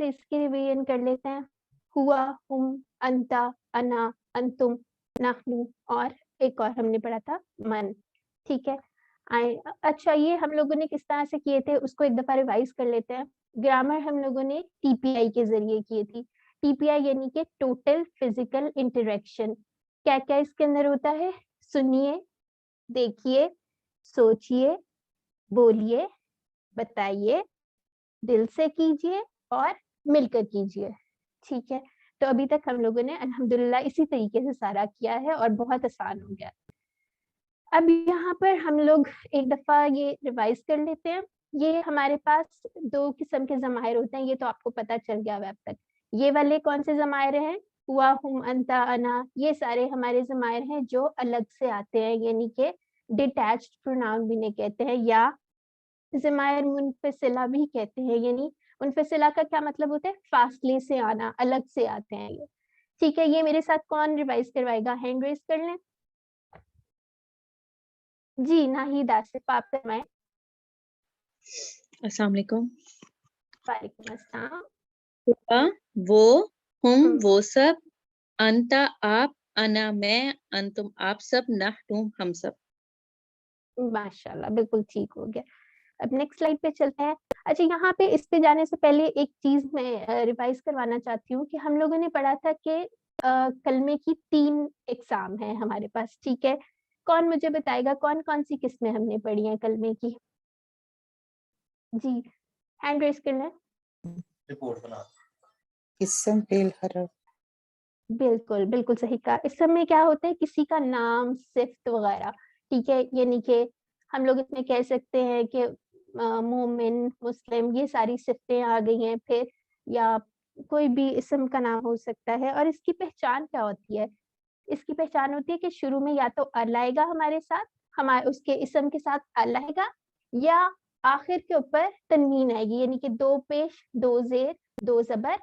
से इसकी रिवीजन कर लेते हैं। हुआ, हुम, अंता, अना, अंतुम, नहनु और एक और हमने पढ़ा था मन। ठीक है। अच्छा, ये हम लोगों ने किस तरह से किए थे उसको एक दफा रिवाइज कर लेते हैं। ग्रामर हम लोगों ने टीपीआई के जरिए की थी। टीपीआई यानी कि टोटल फिजिकल इंटरेक्शन। क्या क्या इसके अंदर होता है? सुनिए, देखिए, सोचिए, बोलिए, बताइए, दिल से कीजिए और मिलकर कीजिए। ठीक है। तो अभी तक हम लोगों ने अल्हम्दुलिल्लाह इसी तरीके से सारा किया है और बहुत आसान हो गया। अब यहाँ पर हम लोग एक दफा ये रिवाइज कर लेते हैं। ये हमारे पास 2 किस्म के ज़माइर होते हैं, ये तो आपको पता चल गया अब तक। ये वाले कौन से ज़माइर हैं? हुआ, हुम, अंता, अना, ये सारे हमारे ज़माइर हैं जो अलग से आते हैं, यानी कि डिटैच्ड प्रोनाउन भी नहीं कहते हैं, या ज़माइर मुनफसिला भी कहते हैं। यानी मुनफसिला का क्या मतलब होता है? फासले से आना, अलग से आते हैं ये। ठीक है, ये मेरे साथ कौन रिवाइज करवाएगा? हैंड रेज कर लें। जी, नाहिद आसिफ, आप करवाएं। अस्सलाम वालेकुम। वालेकुम अस्सलाम। हुआ, वो, हम हम्म, वो सब, अंता आप, अना मैं, अंतुम आप सब, नहनु हम सब। माशाल्लाह, बिल्कुल ठीक हो गया। अब नेक्स्ट स्लाइड पे चलते हैं। अच्छा, यहाँ पे इस पे जाने से पहले एक चीज मैं रिवाइज करवाना चाहती हूँ कि हम लोगों ने पढ़ा था कि कलमे की 3 एग्जाम है हमारे पास। ठीक है, कौन मुझे बताएगा कौन कौन सी किस्में हमने पढ़ी हैं कलमे की? जी, हैंड रेज कर लें। रिपोर्ट बना इस्म फेल हरफ। बिल्कुल, बिल्कुल सही कहा। इस सब में क्या होता है? किसी का नाम, सिफ़त वगैरह। ठीक है, यानी कि हम लोग इसमें कह सकते हैं कि मोमिन, मुस्लिम, ये सारी सिफ़तें आ गई हैं फिर, या कोई भी इस्म का नाम हो सकता है। और इसकी पहचान क्या होती है? इसकी पहचान होती है कि शुरू में या तो अल आएगा हमारे साथ, हमारे उसके इस्म के साथ अल आएगा, या आखिर के ऊपर तनवीन आएगी, यानी कि 2 पेश, 2 ज़ेर, 2 ज़बर,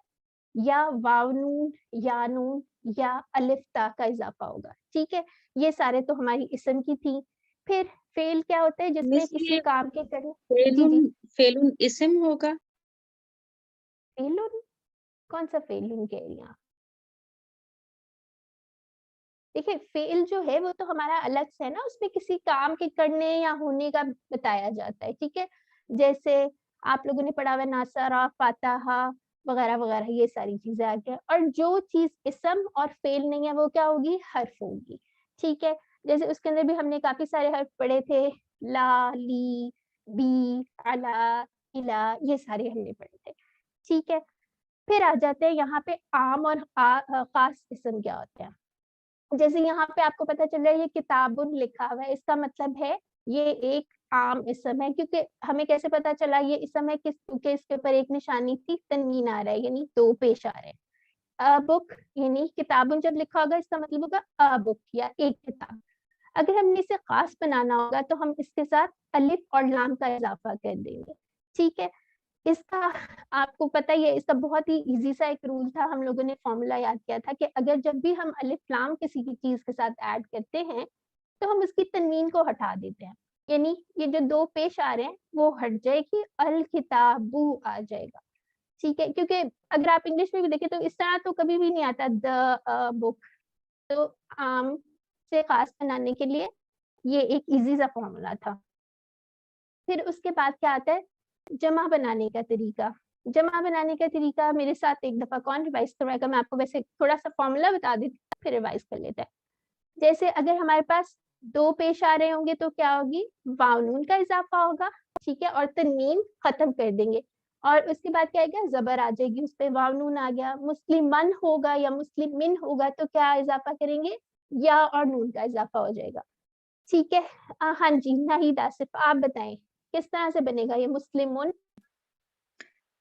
या वाव नून, या नून, या अलिफ ता का इजाफा होगा। ठीक है, ये सारे तो हमारी इस्म की थी। फिर फेल क्या होता है? जिसमें मिस किसी ये काम के करने। जी फेलुन जी। फेलुन इस्म होगा? फेलुन? कौन सा फेलुन कह रही हैं आप? देखिए, फेल जो है वो तो हमारा अलग से है ना, उसमें किसी काम के करने या होने का बताया जाता है। ठीक है, जैसे आप लोगों ने पढ़ा हुआ है नासरा, फातहा वगैरह वगैरह, ये सारी चीजें आ गया। और जो चीज इस्म और फेल नहीं है वो क्या होगी? हर्फ होगी। ठीक है, जैसे उसके अंदर भी हमने काफी सारे हर्फ पढ़े थे, ला, ली, बी, अला, इला, ये सारे हमने पढ़े थे। ठीक है, फिर आ जाते हैं यहाँ पे आम और खास इस्म क्या होते हैं। जैसे यहाँ पे आपको पता चल रहा है ये किताबुन लिखा हुआ है, इसका मतलब है ये एक आम इस्म है। क्योंकि हमें कैसे पता चला ये इस्म है? क्योंकि इसके ऊपर एक निशानी थी, तनवीन आ रहा है, यानी 2 पेश आ रहे हैं। अ बुक, यानी किताबुन जब लिखा होगा इसका मतलब होगा अ बुक, या एक किताब। अगर हमने इसे खास बनाना होगा तो हम इसके साथ अलिफ और लाम का इजाफा कर देंगे। ठीक है, इसका आपको पता ही है, इसका बहुत ही इजी सा एक रूल था, हम लोगों ने फॉर्मूला याद किया था कि अगर जब भी हम अलिफ लाम किसी की चीज के साथ ऐड करते हैं तो हम उसकी तनवीन को हटा देते हैं, यानी ये जो 2 पेश आ रहे हैं वो हट जाएगी, अल किताबू आ जाएगा। ठीक है, क्योंकि अगर आप इंग्लिश में भी देखें तो इस तरह तो कभी भी नहीं आता द बुक। तो आम से खास बनाने के लिए ये एक इजी सा फॉर्मूला था। फिर उसके बाद क्या आता है? जमा बनाने का तरीका। जमा बनाने का तरीका मेरे साथ एक दफा कौन रिवाइज करवाएगा? मैं आपको वैसे थोड़ा सा फॉर्मूला बता देती हूँ, फिर रिवाइज कर लेते हैं। जैसे अगर हमारे पास 2 पेश आ रहे होंगे तो क्या होगी? वाव नून का इजाफा होगा। ठीक है, और तनवीन खत्म कर देंगे, और उसके बाद क्या आएगा? जबर आ जाएगी, उस पे वाव नून आ गया। मुस्लिमन होगा या मुस्लिमिन होगा तो क्या इजाफा करेंगे? या और नून का इजाफा हो जाएगा। ठीक है। हाँ जी, नाहिद आसिफ, आप बताएं किस तरह से बनेगा ये मुस्लिमुन?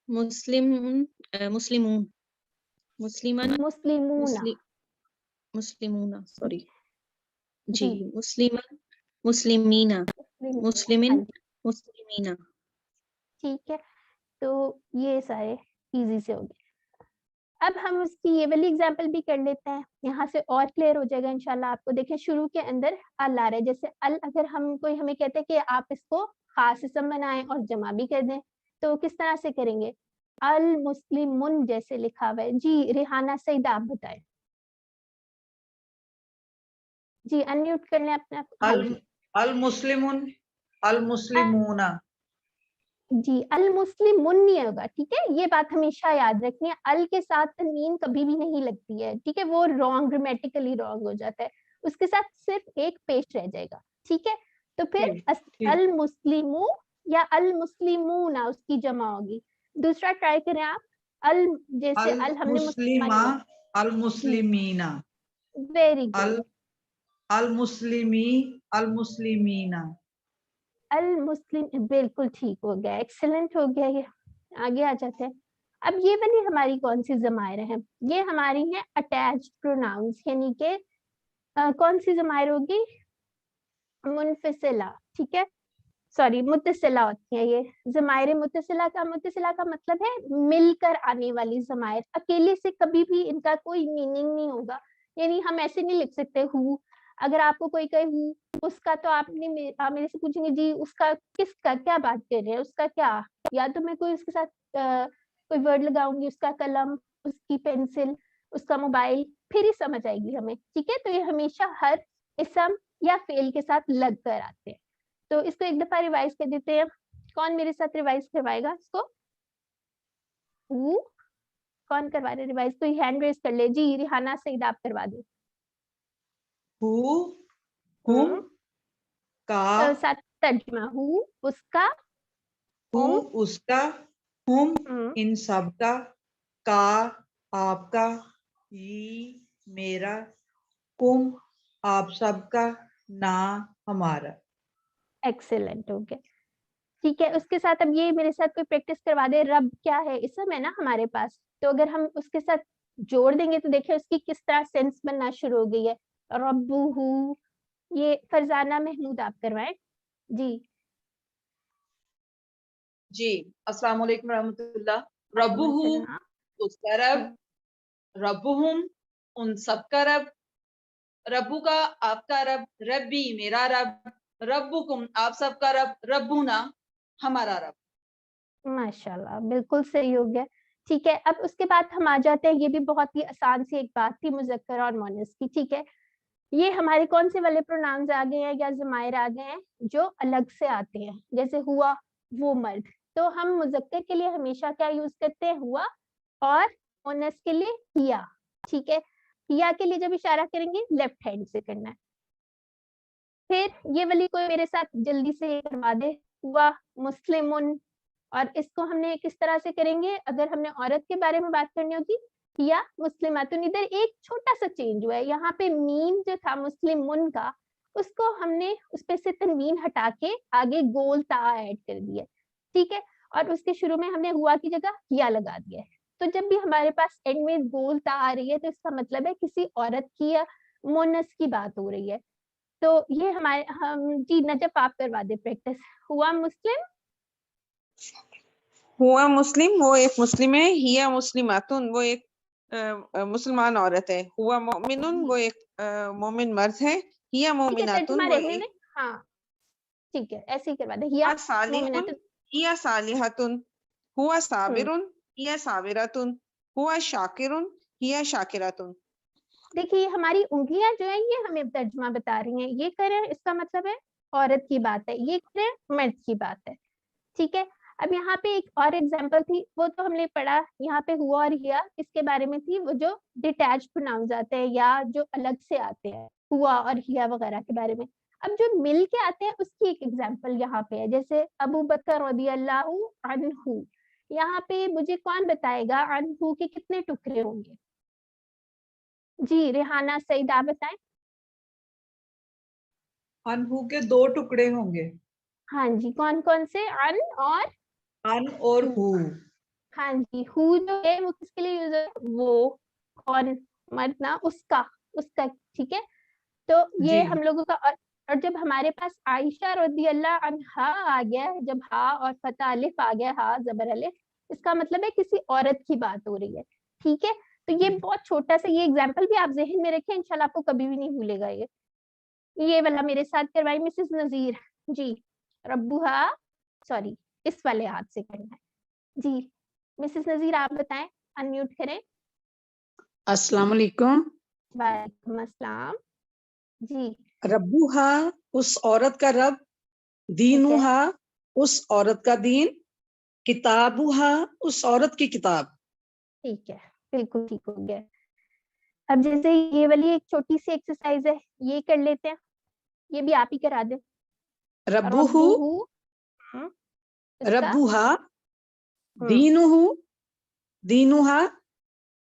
मुस्लिमुन, मुस्लिमून, मुस्लिमन, मुस्लिमूना। मुस्लि मुस्लिमूना, सॉरी जी, जी, मुस्लिमन, मुस्लिमीना, हाँ मुस्लिमिन, जी। मुस्लिमीना। ठीक है, तो ये सारे इजी से हो गए। अब हम उसकी ये वाली एग्जांपल भी कर लेते हैं, यहाँ से और क्लियर हो जाएगा इंशाल्लाह आपको। देखें, शुरू के अंदर अल आ रहा है। जैसे अल अगर हम कोई हमें कहते हैं कि आप इसको खास इस्म बनाएं और जमा भी कर दें, तो किस तरह से करेंगे? المسلمون جیسے لکھا ہوا ہے. جی ریحانہ سعید آپ بتائیں. جی انمیوٹ کر لیں اپنے آپ. ہاں جی المسلمون المسلمون. جی المسلمون نہیں ہوگا, ٹھیک ہے, یہ بات ہمیشہ یاد رکھنی ہے. ال کے ساتھ تنوین کبھی بھی نہیں لگتی ہے, ٹھیک ہے, وہ رانگ, گرامیٹیکلی رانگ ہو جاتا ہے. اس کے ساتھ صرف ایک پیش رہ جائے گا, ٹھیک ہے. تو پھر المسلمو یا المسلمون اس کی جمع ہوگی. دوسرا ٹرائی کریں آپ. جیسے ال ہم نے المسلمہ المسلمین. Very good. المسلمی المسلمین. المسلم بالکل ٹھیک ہو گیا, ایکسلنٹ ہو گیا. یہ آگے آ جاتے ہیں. اب یہ والی ہماری کون سی ضمائر ہیں؟ یہ ہماری ہیں اٹیچڈ پروناؤنس, یعنی کہ کون سی ضمائر ہوگی؟ منفصلہ, ٹھیک ہے, سوری متصلہ ہوتی ہیں یہ ضمائر متصلہ کا مطلب ہے مل کر آنے والی ضمائر. اکیلے سے کبھی بھی ان کا کوئی میننگ نہیں ہوگا, یعنی ہم ایسے نہیں لکھ سکتے ہو. اگر آپ کو کوئی کہے ہو اس کا, تو آپ نے میرے سے پوچھیں گے جی اس کا کس کا کیا بات کر رہے ہیں, اس کا کیا, یا تو میں کوئی اس کے ساتھ کوئی ورڈ لگاؤں گی, اس کا قلم, اس کی پینسل, اس کا موبائل, پھر ہی سمجھ آئے گی ہمیں, ٹھیک ہے. تو یہ ہمیشہ ہر اسم یا فعل کے ساتھ لگ کر آتے ہیں. تو اس کو ایک دفعہ ریوائز کر دیتے ہیں. کون میرے ساتھ ریوائز کروائے گا اس کو؟ کون کروا رہے ریوائز؟ کوئی ہینڈ ریز کر لے. جی ریحانہ سعید آپ کروا دیں. ہم کا ساتھ ترجمہ. ہو اس کا, اس کا, ہم ان سب کا آپ کا, یہ میرا, کم آپ سب کا, نہ ہمارا. ایکسلنٹ ہو گیا, ٹھیک ہے. اس کے ساتھ اب یہ میرے ساتھ کوئی پریکٹس کروا دے. رب کیا ہے, اسم ہے نا ہمارے پاس, تو اگر ہم اس کے ساتھ جوڑ دیں گے تو دیکھیں اس کی کس طرح سینس بننا شروع ہو گئی ہے. ربہ, یہ فرزانہ محمود آپ کروائیں. جی جی السلام علیکم ورحمۃ اللہ. ربہ اس کا رب, ربہم ان سب کا رب, ربو کا آپ کا رب, ربی میرا رب, ربکم آپ سب کا رب, ربنا ہمارا رب. ماشاءاللہ بالکل صحیح ہو گیا, ٹھیک ہے. اب اس کے بعد ہم آ جاتے ہیں, یہ بھی بہت ہی آسان سی ایک بات تھی مذکر اور مؤنث کی, ٹھیک ہے. یہ ہمارے کون سے والے پروناؤنز آ گئے ہیں یا ضمائر آ گئے ہیں جو الگ سے آتے ہیں, جیسے ہوا وہ مرد. تو ہم مذکر کے لیے ہمیشہ کیا یوز کرتے ہیں؟ ہوا, اور مؤنث کے لیے ہیا, ٹھیک ہے. ہیا کے لیے جب اشارہ کریں گے لیفٹ ہینڈ سے کرنا ہے. پھر یہ والی کوئی میرے ساتھ جلدی سے یہ کروا دے. ہوا مسلمن, اور اس کو ہم نے کس طرح سے کریں گے؟ اگر ہم نے عورت کے بارے میں بات کرنی ہوگی یا مسلماتن, ادھر ایک چھوٹا سا چینج ہوا ہے. یہاں پہ میم جو تھا مسلمن کا, اس کو ہم نے اس پہ سے تنوین ہٹا کے آگے گول تا ایڈ کر دیا, ٹھیک ہے. اور اس کے شروع میں ہم نے ہوا کی جگہ یا لگا دیا ہے. تو جب بھی ہمارے پاس اینڈ میں گول تا آ رہی ہے تو اس کا مطلب ہے کسی عورت کی یا مؤنث کی بات ہو رہی ہے. تو یہ ہمارے جی نجف آپ کروا دے پریکٹس. ہوا مسلم, ہوا مسلم وہ ایک مسلم ہے. ہیا مسلماتن وہ ایک مسلمان عورت ہے. ہوا مومنن وہ ایک مومن مرد ہے. ہیا مومناتن وہ ایک, ہاں ٹھیک ہے ایسے ہی کروا دے. ہیا مومناتن, ہیا صالحتن, ہوا صابرن, ہیا صابراتن, ہوا شاکرن, ہیا شاکراتن. دیکھیے ہماری انگلیاں جو ہیں یہ ہمیں ترجمہ بتا رہی ہیں. یہ کریں اس کا مطلب ہے عورت کی بات ہے, یہ کریں مرد کی بات ہے, ٹھیک ہے. اب یہاں پہ ایک اور ایگزامپل تھی, وہ تو ہم نے پڑھا, یہاں پہ ہوا اور ہیا اس کے بارے میں تھی, وہ جو ڈیٹیچ پروناؤنز آتے ہیں یا جو الگ سے آتے ہیں, ہوا اور ہیا وغیرہ کے بارے میں. اب جو مل کے آتے ہیں اس کی ایک ایگزامپل یہاں پہ ہے, جیسے ابو بکر رضی اللہ عنہ. یہاں پہ مجھے کون بتائے گا عنہ کے کتنے ٹکڑے ہوں گے؟ جی ریحانہ سعید آپ بتائیں. عنہ کے 2 ٹکڑے ہوں گے. ہاں جی, کون کون سے؟ ان اور ہو. ہاں جی, ہو جو ہے وہ کس کے لیے یوز ہے؟ وہ کون مرد نا, اس کا, ٹھیک ہے. تو یہ ہم لوگوں کا, اور جب ہمارے پاس عائشہ رضی اللہ عنہا آ گیا, جب ہا اور فتح الف آ گیا, ہا زبر الف, اس کا مطلب ہے کسی عورت کی بات ہو رہی ہے, ٹھیک ہے. تو یہ بہت چھوٹا سا یہ ایگزامپل بھی آپ ذہن میں رکھیں, انشاءاللہ آپ کو کبھی بھی نہیں بھولے گا. یہ والا میرے ساتھ کروائی مسز نذیر. جی ربوہا, سوری اس والے ہاتھ سے کرنا ہے. جی मिसेस नजीर आप बताएं, अनम्यूट करें। अस्सलाम वालेकुम। वालेकुम अस्सलाम जी। रब्बुहा उस औरत का रब, ठीक है, दीनुहा उस औरत का दीन, किताबुहा उस औरत की किताब। ठीक है, बिल्कुल ठीक हो गया। अब जैसे ये वाली एक छोटी सी एक्सरसाइज है, ये कर लेते हैं, ये भी आप ही करा दें। रब्बुहु रब्बुहु, इसका रब्बुहा, दीनुहु दीनुहा,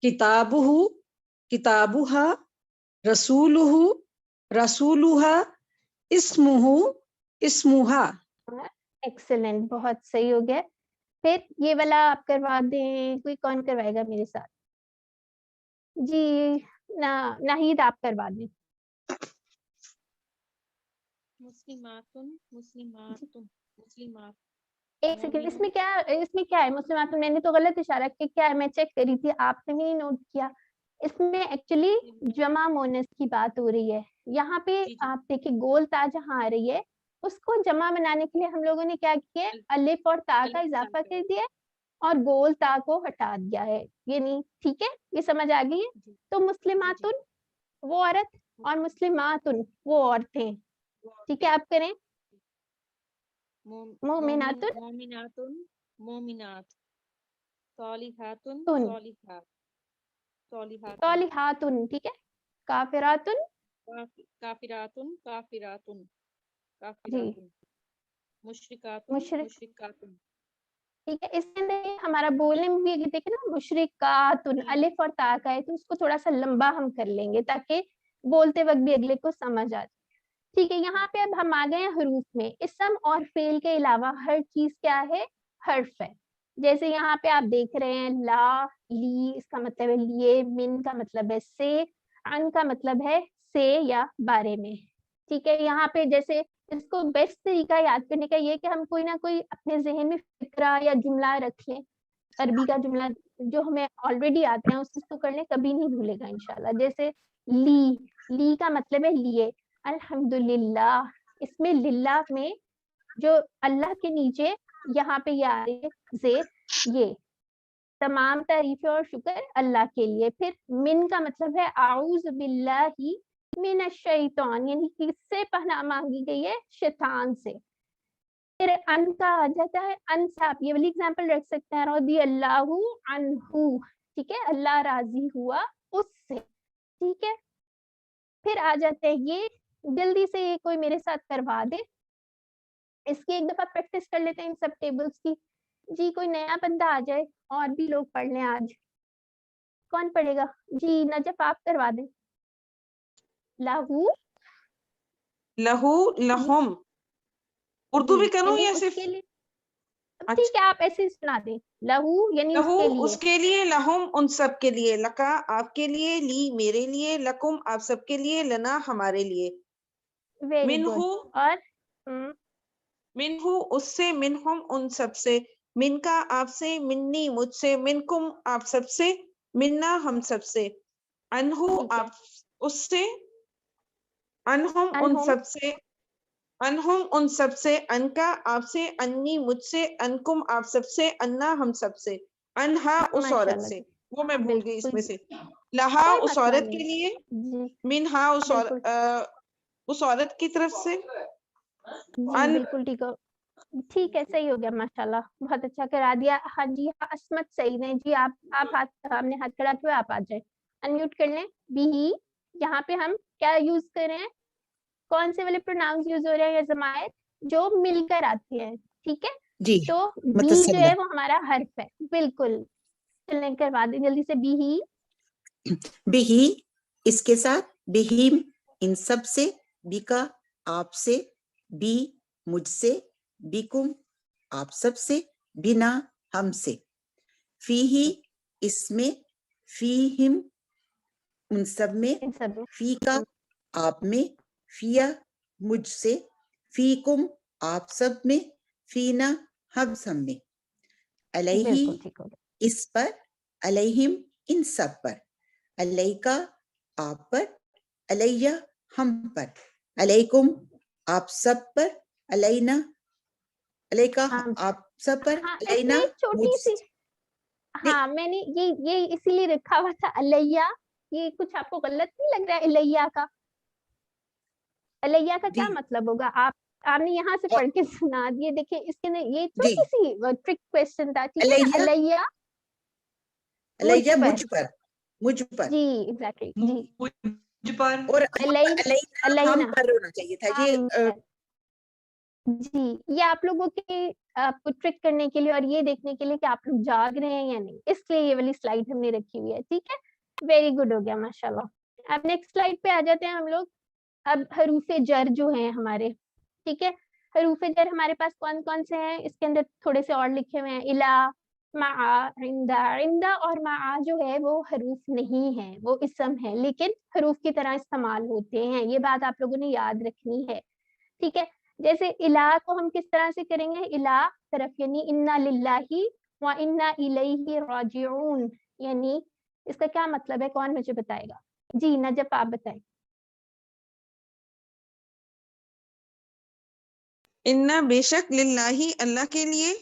किताबुहु किताबुहा, रसूलुहु रसूलुहा, इस्मुहु इस्मुहा। एक्सेलेंट, बहुत सही हो गया। फिर ये वाला आप करवा दें, कोई कौन करवाएगा मेरे साथ? जी नाहिद आप करवा दें। मुस्लिमातुन मुस्लिमातुन मुस्लिमात। एक सेकंड, इसमें क्या है मुस्लिमातुन? मैंने तो गलत इशारा किया, क्या है? मैं चेक करी थी, आपने भी नहीं नोट किया। इसमें एक्चुअली जमा मोनस की बात हो रही है। यहाँ पे आप देखिए गोल ता जहाँ आ रही है, उसको जमा बनाने के लिए हम लोगों ने क्या किया, अलिफ और ता का इजाफा कर दिया और गोल ता को हटा दिया है। ये नहीं, ठीक है, ये समझ आ गई है। तो मुस्लिमातुन वो औरत और मुस्लिमातुन वो औरतें, ठीक है, आप करें। मोमिनातुन मोमिनातुन मोमिनात, सालिहातुन तुन, सालिहात सालिहातुन, सालिहातुन, ठीक है। काफिरातुन, काफिरातुन काफिरातुन जी, काफिरातुन, मुशरिकातुन मुशरिक, मुशरिकातुन। ठीक है। इसके अंदर ये हमारा बोलने में भी अगर देखें ना, मुशरिकातुन अलिफ और ता का है, तो उसको थोड़ा सा लंबा हम कर लेंगे ताकि बोलते वक्त भी अगले को समझ आ जाए। ठीक है, यहाँ पे अब हम आ गए हैं हरूफ में। इसम और फेल के अलावा हर चीज क्या है, हर्फ है। जैसे यहाँ पे आप देख रहे हैं ला, ली, इसका मतलब है लिए, मिन का मतलब है से, अन का मतलब है से या बारे में। ठीक है, यहाँ पे जैसे इसको बेस्ट तरीका याद करने का ये कि हम कोई ना कोई अपने जहन में फिक्रा या जुमला रख लें। अरबी का जुमला जो हमें ऑलरेडी आते हैं उसको कर लें, कभी नहीं भूलेगा इंशाल्लाह। जैसे ली का मतलब है लिए, अल्हम्दुलिल्लाह, इसमें लिल्लाह में जो अल्लाह के नीचे यहाँ पे ये आ रही है जेर, ये तमाम तारीफें और शुक्र अल्लाह के लिए। फिर मिन का मतलब है आऊज़ बिल्लाहि मिनश शैतान, यानी किससे पनाह मांगी गई है, शैतान से। फिर अन का आ जाता है अन से, आप ये वाली एग्जांपल रख सकते हैं, रदी अल्लाहु अन्हु, ठीक है, अल्लाह राजी हुआ उससे, ठीक है। फिर आ जाते हैं ये, जल्दी से ये कोई मेरे साथ करवा दे, इसकी एक दफा प्रैक्टिस कर लेते हैं इन सब टेबल्स की। जी कोई नया बंदा आ जाए और भी लोग पढ़ लें आज। कौन पढ़ेगा? जी नजफ आप करवा दें। लाहू, लहू, लहुम, उर्दू भी करूं या सिर्फ? उसके लिए ठीक है, आप ऐसे ही सुना दें। लहू यानी लहू उसके लिए, उसके लिए, लहुम उन सब के लिए, लका आपके लिए, ली मेरे लिए, लकुम आप सबके लिए, लना हमारे लिए। वेरी मिनहु गुड। और मिनहु उससे, मिनहुम उन सब से, मिनका आपसे, मिन्नी मुझसे, मिनकुम आप सबसे, मिन्ना हम सबसे, अनहु ठीक है, आप उससे, अनहुम उन अनहुम सबसे, अनहुम उन सबसे, अनका आपसे, अन्नी मुझसे, अनकुम आप सबसे, अन्ना हम सबसे, अनहा उस औरत माशाल्लाह, से। वो मैं भूल गई बिल्कुल इसमें से। लहा कोई उस मसला औरत नहीं। के लिए, जी मिनहा उस औरत की तरफ से, जी बिल्कुल ठीक हो, ठीक है, सही हो गया माशाल्लाह, बहुत अच्छा करा दिया। हाँ जी, हाँ असमत सही है जी। आप हाथ, हमने हाथ खड़ा किया, आप आ जाए, अनम्यूट कर लें। बी, यहाँ पे हम क्या यूज कर रहे हैं, कौन से वाले प्रोनाउंस यूज हो रहे हैं या जमायत जो मिलकर आती है, ठीक है। जी, तो बी जो है वो हमारा हर्फ है, बिल्कुल। चलने करवा दें जल्दी से। बी बिही इसके साथ, बिहिम इन सब से, बिका आपसे, बी मुझसे, बिकुम आप सब से, बिना हमसे, फीही इसमें, फीहिम उन सब में, इन सब में, फी का आप में, फिया मुझसे, फीकुम आप सब में, फीना हम सब में, अलैहि बिल्कुल ठीक हो गया। इस पर, अलैहिम इन सब पर, अलैका आप पर, अलैया हम पर, अलैकुम आप सब पर, अलैना अलैका हाँ आप सब पर, हाँ, इसमें अलैना एक मुझ छोटी सी हाँ मैंने ये इसीलिए रखा हुआ था अलैया, ये कुछ आपको गलत नहीं लग रहा है अलैया का? अलैया का क्या जी मतलब होगा? आपने यहाँ से और पढ़ के सुना दिए, देखिए इसके अंदर ये तो जी किसी ट्रिक क्वेश्चन था, ठीक है ना? अलैया अलैया मुझ अलैया पर, मुझ पर जी एग्जैक्टली जी, मुझ पर और अलैना हम अलैना पर होना चाहिए था ये हम पर, जी ये आप लोगों के आपको ट्रिक करने के लिए और ये देखने के लिए कि आप लोग जाग रहे हैं या नहीं, इसलिए ये वाली स्लाइड हमने रखी हुई है, ठीक है? वेरी गुड हो गया माशाल्लाह। अब नेक्स्ट स्लाइड पे आ जाते हैं हम लोग। अब हरूफे जर जो हैं हमारे, ठीक है, हरूफे जर हमारे पास कौन कौन से हैं, इसके अंदर थोड़े से और लिखे हुए हैं, इला, मा, इंदा। इंदा और मा जो है वो हरूफ नहीं है, वो इसम है, लेकिन हरूफ की तरह इस्तेमाल होते हैं, ये बात आप लोगों ने याद रखनी है, ठीक है? जैसे इला को हम किस तरह से करेंगे, इला तरफ, यानी इन्ना लिल्लाही व इन्ना इलैहि राजिऊन, यानी इसका क्या मतलब है, कौन मुझे बताएगा? जी नजफ आप बताएं। इन्ना बेशक लिल्लाही अल्लाह के लिए,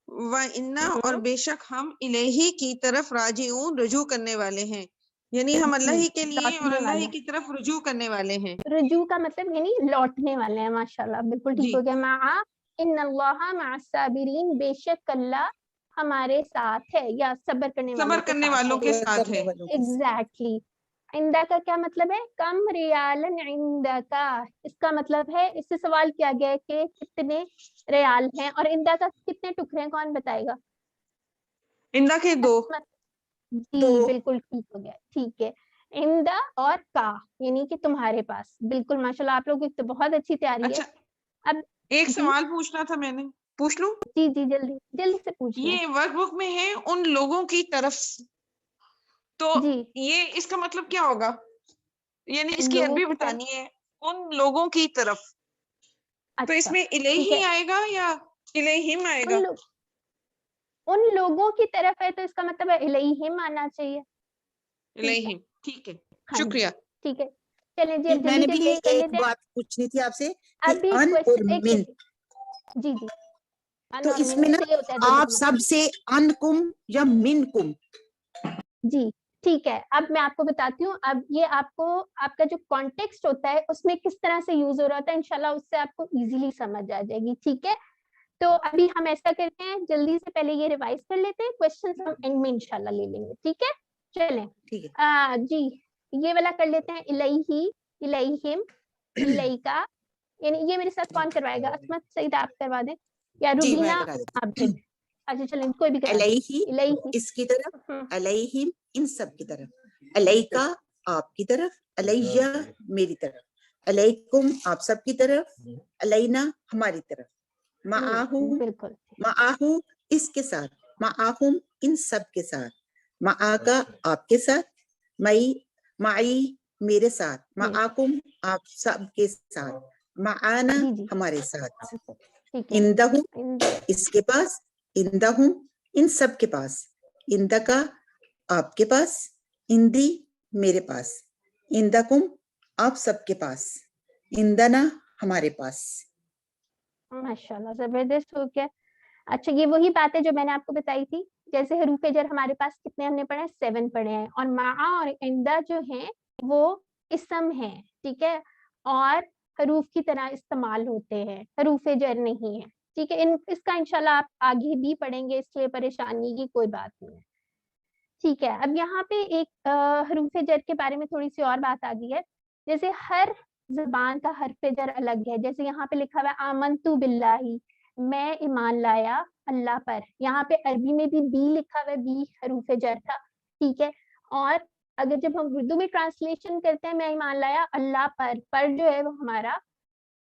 व इन्ना और बेशक हम इलैही की तरफ राजिऊन रुजू करने वाले हैं, यानी हम अल्लाह ही के लिए और लौटने अल्लाह ही वाले, की तरफ रुजू करने वाले हैं। रुजू का मतलब यानी लौटने वाले हैं, माशाल्लाह बिल्कुल ठीक जी हो गया। मा इन्नल्लाहा मअस्साबिरीन, बेशक अल्लाह हमारे साथ है, या सब्र करने वालों सबर के करने साथ वालों है, के साथ करने है। वालों के साथ। एग्जैक्टली। इंदा का क्या मतलब है, कम रियालन इंदा का, इसका मतलब है, इससे सवाल किया गया है कि कितने रियाल हैं, और इंदा का कितने टुकड़े हैं, कौन बताएगा? इंदा के दो। जी दो बिल्कुल ठीक हो गया, ठीक है। इंदा और का यानी कि तुम्हारे पास, बिल्कुल माशाल्लाह, आप लोगों की तो बहुत अच्छी तैयारी है। अच्छा, अब एक जी सवाल पूछना था मैंने, पूछ लूं? जी जी जल्दी जल्दी से पूछ लें। ये वर्कबुक में है उन लोगों की तरफ, तो जी ये इसका मतलब क्या होगा? यानी उन इसकी लोगों अरबी की तरफ, बतानी है, उन लोगों की तरफ, तो अच्छा इसमें ठीक इलैही है, आएगा या इलैहिम उन आएगा? लोग उन लोगों की तरफ है तो इसका मतलब है इलैहिम आना चाहिए, ठीक है? इलैहिम, ठीक है, हाँ जी शुक्रिया। ठीक है, चलिए जी जी, अब जल्दी मैंने से भी पे कर एक लेते हैं। बात पूछनी थी आपसे कि अभी अन और क्वेश्चन एक मिन, जी जी, अन तो और मिन इसमें में ना सही होता है दोनों आप का सब से अनकुम या मिनकुम, जी ठीक है। अब मैं आपको बताती हूँ, अब ये आपको आपका जो कॉन्टेक्स्ट होता है उसमें किस तरह से यूज हो रहा होता है, इंशाल्लाह उससे आपको इजीली समझ आ जाएगी, ठीक है? तो अभी हम ऐसा करते हैं, जल्दी से पहले ये रिवाइज कर लेते हैं, क्वेश्चंस हम एंड में इंशाल्लाह ले लेंगे, ठीक है? चलें ठीक है? जी ये वाला कर लेते हैं, इलैही, इलैहिम, इलैका, यानी ये मेरे साथ कौन करवाएगा? असमत सईद आप करवा दें, या जी मैं रुबीना करा देती आबिद? हूँ। अच्छा चलें कोई भी करा दे। अलैहि इलैही, इसकी तरफ, अलैहिम इन सब की तरफ, अलैका आपकी तरफ, अलैया मेरी तरफ, अलैकुम आप सब की तरफ, अलैना हमारी तरफ, माआहू बिल्कुल माआहू इसके साथ, माआहुम इन सब के साथ, माआका आपके साथ, मई माई मेरे साथ, माआकुम आप सब के साथ, माआना जी जी हमारे साथ, ठीक है। इंदहु इंदा, इसके पास, इंदहु इन सब के पास, इंदका आपके पास, इंदी मेरे पास, इंदकुम आप सबके पास, इंदना हमारे पास। माशाल्लाह जबरदस्त हो गया। अच्छा ये वही बात है जो मैंने आपको बताई थी, जैसे हरूफ जर हमारे पास कितने हमने पढ़े हैं, 7 पढ़े हैं, और माआ और इंदा जो हैं वो इसम है, ठीक है, और हरूफ की तरह इस्तेमाल होते हैं, हरूफ जर नहीं है, ठीक है? इसका इंशाल्लाह आप आगे भी पढ़ेंगे, इसलिए परेशानी की कोई बात नहीं है, ठीक है? अब यहाँ पे एक हरूफ जर के बारे में थोड़ी सी और बात आ गई है, जैसे हर ज़बान का हर्फ जर अलग है, जैसे यहाँ पे लिखा हुआ है आमनतु बिल्लाही, मैं ईमान लाया अल्लाह पर, यहाँ पे अरबी में भी बी लिखा हुआ है, बी हरूफ जर था, ठीक है? और अगर जब हम उर्दू में ट्रांसलेशन करते हैं, मैं ईमान लाया अल्लाह पर जो है वो हमारा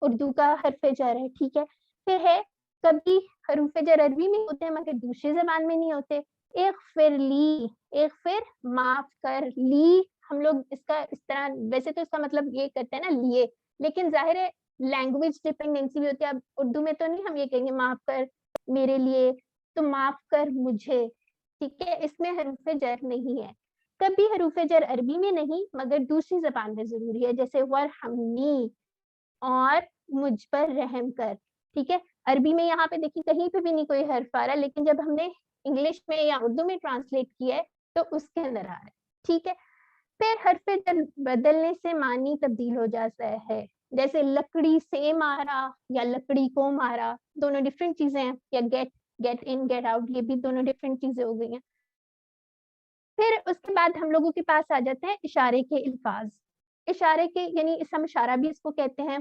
उर्दू का हर्फ जर है, ठीक है? फिर है कभी हरूफ जर अरबी में होते हैं मगर दूसरी जबान में नहीं होते, एक फिर ली, एक फिर माफ कर, ली हम लोग इसका इस तरह, वैसे तो इसका मतलब ये करते हैं ना लिए, लेकिन जाहिर है लैंग्वेज डिपेंडेंसी भी होती है, अब उर्दू में तो नहीं हम ये कहेंगे माफ कर मेरे लिए, तो माफ कर मुझे, ठीक है? इसमें हरूफ जर नहीं है, कभी हरूफ जर अरबी में नहीं मगर दूसरी जबान में जरूरी है, जैसे वरहमनी और मुझ पर रहम कर, ठीक है? अरबी में यहाँ पे देखिए कहीं पे भी नहीं कोई हर्फ आ रहा, लेकिन जब हमने انگلش میں یا اردو میں ٹرانسلیٹ کیا ہے تو اس کے اندر آ رہا ہے. ٹھیک ہے. پھر حرف بدلنے سے معنی تبدیل ہو جاتا ہے. جیسے لکڑی سے مارا یا لکڑی کو مارا, دونوں ڈفرینٹ چیزیں ہیں. یا گیٹ ان گیٹ آؤٹ, یہ بھی دونوں ڈفرینٹ چیزیں ہو گئی ہیں. پھر اس کے بعد ہم لوگوں کے پاس آ جاتے ہیں اشارے کے الفاظ. اشارے کے یعنی اسم اشارہ بھی اس کو کہتے ہیں.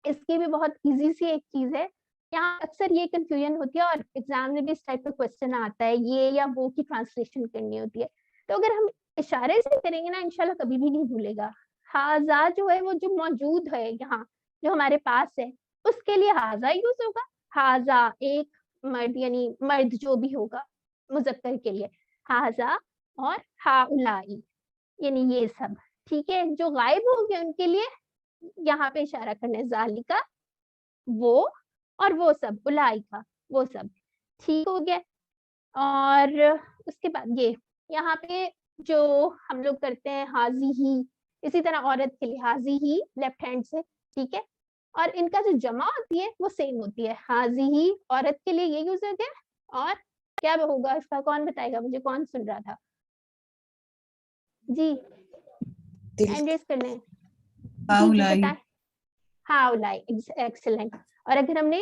اس کی بھی بہت ایزی سی ایک چیز ہے. یہاں اکثر یہ کنفیوژن ہوتی ہے اور ایگزام میں بھی اس ٹائپ کا کوشچن آتا ہے, یہ یا وہ کی ٹرانسلیشن کرنی ہوتی ہے. تو اگر ہم اشارے سے کریں گے نا, انشاءاللہ کبھی بھی نہیں بھولے گا. ہاذا جو ہے وہ جو موجود ہے یہاں جو ہمارے پاس ہے, اس کے لیے ہاذا یوز ہوگا. ہاذا ایک مرد یعنی مرد جو بھی ہوگا مذکر کے لیے ہاذا, اور ہاؤلائی یعنی یہ سب. ٹھیک ہے. جو غائب ہو گئے ان کے لیے یہاں پہ اشارہ کرنا ہے, ذالکا وہ, اور وہ سب, الائی کا وہ سب. ٹھیک ہو گیا. اور اس کے بعد یہ یہاں پہ جو ہم لوگ کرتے ہیں حاضی ہی, اسی طرح عورت کے لیے حاضی ہی لیفٹ ہینڈ سے. ٹھیک ہے. اور ان کا جو جمع ہوتی ہے وہ سیم ہوتی ہے. حاضی ہی عورت کے لیے یہ یوز ہوتا ہے. اور کیا ہوگا اس کا, کون بتائے گا مجھے, کون سن رہا تھا؟ جی ہینڈ ریز کر لیں. جی جی بتائیں. ہاؤلائی, ایکسلنٹ. اور اگر ہم نے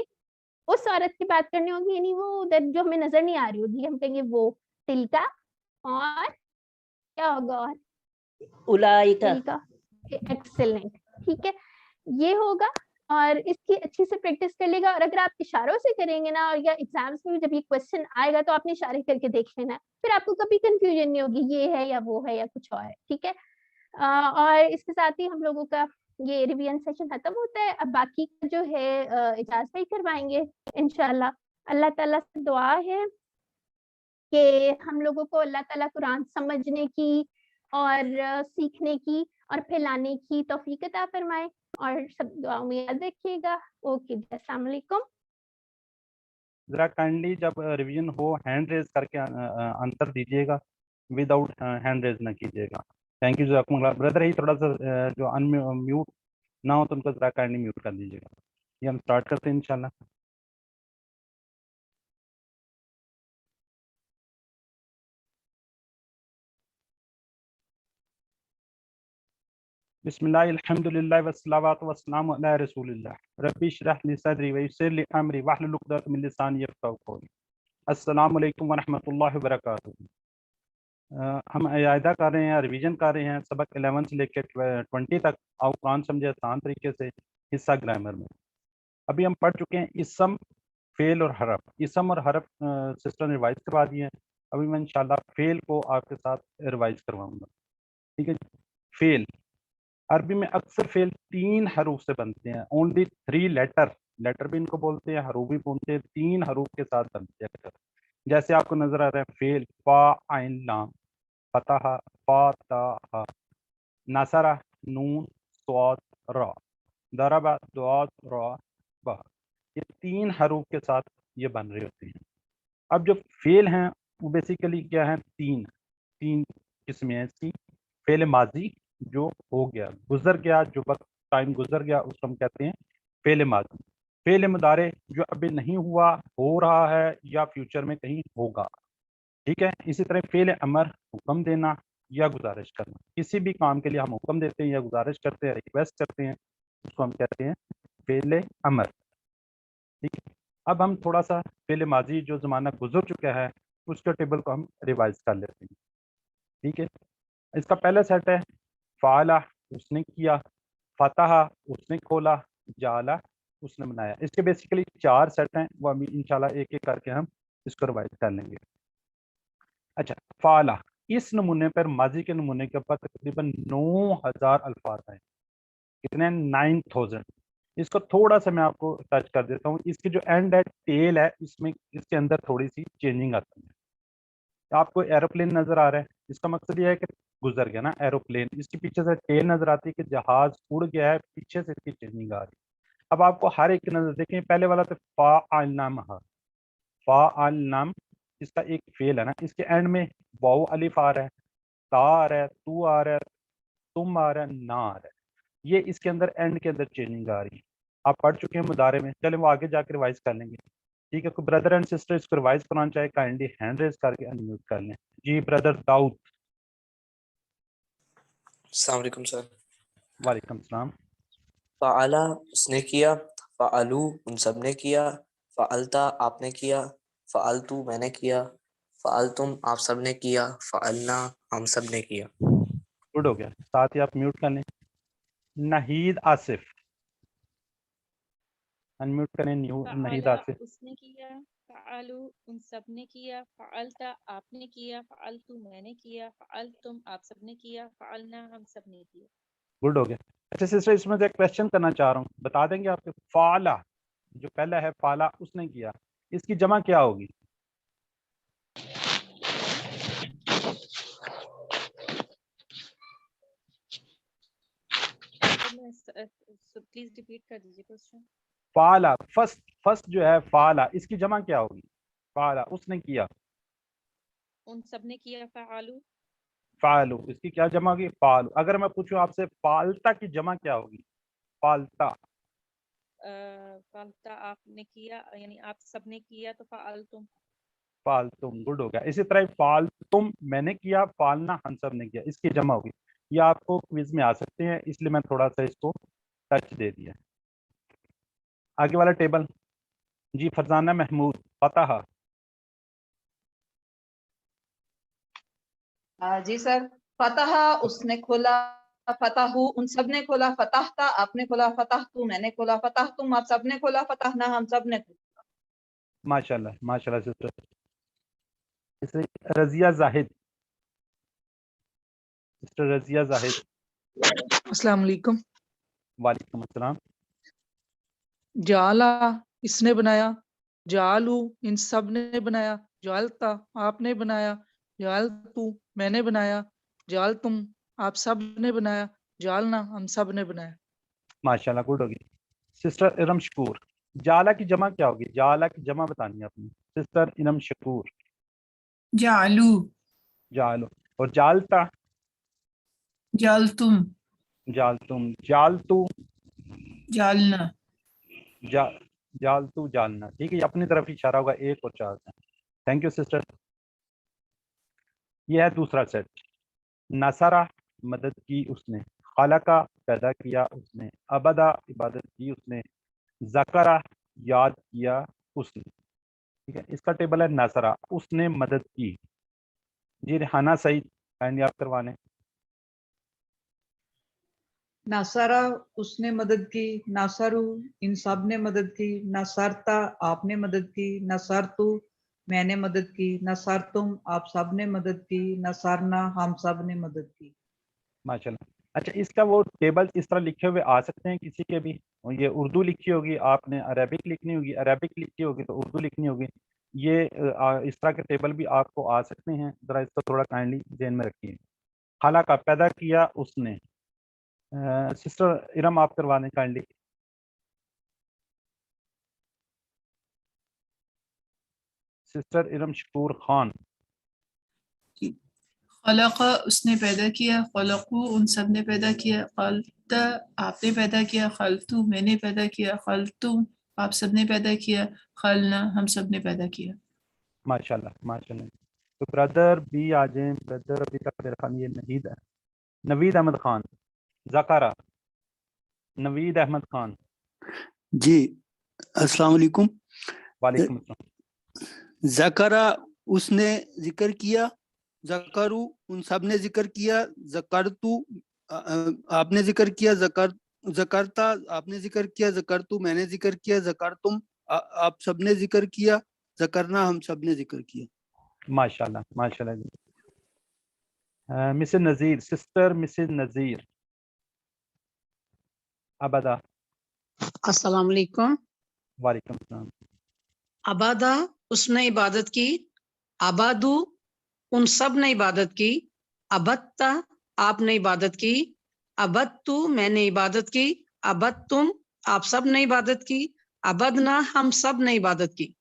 اس عورت کی بات کرنی ہوگی یعنی وہ ادھر جو ہمیں نظر نہیں آ رہی ہوگی, ہم کہیں گے وہ تلکا, اور کیا ہوگا, اور اولائکا. ایکسلنٹ. ٹھیک ہے. یہ ہوگا. اور اس کی اچھی سے پریکٹس کر لے گا. اور اگر آپ اشاروں سے کریں گے نا, اور یا ایگزامس میں جب یہ کوشچن آئے گا تو آپ نے اشارے کر کے دیکھ لینا, پھر آپ کو کبھی کنفیوژن نہیں ہوگی یہ ہے یا وہ ہے یا کچھ اور ہے. ٹھیک ہے. اور اس کے ساتھ ہی ہم لوگوں کا یہ ریویژن سیشن ختم ہوتا ہے. اب باقی کا جو ہے اجاز بھائی کروائیں گے انشاءاللہ. اللہ تعالیٰ سے دعا ہے کہ ہم لوگوں کو اللہ تعالیٰ قرآن سمجھنے کی اور سیکھنے کی اور پھیلانے کی توفیق عطا فرمائے. اور سب دعاؤں میں یاد رکھیے گا. اوکے, السلام علیکم. ذرا کائنڈلی جب ریویژن ہو ہینڈ ریز کر کے آنسر دیجیے گا, ود آؤٹ ہینڈ ریز نہ کیجیے گا. تھینک یو جزاکم اللہ. بردر ہی تھوڑا سا جو ان میوٹ نہ ہو تو ان کو ذرا کائنڈلی میوٹ کر دیجیے گا. یہ ہم اسٹارٹ کرتے ہیں انشاءاللہ. بسم اللہ الحمدللہ والصلاۃ والسلام علی رسول اللہ. ربی اشرح لی صدری ویسر لی امری واحلل عقدۃ من لسانی یفقہوا قولی. السلام علیکم ورحمۃ اللہ وبرکاتہ. ہم اعادہ کر رہے ہیں, ریویژن کر رہے ہیں سبق 11 سے لے کے 20 تک. اور قرآن سمجھے آسان طریقے سے, حصہ گرامر میں. ابھی ہم پڑھ چکے ہیں اسم, فعل اور حرف. اسم اور حرف سسٹر نے ریوائز کروا دیے ہیں. ابھی میں انشاءاللہ فعل کو آپ کے ساتھ ریوائز کرواؤں گا. ٹھیک ہے. فعل عربی میں اکثر فعل 3 حروف سے بنتے ہیں. اونلی 3 لیٹر بھی ان کو بولتے ہیں, حروف بھی بولتے ہیں. 3 حروف کے ساتھ بنتے ہیں اکثر. جیسے آپ کو نظر آ رہا ہے فعل فا عین لام, فتح فا تا ہا, نصرہ نون صاد را, ضرب ضاد را با. یہ 3 حروف کے ساتھ یہ بن رہے ہوتے ہیں. اب جو فعل ہیں وہ بیسیکلی کیا ہیں, 3 قسمیں ہیں اس کی. فعل ماضی جو ہو گیا, گزر گیا, جو وقت ٹائم گزر گیا اس کو ہم کہتے ہیں فعل ماضی. فعل مضارع جو ابھی نہیں ہوا, ہو رہا ہے یا فیوچر میں کہیں ہوگا. ٹھیک ہے. اسی طرح فعل امر, حکم دینا یا گزارش کرنا. کسی بھی کام کے لیے ہم حکم دیتے ہیں یا گزارش کرتے ہیں, ریکویسٹ کرتے ہیں, اس کو ہم کہتے ہیں فعل امر. ٹھیک ہے. اب ہم تھوڑا سا فعل ماضی جو زمانہ گزر چکا ہے اس کے ٹیبل کو ہم ریوائز کر لیتے ہیں. ٹھیک ہے. اس کا پہلا سیٹ ہے فعلہ, اس نے کیا, فتح اس نے کھولا, جعلہ اس نے بنایا. اس کے بیسیکلی 4 سیٹ ہیں, وہ ابھی انشاءاللہ ایک ایک کر کے ہم اس کو ریوائز کر لیں گے. اچھا, فعلہ اس نمونے پر, ماضی کے نمونے کے اوپر تقریباً 9000 الفاظ ہیں. کتنے؟ 9000. اس کو تھوڑا سا میں آپ کو ٹچ کر دیتا ہوں. اس کی جو اینڈ ہے, ٹیل ہے, اس میں اس کے اندر تھوڑی سی چینجنگ آتی ہے. آپ کو ایروپلین نظر آ رہا ہے, اس کا مقصد یہ ہے کہ گزر گیا نا ایروپلین. اس کے پیچھے سے ٹیل نظر آتی ہے کہ جہاز اڑ گیا ہے, پیچھے سے اس کی چینجنگ آ رہی ہے. اب آپ کو ہر ایک کی نظر دیکھیں. پہلے والا تو فاعلنام, فاعلنام اس کا ایک فعل ہے نا, اس کے اینڈ میں واو الف آ رہا ہے, تا آ رہا ہے, تو آ رہا ہے, تم آ رہا ہے, نا آ رہا ہے. یہ اس کے اندر اینڈ کے اندر چینجنگ آ رہی ہے. آپ پڑھ چکے ہیں مضارع میں, چلیں وہ آگے جا کے ریوائز کر لیں گے. ٹھیک ہے, کوئی بردر اینڈ سسٹر اس کو ریوائز کرانا چاہے کائنڈلی ہینڈ ریز کر کے انمیوٹ کر لیں. جی بردر داؤد. السلام علیکم سر. وعلیکم السلام. فعلا اس نے کیا, فعلو ان سب نے کیا, فعلتا آپ نے کیا, فعلتو میں نے کیا, فعلتم آپ سب نے کیا, فعلنا ہم سب نے کیا. گڈ ہو گیا. ساتھ ہی آپ میوٹ کر لیں. نہید آصف, انمیوٹ کریں. نہید فعلا آصف. اس نے کیا, فعلو ان سب نے کیا, فعلتا آپ نے کیا, فعلتو میں نے کیا, فعلتم آپ سب نے کیا, فعلنا ہم سب نے کیا. گڈ ہو گیا. اچھا سسٹر, اس میں سے ایک کوشچن کرنا چاہ رہا ہوں, بتا دیں گے آپ کو. فعلا جو پہلا ہے, فعلا اس نے کیا, اس کی جمع کیا ہوگی؟ پلیز ریپیٹ کر دیجیے کوشچن. فعلا فرسٹ جو ہے فعلا, اس کی جمع کیا ہوگی؟ فعلا اس نے کیا, ان سب نے کیا, فعلو. فعلو اس کی کیا جمع ہوگی؟ فعلو. اگر میں پوچھوں آپ سے فعلتا کی جمع کیا ہوگی؟ فعلتا. فعلتا آپ نے کیا, یعنی آپ سب نے کیا تو فعلتم. فعلتم. گڈ ہو گیا. اسی طرح فعلتم میں نے کیا, فعلنا ہم سب نے کیا, اس کی جمع ہوگی. یہ آپ کو کوئز میں آ سکتے ہیں, اس لیے میں تھوڑا سا اس کو ٹچ دے دیا. آگے والا ٹیبل. جی فرزانہ محمود. فتح. جی سر. فتح اس نے کھولا, فتح ان سب نے کھولا, فتح تا آپ نے کھولا, فتح تو میں نے کھولا, فتح تم آپ سب نے کھولا, فتح نہ ہم سب نے کھولا. ماشاء اللہ سسٹر. رضیہ زاہد. سسٹر رضیہ زاہد. السلام علیکم. وعلیکم السلام. جالا اس نے بنایا, جالو ان سب نے بنایا, جالتا آپ نے بنایا, جالتو میں نے بنایا, جالتم آپ سب نے بنایا, جالنا ہم سب نے بنایا. ماشاء اللہ گڈ ہوگی. سسٹر ارم شکور. جالا کی جمع کیا ہوگی؟ جالا کی جمع بتانی ہے آپ نے. سسٹر ارم شکور. جعلو. جالو. اور جالتا؟ جالتم. جالتم. جالتو؟ جالنا. جالتو جالنا. ٹھیک ہے, یہ اپنی طرف اشارہ ہوگا 1 اور 4 سے. Thank you sister. یہ ہے دوسرا سیٹ. نصرہ مدد کی اس نے, خلقہ پیدا کیا اس نے, ابدا عبادت کی اس نے, ذکرہ یاد کیا اس نے. ٹھیک ہے, اس کا ٹیبل ہے نصرہ اس نے مدد کی. جی ریحانہ سعید کائنڈلی آپ کروانے. ناصرہ اس نے مدد کی, ناصرو ان سب نے مدد کی, ناصرتا آپ نے مدد کی, ناصرتو میں نے مدد کی, ناصرتم آپ سب نے مدد کی, ناصرنا ہم سب نے مدد کی. ماشاءاللہ. اچھا اس کا وہ ٹیبل اس طرح لکھے ہوئے آ سکتے ہیں کسی کے بھی؟ یہ اردو لکھی ہوگی, آپ نے عربک لکھنی ہوگی, عربک لکھی ہوگی تو اردو لکھنی ہوگی. یہ اس طرح کے ٹیبل بھی آپ کو آ سکتے ہیں, ذرا اس کو تھوڑا کائنڈلی ذہن میں رکھیے. خلقہ پیدا کیا اس نے. سسٹر ارم آپ کروا دیں کائنڈلی. سسٹر ارم شکور خان. خلق اس نے پیدا کیا, خلقو ان سب نے پیدا کیا, خلط آپ نے پیدا کیا, خلطو میں نے پیدا کیا, خلطم آپ سب نے پیدا کیا, خلنا ہم سب نے پیدا کیا. ماشاءاللہ ماشاءاللہ. تو بردر بھی آ جائیں. بردر ابھی تک میرا خان یہ نوید ہے, نوید احمد خان. ذکرہ نوید احمد خان. جی السلام علیکم. وعلیکم السلام. ذکرہ اس نے ذکر کیا, ذکرو ان سب نے ذکر کیا, ذکرتو آپ نے ذکر کیا, ذکرتا آپ نے ذکر کیا, ذکرتو میں نے ذکر کیا, ذکرتم آپ سب نے ذکر کیا, ذکرنا ہم سب نے ذکر کیا. ماشاءاللہ ماشاءاللہ جی. Mrs Nazir. Sister Mrs Nazir. ابدا. السلام علیکم. وعلیکم السلام. عبادہ اس نے عبادت کی, عبادو ان سب نے عبادت کی, عبدتا آپ نے عبادت کی, عبدتو میں نے عبادت کی, عبدتم آپ سب نے عبادت کی, عبدنا ہم سب نے عبادت کی.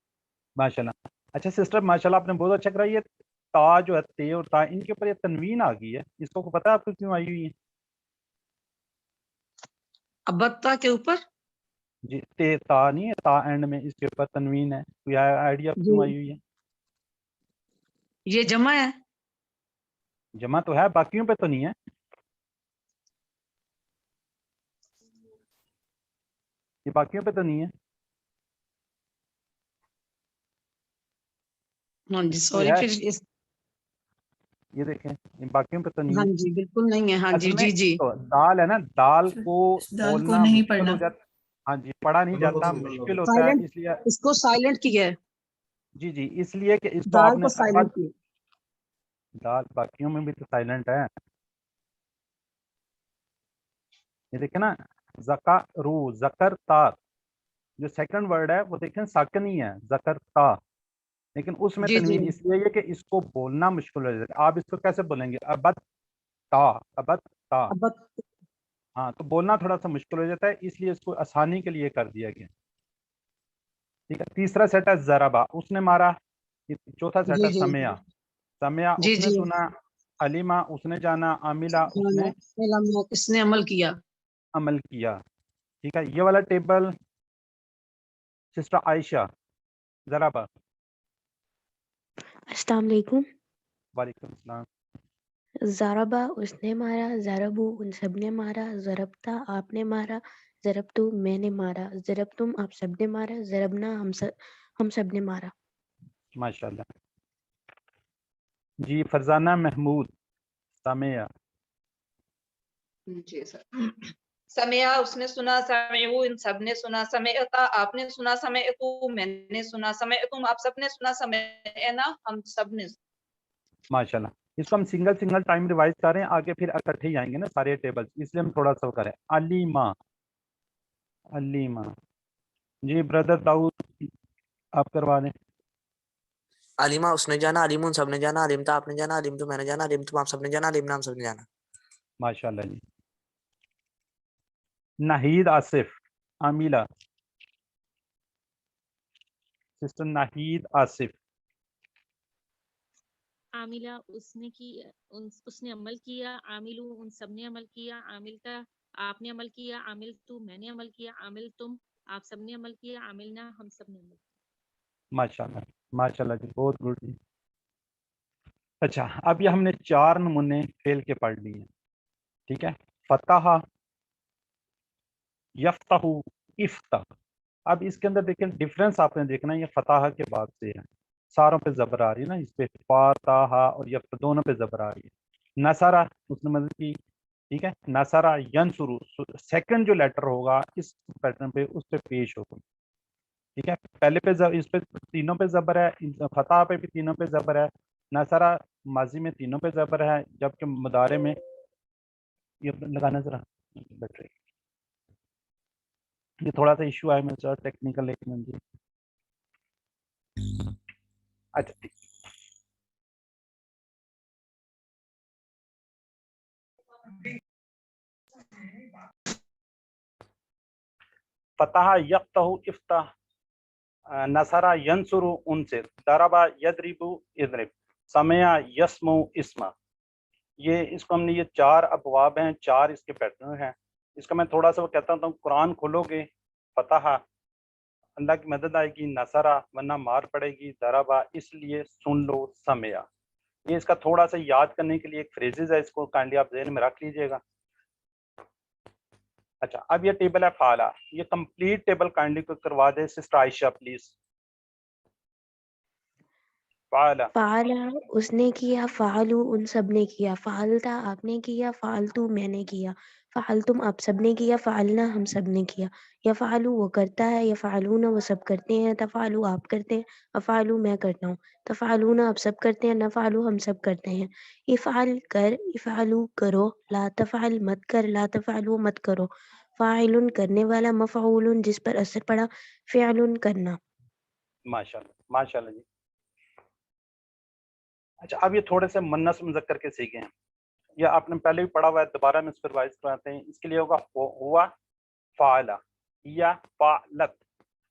ماشاءاللہ. اچھا سسٹر ماشاءاللہ آپ نے بہت اچھا کرا. یہ تا جو ہے تے اور تا, ان کے اوپر یہ تنوین آ گئی ہے, اس کو پتہ ہے آپ کو کیوں آئی ہوئی ہے؟ عبدتا کے اوپر جی تا نہیں ہے, تا اینڈ میں اس کے اوپر تنوین ہے, کوئی آئیڈیا کیوں آئی ہوئی ہے؟ یہ جمع ہے. جمع تو ہے, باقیوں پہ تو نہیں ہے. یہ باقیوں پہ تو نہیں ہے. ہاں جی کوئی سوری, ہے, پھر یہ دیکھیں یہ باقیوں پہ تو نہیں ہاں ہے. جی بالکل نہیں ہے. ہاں جی اصل میں جی جی تو دال ہے نا, دال کو اس دال کو بولنا نہیں مشکل پڑھنا. ہو جاتا. ہاں جی, پڑھا نہیں جاتا, مشکل ہوتا ہے, سائلنٹ, اس لیے اس کو سائلنٹ کیا ہے, جی جی اس لیے کہ اس کو آپ دال نے کو سائلنٹ کیا. دال باقیوں میں بھی تو سائلنٹ ہے. یہ دیکھیں نا, زکا رو زکر تا, جو سیکنڈ ورڈ ہے وہ دیکھیں ساکن ہی ہے, زکر تا, لیکن اس میں جی جی تنوین اس لیے ہے کہ اس کو بولنا مشکل ہو جاتا ہے. آپ اس کو کیسے بولیں گے؟ ابت تا, ابت تا. اب ہاں تو بولنا تھوڑا سا مشکل ہو جاتا ہے, اس لیے اس کو آسانی کے لیے کر دیا گیا. ٹھیک ہے, تیسرا سیٹ ہے ضربا, اس نے مارا. چوتھا سیٹ جی ہے جی سمیا, سمیا جی اس نے جی سنا. علیما اس نے جانا. عاملہ اس نے اس نے عمل کیا. عمل کیا. ٹھیک ہے, یہ والا ٹیبل سسٹر عائشہ ضربا. السلام علیکم. وعلیکم السلام. ضربا اس نے مارا, ضربو ان سب نے مارا, ضربتا آپ نے مارا, ضربتو میں نے مارا, ضربتم آپ سب نے مارا, ضربنا ہم سب نے مارا. ماشاء اللہ. جی فرزانہ محمود سمیہ. جی سر. سمیا اس نے سنا, سمعو ان سب نے سنا, سمعتا آپ نے سنا, سمعتو میں نے سنا, سمعتم آپ سب نے سنا, سمعنا ہم سب نے سنا. ماشاء اللہ. اس کو ہم سنگل ٹائم ریوائز کر رہے ہیں, آگے پھر اکٹھے ہی آئیں گے نا سارے ٹیبلز, اس لیے ہم تھوڑا سا کریں. علیما, علیما. جی بردر داؤد آپ کروا دیں. علیما اس نے جانا, علیم ان سب نے جانا, علمتا آپ نے جانا, علم تو میں نے جانا, علم تم آپ سب نے جانا, علمنا ہم سب نے جانا. ماشاء اللہ جی. ناہید آصف عاملہ, سسٹر ناہید آصف. عاملہ اس نے کیا, اس نے عمل کیا, عاملو ان سب نے عمل کیا, عاملتا آپ نے عمل کیا, عامل تو میں نے عمل کیا, عامل تم آپ سب نے عمل کیا, عاملنا ہم سب نے عمل کیا. ماشاء اللہ ماشاء اللہ جی, بہت گڈ جی. اچھا, اب یہ ہم نے 4 نمونے فعل کے پڑھ لیے ہیں. ٹھیک ہے, فتح, یفتح, افتح. اب اس کے اندر دیکھیں ڈفرینس آپ نے دیکھنا ہے, یہ فتح کے بعد سے ہے, ساروں پہ زبر آ رہی ہے نا, اس پہ فاتح اور یفتح دونوں پہ زبر آ رہی ہے. نصرہ اس نے مدد کی. ٹھیک ہے, نصرہ ینصرو, سیکنڈ جو لیٹر ہوگا اس پیٹرن پہ اس پہ پیش ہوگا. ٹھیک ہے, پہلے پہ اس پہ تینوں پہ زبر ہے, فتح پہ بھی تینوں پہ زبر ہے, نصرہ ماضی میں تینوں پہ زبر ہے, جبکہ مضارع میں یہ لگانا ذرا بیٹری, یہ تھوڑا سا ایشو ہے میرے ساتھ ٹیکنیکل. ایک منٹ جی. اچھا ٹھیک. فتح یفتح افتح, نصرہ ینصر انصر, ضربہ یضرب اضرب, سمع یسمع اسمع. یہ اس کو ہم نے, یہ 4 ابواب ہیں, 4 اس کے پیٹرن ہیں. اس کا میں تھوڑا سا وہ کہتا ہوں, قرآن کھولو گے فتح اللہ کی مدد آئے گی, نصرہ ورنہ مار پڑے گی, ضربہ اس لیے سن لو, سمع. یہ اس کا تھوڑا سا یاد کرنے کے لیے ایک فریزز ہے, اس کو کائنڈلی آپ ذہن میں رکھ لیجئے گا. اچھا, اب یہ ٹیبل ہے فعلا, یہ کمپلیٹ ٹیبل کائنڈلی کو کروا دے سسٹر عائشہ پلیز. فعلا فعلا اس نے کیا, فعلو ان سب نے کیا, فعلتا آپ نے کیا, فعلتو میں نے کیا, فعلتم آپ سب نے کیا, فعلنا ہم سب نے کیا. یفعلو وہ کرتا ہے, یفعلون وہ سب کرتے ہیں, تفعلو آپ کرتے ہیں, افعلو میں کرتا ہوں, تفعلون آپ سب کرتے ہیں, نفعلو ہم سب کرتے ہیں. افعل کر, افعلو کرو, لا تفعل مت کر, لا تفعلو مت کرو. فاعل کرنے والا, مفعول جس پر اثر پڑا, فعل کرنا. ماشاءاللہ ماشاءاللہ جی. اچھا, اب یہ تھوڑے سے منس مذکر کے سیکھے ہیں, یہ آپ نے پہلے بھی پڑھا ہوا ہے, دوبارہ میں اس پر ریوائز کراتے ہیں. اس کے لیے ہوگا ہوا فعلا یا فعلت,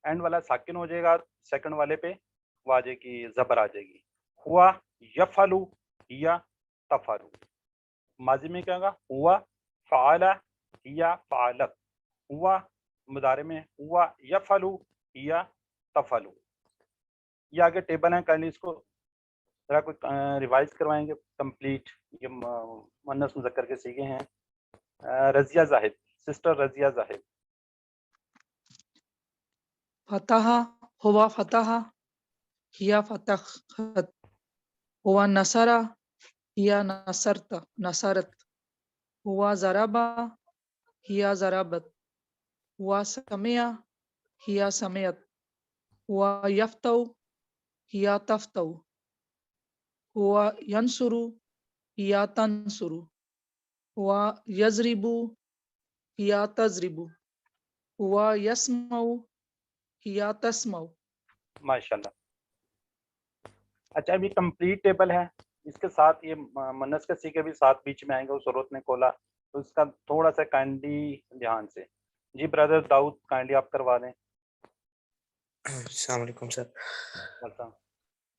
اینڈ والا ساکن ہو جائے گا, سیکنڈ والے پہ واجے کی زبر آ جائے گی. ہوا یفعلو یا تفعلو, ماضی میں کیا ہوگا, ہوا فعلا یا فعلت, ہوا मुदारे में हुआ यफलू या तफलू। ये आगे टेबल है, काइंडली इसको जरा कुछ रिवाइज करवाएंगे कंप्लीट। ये मुअन्नस मुज़क्कर के सीखे हैं। रज़िया जाहिद, सिस्टर रज़िया जाहिद। फतह हुआ फतह हिया फतहत, हुआ नसरा हिया नसरत नसरत, हुआ ज़रबा हिया ज़रबत, हुआ समिया हिया समियत, हुआ यफ्तौ हिया तफ्तौ, हुआ यंसुरु हिया तंसुरु, हुआ यजरिबु हिया तजरिबु, हुआ यस्मउ हिया तस्मउ। माशाल्लाह। अच्छा, अभी कंप्लीट टेबल है, इसके साथ ये मुअन्नस के सीखे भी साथ बीच में आएंगे। उस औरत ने खोला, तो इसका थोड़ा सा काइंडली ध्यान से। जी ब्रदर दाऊद, काइंडली आप करवा दें। अस्सलाम वालेकुम सर। बताओ।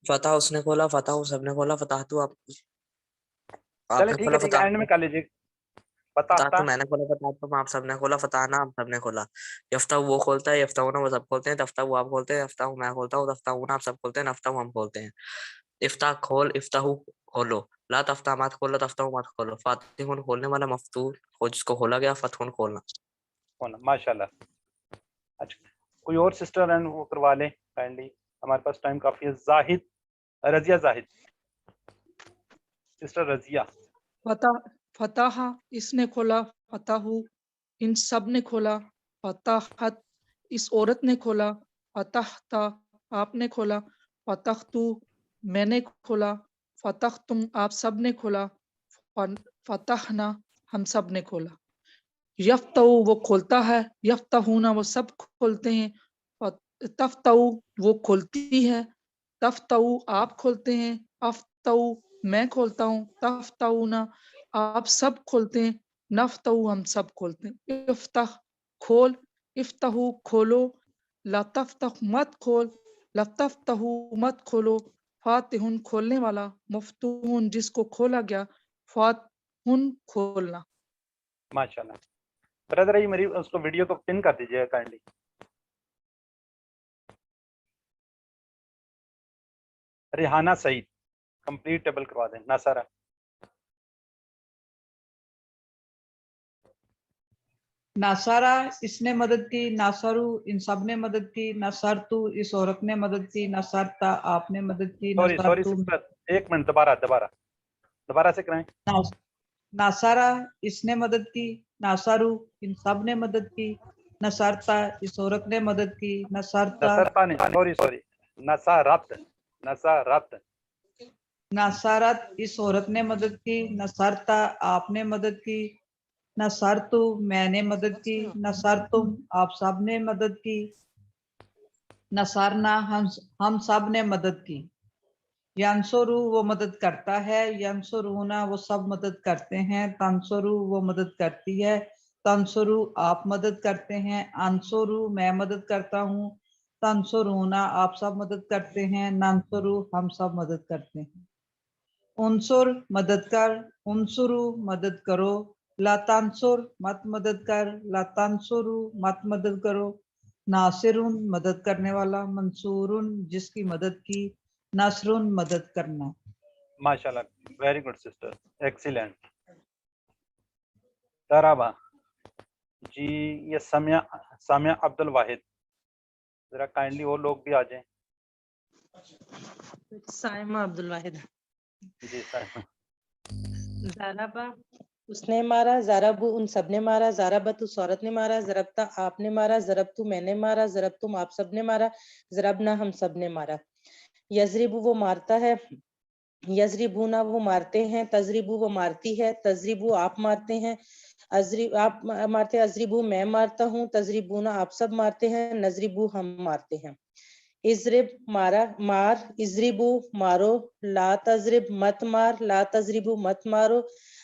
फतह उसने खोला, फतह सबने खोला, फतह तू चले आपने ठीक खोला, है, ठीक है, एंड में कर लीजिए। फतह तो मैंने खोला, फतह तुम आप सबने खोला, फतहना आप सबने खोला। यफ्ताह वो खोलता है, यफ्ताहूना वो सब खोलते हैं, तफ्ताह वो आप खोलते हैं, यफ्ताह मैं खोलता हूँ, तफ्ताहूना आप सब खोलते हैं, नफ्ताह हम खोलते हैं। इफ्ताह खोल, इफ्ताहू खोलो, ला तफ्ताह मत खोलो, तफ्ताहू मत खोलो। फातिहुन खोलने वाला, मफ्तूह को जिसको खोला गया, फतहुन खोलना। माशाल्लाह। अच्छा, कोई और सिस्टर एंड वो करवा लें काइंडली, हमारे पास टाइम काफी है। जाहिद, रज़िया जाहिद, सिस्टर रज़िया। फतह इसने खोला, फतहू इन सब ने खोला, फतहत इस औरत ने खोला, फतहता आपने खोला, फतहतु मैंने खोला, फतहतुम आप सब ने खोला, फतहना हम सब ने खोला। यफ्तऊ वो खोलता है, यफ्तहूना वो सब खोलते हैं, तफ्तऊ वो खोलती है, तफ्तऊ आप खोलते हैं, अफ्तऊ मैं खोलता हूँ, तफ्तऊना आप सब खोलते हैं, नफ्तऊ हम सब खोलते हैं। इफ्ताह खोल, इफ्ताहू खोलो, लतफ्तह मत खोल, लतफ्तहू मत खोलो, फातिहुन खोलने वाला, मफ्तूहुन जिसको खोला गया, फातहुन खोलना। माशाल्लाह। ब्रदर ये मेरी उसको वीडियो को पिन कर दीजिएगा kindly. Rihana Saeed, complete table करवा दें। नासारा। नासारा इसने मदद की, नासारू इन सब ने मदद की, नसरतु इस औरत ने मदद की, नसरता आपने मदद की, सॉरी सॉरी नसरतु सिस्टर, एक मिनट, दोबारा से कराएं। नासारा इसने मदद की, नासारू इन सब ने मदद की, नसरता इस औरत ने मदद की, नसरता नसरता नहीं, सॉरी सॉरी, नसारत, नसारत। नसारत इस औरत ने मदद की, नसरता आपने मदद की, नसरतु मैंने मदद की, नसरतुम आप सब ने मदद की, नसरना हम सब ने मदद की। यंसुरु वो मदद करता है, यंसुरूना वो सब मदद करते हैं, तंसुरु वो मदद करती है, तंसुरु आप मदद करते हैं, अंसुरु मैं मदद करता हूँ, तंसुरूना आप सब मदद करते हैं, नंसुरु हम सब मदद करते हैं। उनसुर मदद कर, उनसुरु मदद करो, लातांसुर मत मदद कर, लातांसुरु मत मदद करो, नासिरुन मदद करने वाला, मंसूरुन जिसकी मदद की, नसरुन मदद करना। माशाल्लाह, वेरी गुड सिस्टर, एक्सीलेंट। तराबा जी, ये सामिया अब्दुल वाहिद, जरा काइंडली और लोग भी आ जाएं। साइमा अब्दुल वाहिद। जी साइमा। ज़राबा उसने मारा, ज़राबु उन सब ने मारा, ज़राबत उस औरत ने मारा, ज़रबता आपने मारा, ज़रबतु मैंने मारा, ज़रबतुम आप सब ने मारा, ज़रबना हम सब ने मारा। यजरिबु वो मारता है, यजरिबुना वो मारते हैं, तजरिबु वो मारती है, तजरिबु आप मारते हैं, आप मारते हैं, अजरिबु मैं मारता हूँ, तजरिबुना आप सब मारते हैं, नजरिबु हम मारते हैं। इजरिब मारा मार, इजरिबु मारो, ला तजरिब मत मार, ला तजरिबु मत मारो,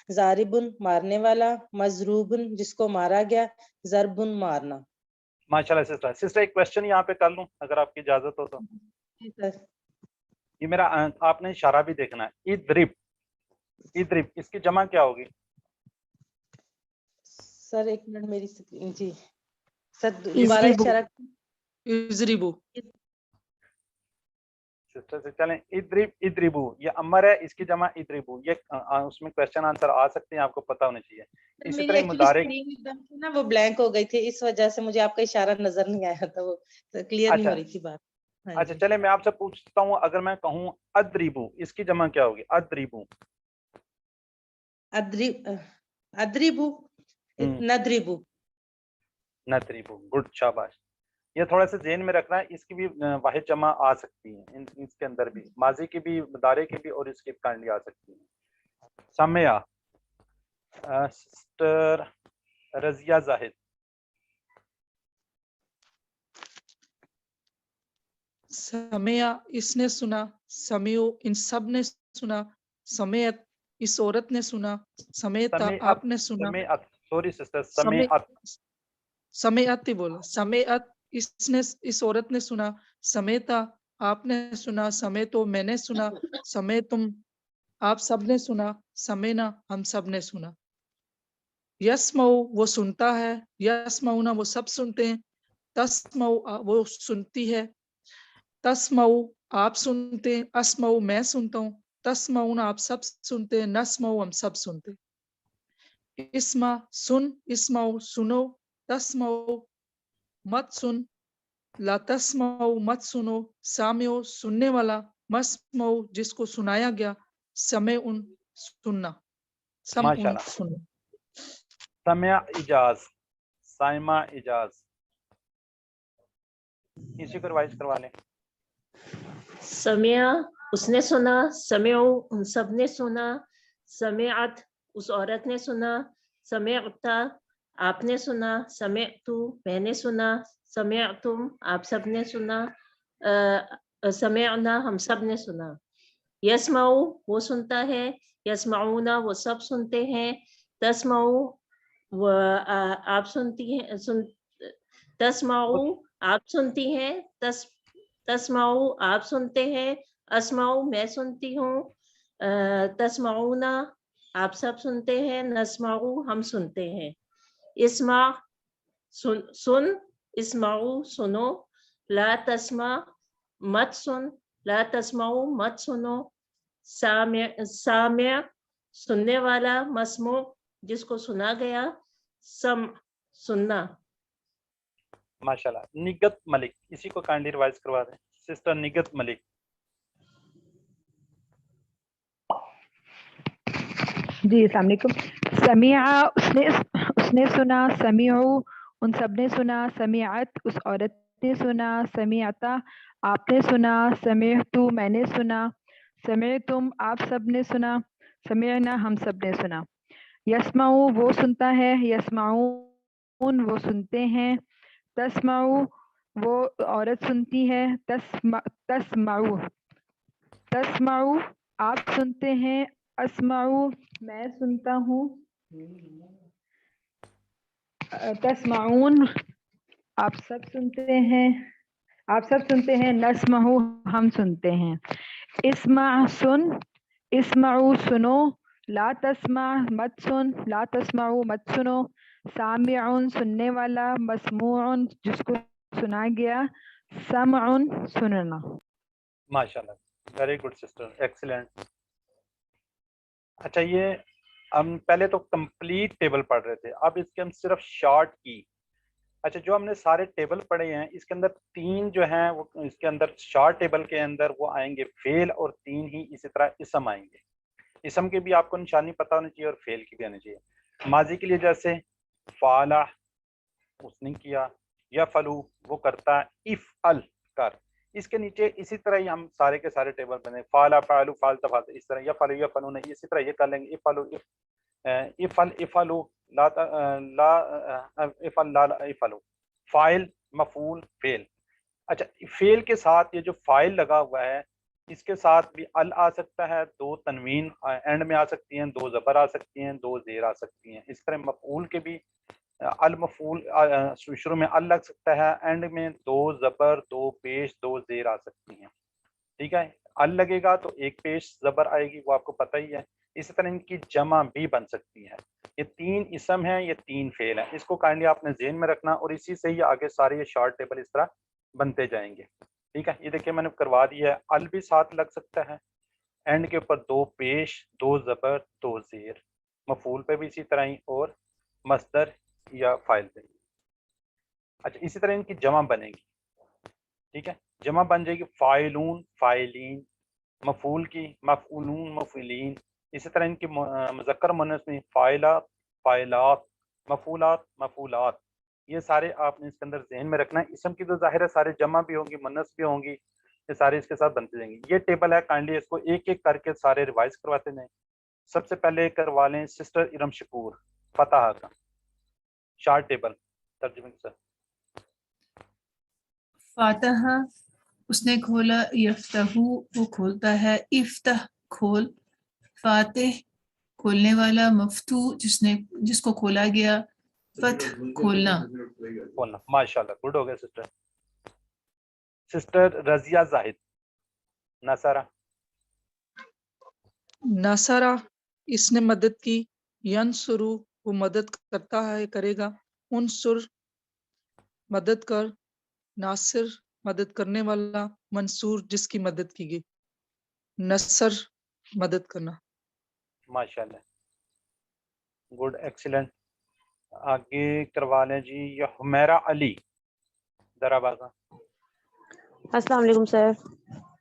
जारिबुन मारने वाला, मजरूबुन जिसको मारा गया, जरबुन मारना। माशाल्लाह सिस्टर। सिस्टर एक क्वेश्चन यहाँ पे कर लूं अगर आपकी इजाजत हो तो। ये मेरा आपने इशारा भी देखना है। इद्रिब, इद्रिब इसकी जमा क्या होगी? सर एक मिनट मेरी स्क्रीन जी। सर दोबारा इजरिबू इशारा इजरिबू। सिस्टर से चलें, इद्रिब इद्रिबू ये अमर है, इसकी जमा इद्रिबू, ये उसमें क्वेश्चन आंसर आ सकते हैं, आपको पता होना चाहिए। इसी मेरी तरह एक्चुअली मुदारिक, स्क्रीन एकदम से ना वो ब्लैंक हो गई थी, इस वजह से मुझे आपका इशारा नजर नहीं आया था, वो क्लियर नहीं हो अच्छा रही थी बात। हाँ अच्छा जी। चले मैं आपसे पूछता हूँ, अगर मैं कहूँ अद्रिबू, इसकी जमा क्या होगी? अद्रिबू। अद्रिबू नद्रिबू। नद्रिबू, गुड, शाबाश। ये थोड़ा सा ज़हन में रखना है, इसकी भी वाहिद जमा आ सकती है, इसके अंदर भी माजी की भी, मुदारे की भी, और इसकी काइंडली आ सकती है। समया, सिस्टर रजिया जाहिद। समया इसने सुना, समियो इन सब ने सुना, समेत इस औरत ने सुना, समेता आपने सुना, सॉरी सिस्टर, समय समेअत, समेअत ही बोला, समेअत इसने इस औरत ने सुना, समेता आपने सुना, समेतो मैंने सुना, समय तुम आप सब ने सुना, समेना हम सब ने सुना। यस्मऊ वो सुनता है, यस्मऊना वो सब सुनते हैं, तस्मऊ वो सुनती है, तस्मऊ आप सुनते हैं, अस्मऊ मैं सुनता हूँ, तस्मऊना आप सब सुनते हैं, नस्मऊ हम सब सुनते हैं। इस्मा सुन, इस्माऊ सुनो, तस्मऊ मत सुन, ला तस्मऊ मत सुनो, सामियो सुनने वाला, मस्मऊ जिसको सुनाया गया, समय उन सुनना, सम उन माशाल्लाह। सुनना। समया इजाज, साइमा इजाज, इसी को रिवाइज करवा लें। समिया उसने सुना, समिउ उन सब ने सुना, समिअत उस औरत ने सुना, समिअता आपने सुना, समिअतु मैंने सुना, समिअतुम आप सब ने सुना, समिअना हम सब ने सुना। यस्माउ वो सुनता है, यस्माउना वो सब सुनते हैं, तस्माउ वो आप सुनती हैं, तस्माउ आप सुनती हैं, तस्माउ आप सुनते हैं, अस्माउ मैं सुनती हूँ, तस्माउना आप सब सुनते हैं, नस्माउ हम सुनते हैं। इस्मा सुन, इस्माउ सुनो, ला तस्मा मत सुन, ला तस्माउ मत सुनो, साम्य सुनने वाला, मस्मू जिसको सुना गया, सम सुनना। माशाल्लाह। निगत मलिक, इसी को काइंडली रिवाइज करवा दें सिस्टर, निगत मलिक। जी अस्सलाम वालेकुम। समिया उसने सुना, समिउ उन सब ने सुना, समिअत उस औरत ने सुना, समिअता आपने सुना, समिअतु मैंने सुना, समिअतुम आप सब ने सुना, समिअना हम सब ने सुना। यस्माउ वो सुनता है, यस्माउन वो सुनते हैं, तस्माउ वो औरत सुनती है, तस्माउ आप सुनते हैं, अस्माउ मैं सुनता हूँ, तस्माउन आप सब सुनते हैं, नस्माउ हम सुनते हैं। इस्मा सुन, इस्माउ सुनो, ला तस्मा मत सुन, ला तस्माउ मत सुनो, सामिउन सुनने वाला, मस्मूउन जिसको सुना गया, समउन सुनना। माशाल्लाह, वेरी गुड सिस्टर, एक्सीलेंट। अच्छा, ये हम पहले तो कंप्लीट टेबल पढ़ रहे थे, अब इसके हम सिर्फ शॉर्ट की। अच्छा, जो हमने सारे टेबल पढ़े हैं, इसके अंदर 3 जो हैं वो इसके अंदर शॉर्ट टेबल के अंदर वो आएंगे फेल, और 3 ही इसी तरह इसम आएंगे। इसम के भी आपको निशानी पता होनी चाहिए और फेल की भी आनी चाहिए। माजी के लिए जैसे फाला उसने किया, या फलू वो करता है, इफ अल कर, इसके नीचे इसी तरह ही हम सारे के सारे टेबल बने, फाला फालू फाल तफाल, इस तरह या फलू या फलू नहीं, इसी तरह ये कर लेंगे, इफलू इफल इफलू ला इफल ला इफलू, फाइल मफूल फेल। अच्छा, फेल के साथ ये जो फाइल लगा हुआ है इसके साथ भी अल आ सकता है, 2 तनवीन एंड में आ सकती हैं, 2 ज़बर आ सकती हैं, 2 ज़ेर आ सकती हैं। इस तरह मफूल के भी अल मफूल शुरू में अल लग सकता है, एंड में 2 ज़बर 2 पेश 2 ज़ेर आ सकती हैं। ठीक है, अल लगेगा तो 1 पेश ज़बर आएगी, वो आपको पता ही है। इसी तरह इनकी जमा भी बन सकती है। یہ 3 اسم ہیں، یہ 3 فعل ہیں. اس کو کائنڈلی آپ نے ذہن میں رکھنا اور اسی سے ہی آگے سارے یہ شارٹ ٹیبل اس طرح بنتے جائیں گے. ٹھیک ہے، یہ دیکھیں میں نے کروا دیا ہے. ال بھی ساتھ لگ سکتا ہے، اینڈ کے اوپر 2 پیش، 2 زبر، 2 زیر. مفعول پہ بھی اسی طرح ہی اور مصدر یا فاعل پہ. اچھا اسی طرح ان کی جمع بنے گی. ٹھیک ہے، جمع بن جائے گی فاعلون، فاعلین. مفعول کی مفعولون، مفعولین. اسی طرح ان کی مذکر مؤنث میں فاعلات، فاعلات، مفعولات، مفعولات. یہ سارے آپ نے اس کے اندر ذہن میں رکھنا ہے. اسم کی تو ظاہر ہے سارے جمع بھی ہوں گی، مؤنث بھی ہوں گی، یہ سارے اس کے ساتھ بنتے جائیں گے. یہ ٹیبل ہے، کائنڈلی اس کو ایک ایک کر کے سارے ریوائز کرواتے جائیں. سب سے پہلے کروا لیں سسٹر ارم شکور فتح کا شارٹ ٹیبل ترجمے کے ساتھ. فاتح اس نے کھولا، یفتحو وہ کھولتا ہے، افتح کھول، فاتح کھولنے والا، مفتوح جس کو کھولا گیا، فتح کھولنا. کھولنا. ماشاءاللہ، گڈ ہو گیا سسٹر. سسٹر رضیہ زاہد نصارہ. نصرہ اس نے مدد کی، ینصرو وہ مدد کرتا ہے، کرے گا، انصر مدد کر، ناصر مدد کرنے والا، منصور جس کی مدد کی گئی. نصر مدد کرنا. ماشاءاللہ، گڈ، ایکسیلنٹ. آگے کروا لیں جی یہ حمیرہ علی درا بازا. السلام علیکم سر.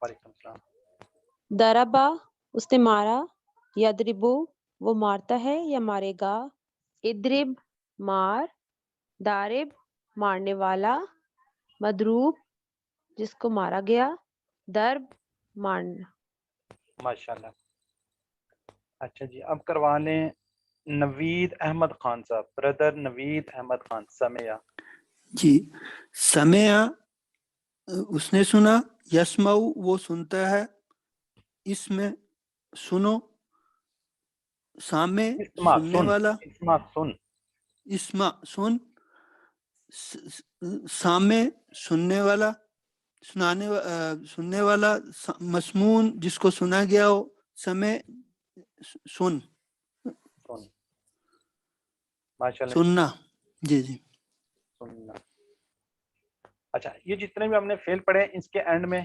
وعلیکم السلام. دربا اس نے مارا، یدربو وہ مارتا ہے یا مارے گا، ادرب مار، دارب مارنے والا، مدروب جس کو مارا گیا، درب مارنا. ماشاءاللہ. اچھا جی، اب کروا لیں نوید احمد خان صاحب، بردر نوید احمد خان. سمیہ. جی، سمع اس نے سنا، یسمع وہ سنتا ہے، اس میں سنو، سامع اسمع سننے سن، والا، اسمع سن. اسمع سن، سامع سننے والا، سننے والا، مسمون جس کو سنا گیا ہو، سمع سن، سن. ماشاءاللہ. سننا. جی جی سننا. اچھا، یہ جتنے بھی ہم نے فیل پڑھے اس کے اینڈ میں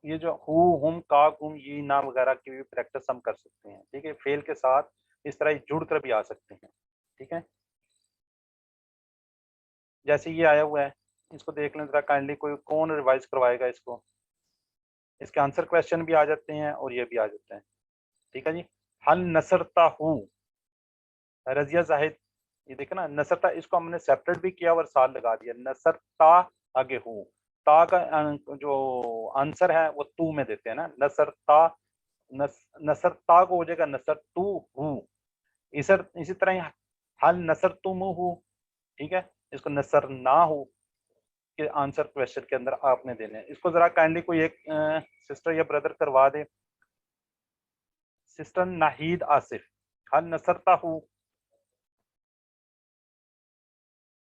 یہ جو ہو، ہم، کا، گم، یہ نام وغیرہ کی بھی پریکٹس ہم کر سکتے ہیں. ٹھیک ہے، فیل کے ساتھ اس طرح جڑ کر بھی آ سکتے ہیں. ٹھیک ہے، جیسے یہ آیا ہوا ہے اس کو دیکھ لیں ذرا کائنڈلی. کوئی کون ریوائز کروائے گا اس کو؟ اس کے آنسر کویشچن بھی آ جاتے ہیں اور یہ بھی آ جاتے ہیں. ٹھیک ہے جی. حل نصرتا ہو، رضیہ زاہد. یہ دیکھیں نا، نصرتا اس کو ہم نے سیپریٹ بھی کیا اور ساتھ لگا دیا. نصرتا آگے ہو، تا کا جو آنسر ہے وہ تو میں دیتے ہیں نا. نصرتا، نصرتا کو ہو جائے گا نصر تو ہو. اسی طرح حل نصر تم ہو. ٹھیک ہے، اس کو نصر نہ ہو کہ آنسر کویشچن کے اندر آپ نے دینے ہیں. اس کو ذرا کائنڈلی کوئی ایک سسٹر یا بردر کروا دے. سسٹر ناہید آصف، حل نصرتا ہو،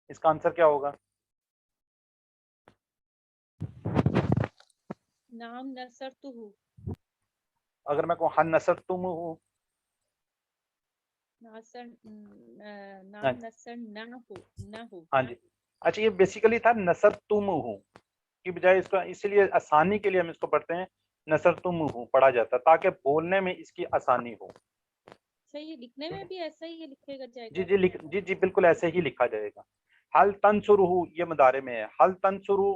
اس کا آنسر کیا ہوگا؟ نام نصر تو ہو. اگر میں کہوں حل نصر تم ہو، ناصر نام نصر نہ ہو. ہاں جی. اچھا، یہ بیسیکلی تھا نصر تم ہو کی بجائے اس کو، اسی لیے آسانی کے لیے ہم اس کو پڑھتے ہیں نصر تم ہو پڑھا جاتا ہے تاکہ بولنے میں اس کی آسانی ہو. صحیح، لکھنے میں بھی ایسا ہی لکھے گا جائے جی گا. جی جی بالکل ایسے ہی لکھا جائے گا. حل تنصرہ یہ مضارع میں ہے. حل تنصرہ،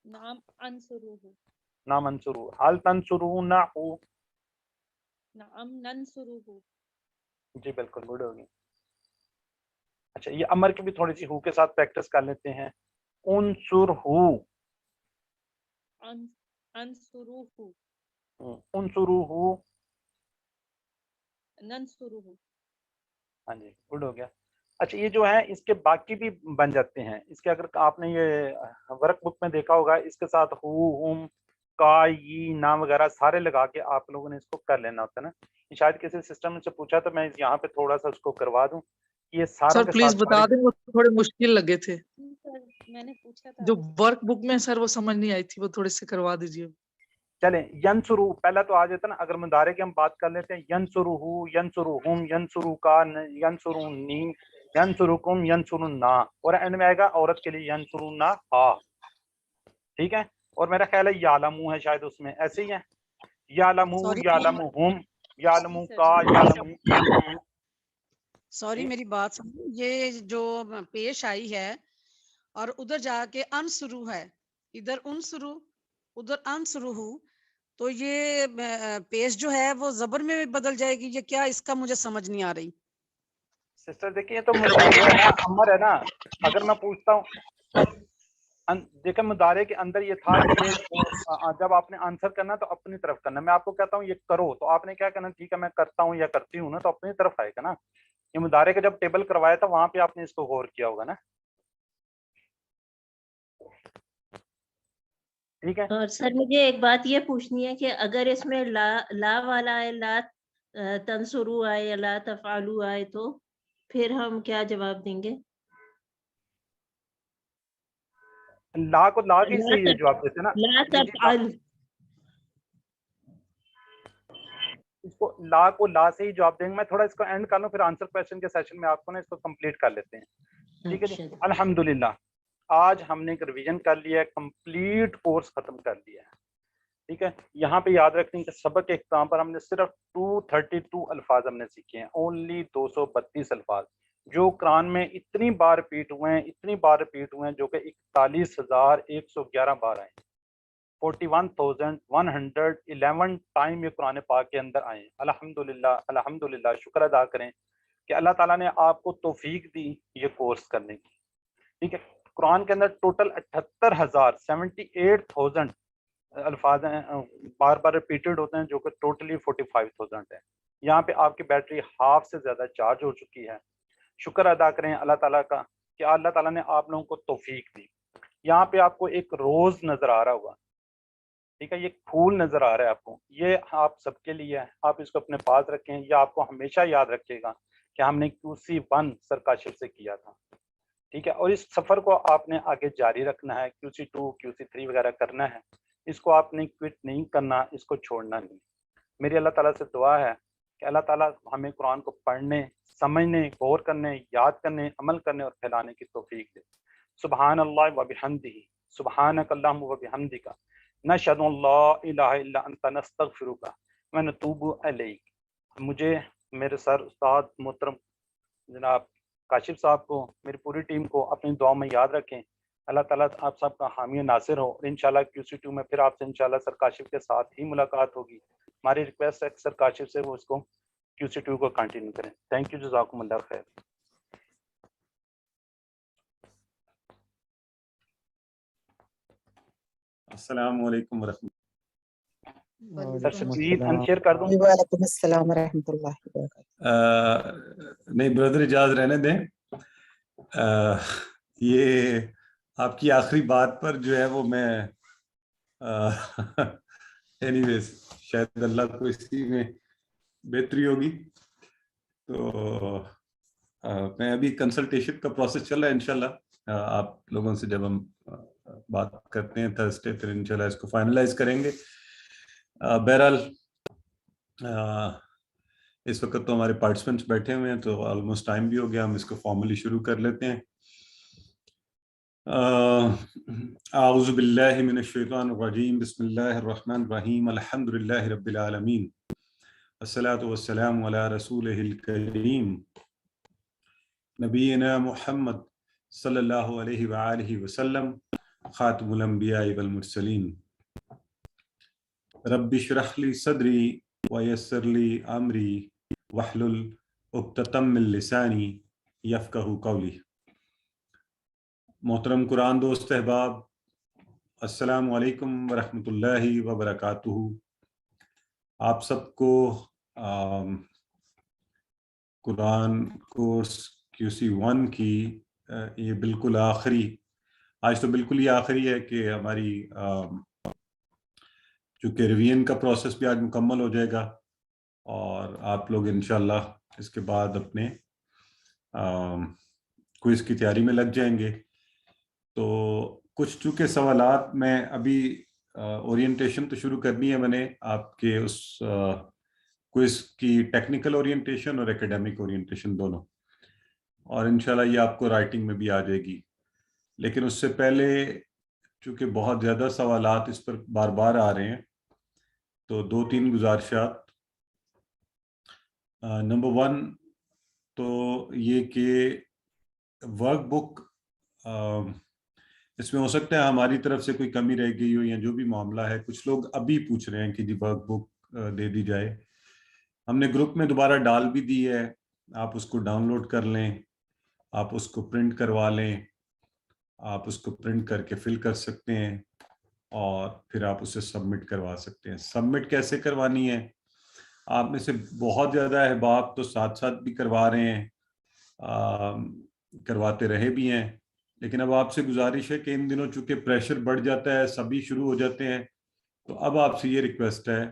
نام انصرہ، نام انصرہ. حل تنصرونہ، نام ننصرہ. جی بالکل، گڈ ہوگی. اچھا، یہ امر کی بھی تھوڑی سی ہو کے ساتھ پریکٹس کر لیتے ہیں. انصرہ، انصرہ، انصرہ، ننصرہ. ہاں جی، گڈ ہو گیا. اچھا، یہ جو ہے اس کے باقی بھی بن جاتے ہیں. اس کے اگر آپ نے یہ ورک بک میں دیکھا ہوگا اس کے ساتھ ہو، ہم، کا، یہ نام وغیرہ سارے لگا کے آپ لوگوں نے اس کو کر لینا ہوتا ہے نا. شاید کسی سسٹم سے پوچھا تو میں یہاں پہ تھوڑا سا اس کو کروا دوں. یہ ساروں سر کے پلیز ساتھ بتا دیں، وہ تھوڑے مشکل لگے تھے سر میں نے پوچھا تھا جو ورک بک میں. سر وہ سمجھ نہیں آئی تھی، وہ تھوڑے سے کروا دیجیے. چلیں ینصرو پہلا تو آ جاتا نا، اگر مضارع کی ہم بات کر لیتے ہیں ینصرہو، ینصرہم، ینصروکا، ینصرونی، ینصرکم، ینصرنا، اور اینڈ میں آئے گا عورت کے لیے ینصرنا ہا، ٹھیک ہے. اور میرا خیال ہے یعلمو ہے شاید اس میں، ایسے ہی ہے، یعلمو، یعلمہم، یعلمو کا، یعلمو. سوری میری بات سنو، یہ جو پیش آئی ہے اور ادھر جا کے انسرو ہے، ادھر انسرو ادھر انسرو ہو، تو یہ پیش جو ہے وہ زبر میں بدل جائے گی، یہ کیا؟ اس کا مجھے سمجھ نہیں آ رہی. سسٹر دیکھیں یہ تو وہ ہے نا، امر ہے نا. اگر میں پوچھتا ہوں، دیکھیں مضارع کے اندر یہ تھا کہ جب آپ نے آنسر کرنا تو اپنی طرف کرنا. میں آپ کو کہتا ہوں یہ کرو تو آپ نے کیا کرنا، ٹھیک ہے میں کرتا ہوں یا کرتی ہوں نا، تو اپنی طرف آئے گا نا. یہ مضارع کا جب ٹیبل کروایا تھا وہاں پہ آپ نے اس کو غور کیا ہوگا نا، ٹھیک ہے. اور سر مجھے ایک بات یہ پوچھنی ہے کہ اگر اس میں لا والا ہے، لا تنصرو آئے یا لا تفعلو آئے، تو پھر ہم کیا جواب دیں گے؟ لا کو لا کے سے یہ جواب دیتے نا، لا تفعل، اس کو لا کو لا سے ہی جواب دیں گے. میں تھوڑا اس کو اینڈ کر لوں، پھر آنسر کویشچن کے سیشن میں آپ کو نا اس کو کمپلیٹ کر لیتے ہیں، ٹھیک ہے جی. الحمدللہ آج ہم نے ایک ریویژن کر لیا ہے، کمپلیٹ کورس ختم کر لیا ہے، ٹھیک ہے. یہاں پہ یاد رکھیں کہ سبق کے اختتام پر ہم نے صرف 232 الفاظ ہم نے سیکھے ہیں، اونلی 232 الفاظ جو قرآن میں اتنی بار ریپیٹ ہوئے ہیں، اتنی بار ریپیٹ ہوئے ہیں، جو کہ 41,111 بار آئے ہیں. 41,111 ٹائم یہ قرآن پاک کے اندر آئے ہیں. الحمدللہ الحمدللہ، شکر ادا کریں کہ اللہ تعالیٰ نے آپ کو توفیق دی یہ کورس کرنے کی، ٹھیک ہے. قرآن کے اندر ٹوٹل 78,000 الفاظ ہیں، بار بار ریپیٹڈ ہوتے ہیں، جو کہ ٹوٹلی 45,000 ہے. یہاں پہ آپ کی بیٹری ہاف سے زیادہ چارج ہو چکی ہے. شکر ادا کریں اللہ تعالیٰ کا کہ اللہ تعالیٰ نے آپ لوگوں کو توفیق دی. یہاں پہ آپ کو ایک روز نظر آ رہا ہوگا، ٹھیک ہے، یہ پھول نظر آ رہا ہے آپ کو، یہ آپ سب کے لیے ہے. آپ اس کو اپنے پاس رکھیں، یا آپ کو ہمیشہ یاد رکھے گا کہ ہم نے QC1 سر کاشف سے کیا تھا، ٹھیک ہے. اور اس سفر کو آپ نے آگے جاری رکھنا ہے، QC2 QC3 وغیرہ کرنا ہے. اس کو آپ نے کوئٹ نہیں کرنا، اس کو چھوڑنا نہیں. میری اللہ تعالیٰ سے دعا ہے کہ اللہ تعالیٰ ہمیں قرآن کو پڑھنے، سمجھنے، غور کرنے، یاد کرنے، عمل کرنے اور پھیلانے کی توفیق دے. سبحان اللہ و بحمدہ، سبحانک اللہم و بحمدک، نشہد ان لا الہ الا انت نستغفرک و نتوب الیک. مجھے میرے سر استاد محترم جناب کاشف صاحب کو، میری پوری ٹیم کو اپنی دعا میں یاد رکھیں. اللہ تعالیٰ آپ سب کا حامی ناصر ہو. اور انشاءاللہ QC2 میں پھر آپ سے انشاءاللہ سر کاشف کے ساتھ ہی ملاقات ہوگی. ہماری ریکویسٹ ہے سر کاشف سے وہ اس کو QC2 کو کنٹینیو کریں. تھینک یو، جزاکم اللہ خیر. السلام علیکم ورحمۃ سر شکریت انشیئر کر دوں. وعلیکم السلام ورحمۃ اللہ وبرکاتہ. نہیں بردر اجازت رہنے دیں. یہ آپ کی آخری بات پر جو ہے وہ میں اینی ویز شاید اللہ کو اسی میں بہتری ہوگی. تو میں ابھی کنسلٹیشن کا پروسیس چل رہا ہے. انشاءاللہ آپ لوگوں سے جب ہم بات کرتے ہیں تھرسڈے، پھر انشاءاللہ اس کو فائنلائز کریں گے. بہرحال اس وقت تو ہمارے پارٹیسپینٹس بیٹھے ہوئے ہیں تو آلموسٹ ٹائم بھی ہو گیا، ہم اس کو فارملی شروع کر لیتے ہیں. اعوذ باللہ من الشیطان الرجیم، بسم اللہ الرحمن الرحیم، الحمد للہ رب العالمین، الصلاۃ والسلام علی رسولہ الکریم نبینا محمد صلی اللہ علیہ وآلہ وسلم، خاتم الانبیاء والمرسلین. رب اشرح لی صدری ویسر لی امری واحلل عقدۃ من لسانی یفقہوا قولی. محترم قرآن دوست احباب، السلام علیکم ورحمۃ اللہ وبرکاتہ. آپ سب کو قرآن کورس QC1 کی یہ بالکل آخری، آج تو بالکل ہی آخری ہے کہ ہماری چونکہ ریویژن کا پروسیس بھی آج مکمل ہو جائے گا اور آپ لوگ انشاءاللہ اس کے بعد اپنے کوئز کی تیاری میں لگ جائیں گے. تو کچھ چونکہ سوالات میں ابھی ओरिएंटेशन तो शुरू करनी है मैंने आपके उस क्विज की, टेक्निकल ओरिएंटेशन और एकेडमिक ओरिएंटेशन दोनों, और इंशाल्लाह ये आपको राइटिंग में भी आ जाएगी। लेकिन उससे पहले चूंकि बहुत ज़्यादा सवालात इस पर बार बार आ रहे हैं, तो 2-3 गुजारिशात। नंबर 1 तो ये कि वर्क बुक, इसमें हो सकता है हमारी तरफ से कोई कमी रह गई हो या जो भी मामला है, कुछ लोग अभी पूछ रहे हैं कि जी वर्क बुक दे दी जाए। हमने ग्रुप में दोबारा डाल भी दी है, आप उसको डाउनलोड कर लें, आप उसको प्रिंट करवा लें, आप उसको प्रिंट करके फिल कर सकते हैं और फिर आप उसे सबमिट करवा सकते हैं। सबमिट कैसे करवानी है, आप में से बहुत ज़्यादा अहबाब तो साथ साथ भी करवा रहे हैं, करवाते रहे भी हैं, लेकिन अब आपसे गुजारिश है कि इन दिनों चूंकि प्रेशर बढ़ जाता है, सभी शुरू हो जाते हैं, तो अब आपसे ये रिक्वेस्ट है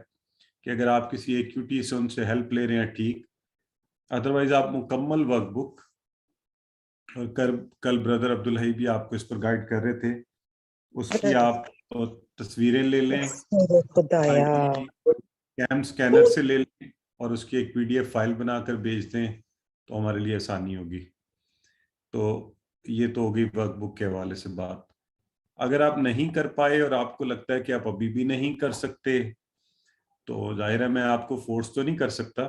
कि अगर आप किसी एक QT से उनसे हेल्प ले रहे हैं ठीक, अदरवाइज आप मुकम्मल वर्क बुक, और कल ब्रदर अब्दुल हई भी आपको इस पर गाइड कर रहे थे, उसकी आप तो तस्वीरें ले लें, कैम स्कैनर से ले लें और उसकी एक PDF फाइल बनाकर भेज दें, तो हमारे लिए आसानी होगी। तो ये तो होगी वर्क बुक के हवाले से बात। अगर आप नहीं कर पाए और आपको लगता है कि आप अभी भी नहीं कर सकते, तो जाहिर है मैं आपको फोर्स तो नहीं कर सकता,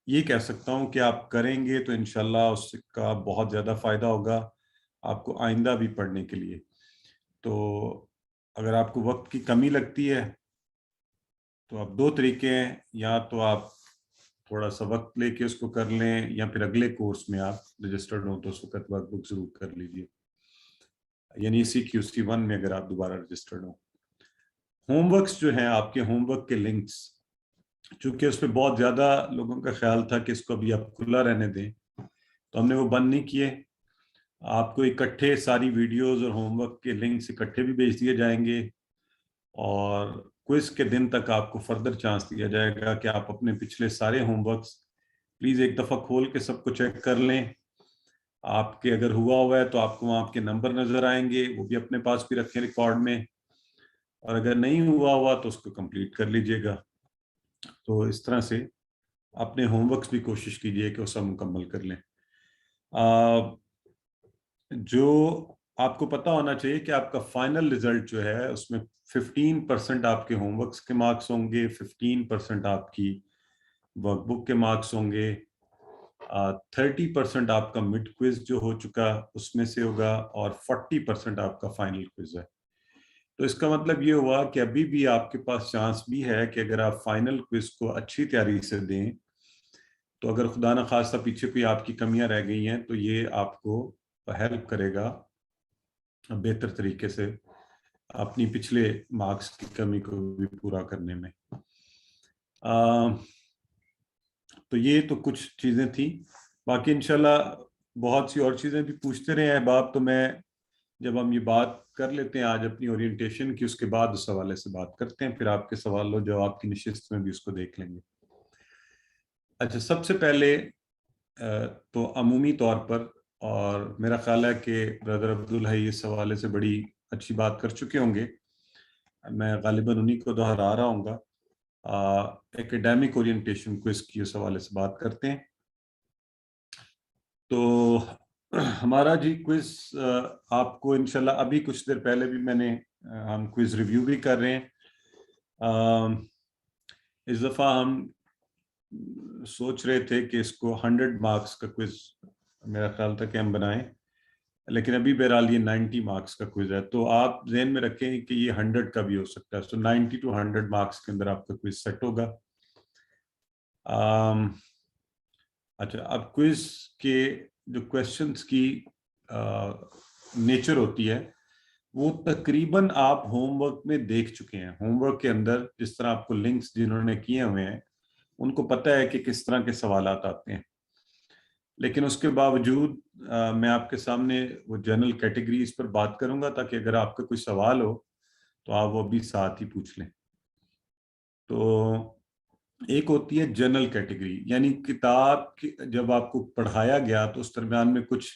ये कह सकता हूँ कि आप करेंगे तो इंशाल्लाह उसका बहुत ज़्यादा फ़ायदा होगा आपको आइंदा भी पढ़ने के लिए। तो अगर आपको वक्त की कमी लगती है तो आप 2 तरीके हैं, या तो आप थोड़ा सा वक्त लेके उसको कर लें, या फिर अगले कोर्स में आप रजिस्टर्ड हो तो उस वक्त वर्क बुक जरूर कर लीजिए, यानी CQC1 में अगर आप दोबारा रजिस्टर्ड हो। होमवर्क्स जो हैं, आपके होमवर्क के लिंक्स, चूंकि उस पर बहुत ज़्यादा लोगों का ख्याल था कि इसको अभी आप खुला रहने दें, तो हमने वो बंद नहीं किए। आपको इकट्ठे सारी वीडियोस और होमवर्क के लिंक्स इकट्ठे भी भेज दिए जाएंगे, और क्विज के दिन तक आपको फर्दर चांस दिया जाएगा कि आप अपने पिछले सारे होमवर्क्स प्लीज़ एक दफ़ा खोल के सबको चेक कर लें। आपके अगर हुआ हुआ है तो आपको वहाँ आपके नंबर नज़र आएंगे, वो भी अपने पास भी रखें रिकॉर्ड में, और अगर नहीं हुआ हुआ तो उसको कंप्लीट कर लीजिएगा। तो इस तरह से अपने होमवर्क्स भी कोशिश कीजिए कि वो सब मुकम्मल कर लें। जो आपको पता होना चाहिए कि आपका फाइनल रिजल्ट जो है उसमें 15% आपके होमवर्क्स के मार्क्स होंगे, 15% आपकी वर्कबुक के मार्क्स होंगे, 30% आपका मिड क्विज जो हो चुका उसमें से होगा, और 40% आपका फाइनल क्विज है। तो इसका मतलब ये हुआ कि अभी भी आपके पास चांस भी है कि अगर आप फाइनल क्विज को अच्छी तैयारी से दें, तो अगर खुदा न खास्ता पीछे कोई आपकी कमियां रह गई हैं तो ये आपको हेल्प करेगा बेहतर तरीके से अपनी पिछले मार्क्स की कमी को भी पूरा करने में। तो ये तो कुछ चीज़ें थी, बाकी इंशाल्लाह बहुत सी और चीज़ें भी पूछते रहे हैं बाप, तो मैं जब हम ये बात कर लेते हैं आज अपनी ओरिएंटेशन की, उसके बाद उस हवाले से बात करते हैं, फिर आपके सवालों जवाब की निशिस्त में भी उसको देख लेंगे। अच्छा, सबसे पहले तो अमूमी तौर पर, और मेरा ख्याल है कि ब्रदर अब्दुल हई इस हवाले से बड़ी अच्छी बात कर चुके होंगे, मैं गालिबन उन्हीं को दोहरा रहा हूँगा, एकेडमिक ओरिएंटेशन क्विज की उस हवाले से बात करते हैं। तो हमारा जी क्विज आपको इंशाल्लाह अभी कुछ देर पहले भी हम क्विज रिव्यू भी कर रहे हैं। इस दफ़ा हम सोच रहे थे कि इसको 100 मार्क्स का क्विज मेरा ख्याल था कि हम बनाएं, लेकिन अभी बहरहाल ये 90 मार्क्स का क्विज है, तो आप ज़हन में रखें कि ये 100 का भी हो सकता है। तो 90 to 100 मार्क्स के अंदर आपका क्विज सेट होगा। अच्छा, अब क्विज के जो क्वेश्चंस की नेचर होती है वो तकरीबन आप होमवर्क में देख चुके हैं। होमवर्क के अंदर जिस तरह आपको लिंक्स जिन्होंने किए हुए हैं उनको पता है कि किस तरह के सवालात आते हैं, लेकिन उसके बावजूद मैं आपके सामने वो जनरल कैटेगरीज पर बात करूंगा ताकि अगर आपका कोई सवाल हो तो आप वो भी साथ ही पूछ लें। तो एक होती है जनरल कैटेगरी, यानी किताब जब आपको पढ़ाया गया तो उस दरमियान में कुछ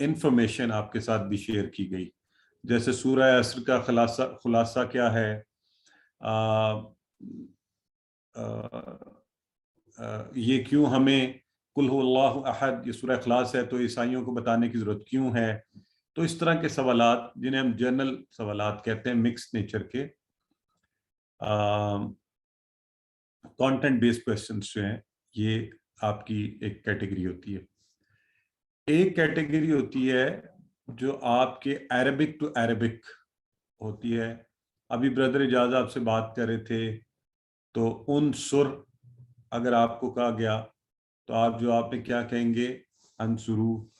इंफॉर्मेशन आपके साथ भी शेयर की गई, जैसे सूरह असर का खुलासा क्या है, ये क्यों हमें कुल हुवल्लाहु अहद, ये सूरह इखलास है तो ईसाइयों को बताने की जरूरत क्यों है। तो इस तरह के सवालात जिन्हें हम जनरल सवालात कहते हैं, मिक्स नेचर के कंटेंट बेस्ड क्वेश्चंस जो हैं, ये आपकी एक कैटेगरी होती है। एक कैटेगरी होती है जो आपके अरबिक टू अरबिक होती है। अभी ब्रदर इजाज़ आपसे बात कर रहे थे, तो उन सुर अगर आपको कहा गया तो आप जवाब में क्या कहेंगे, अंसुरू।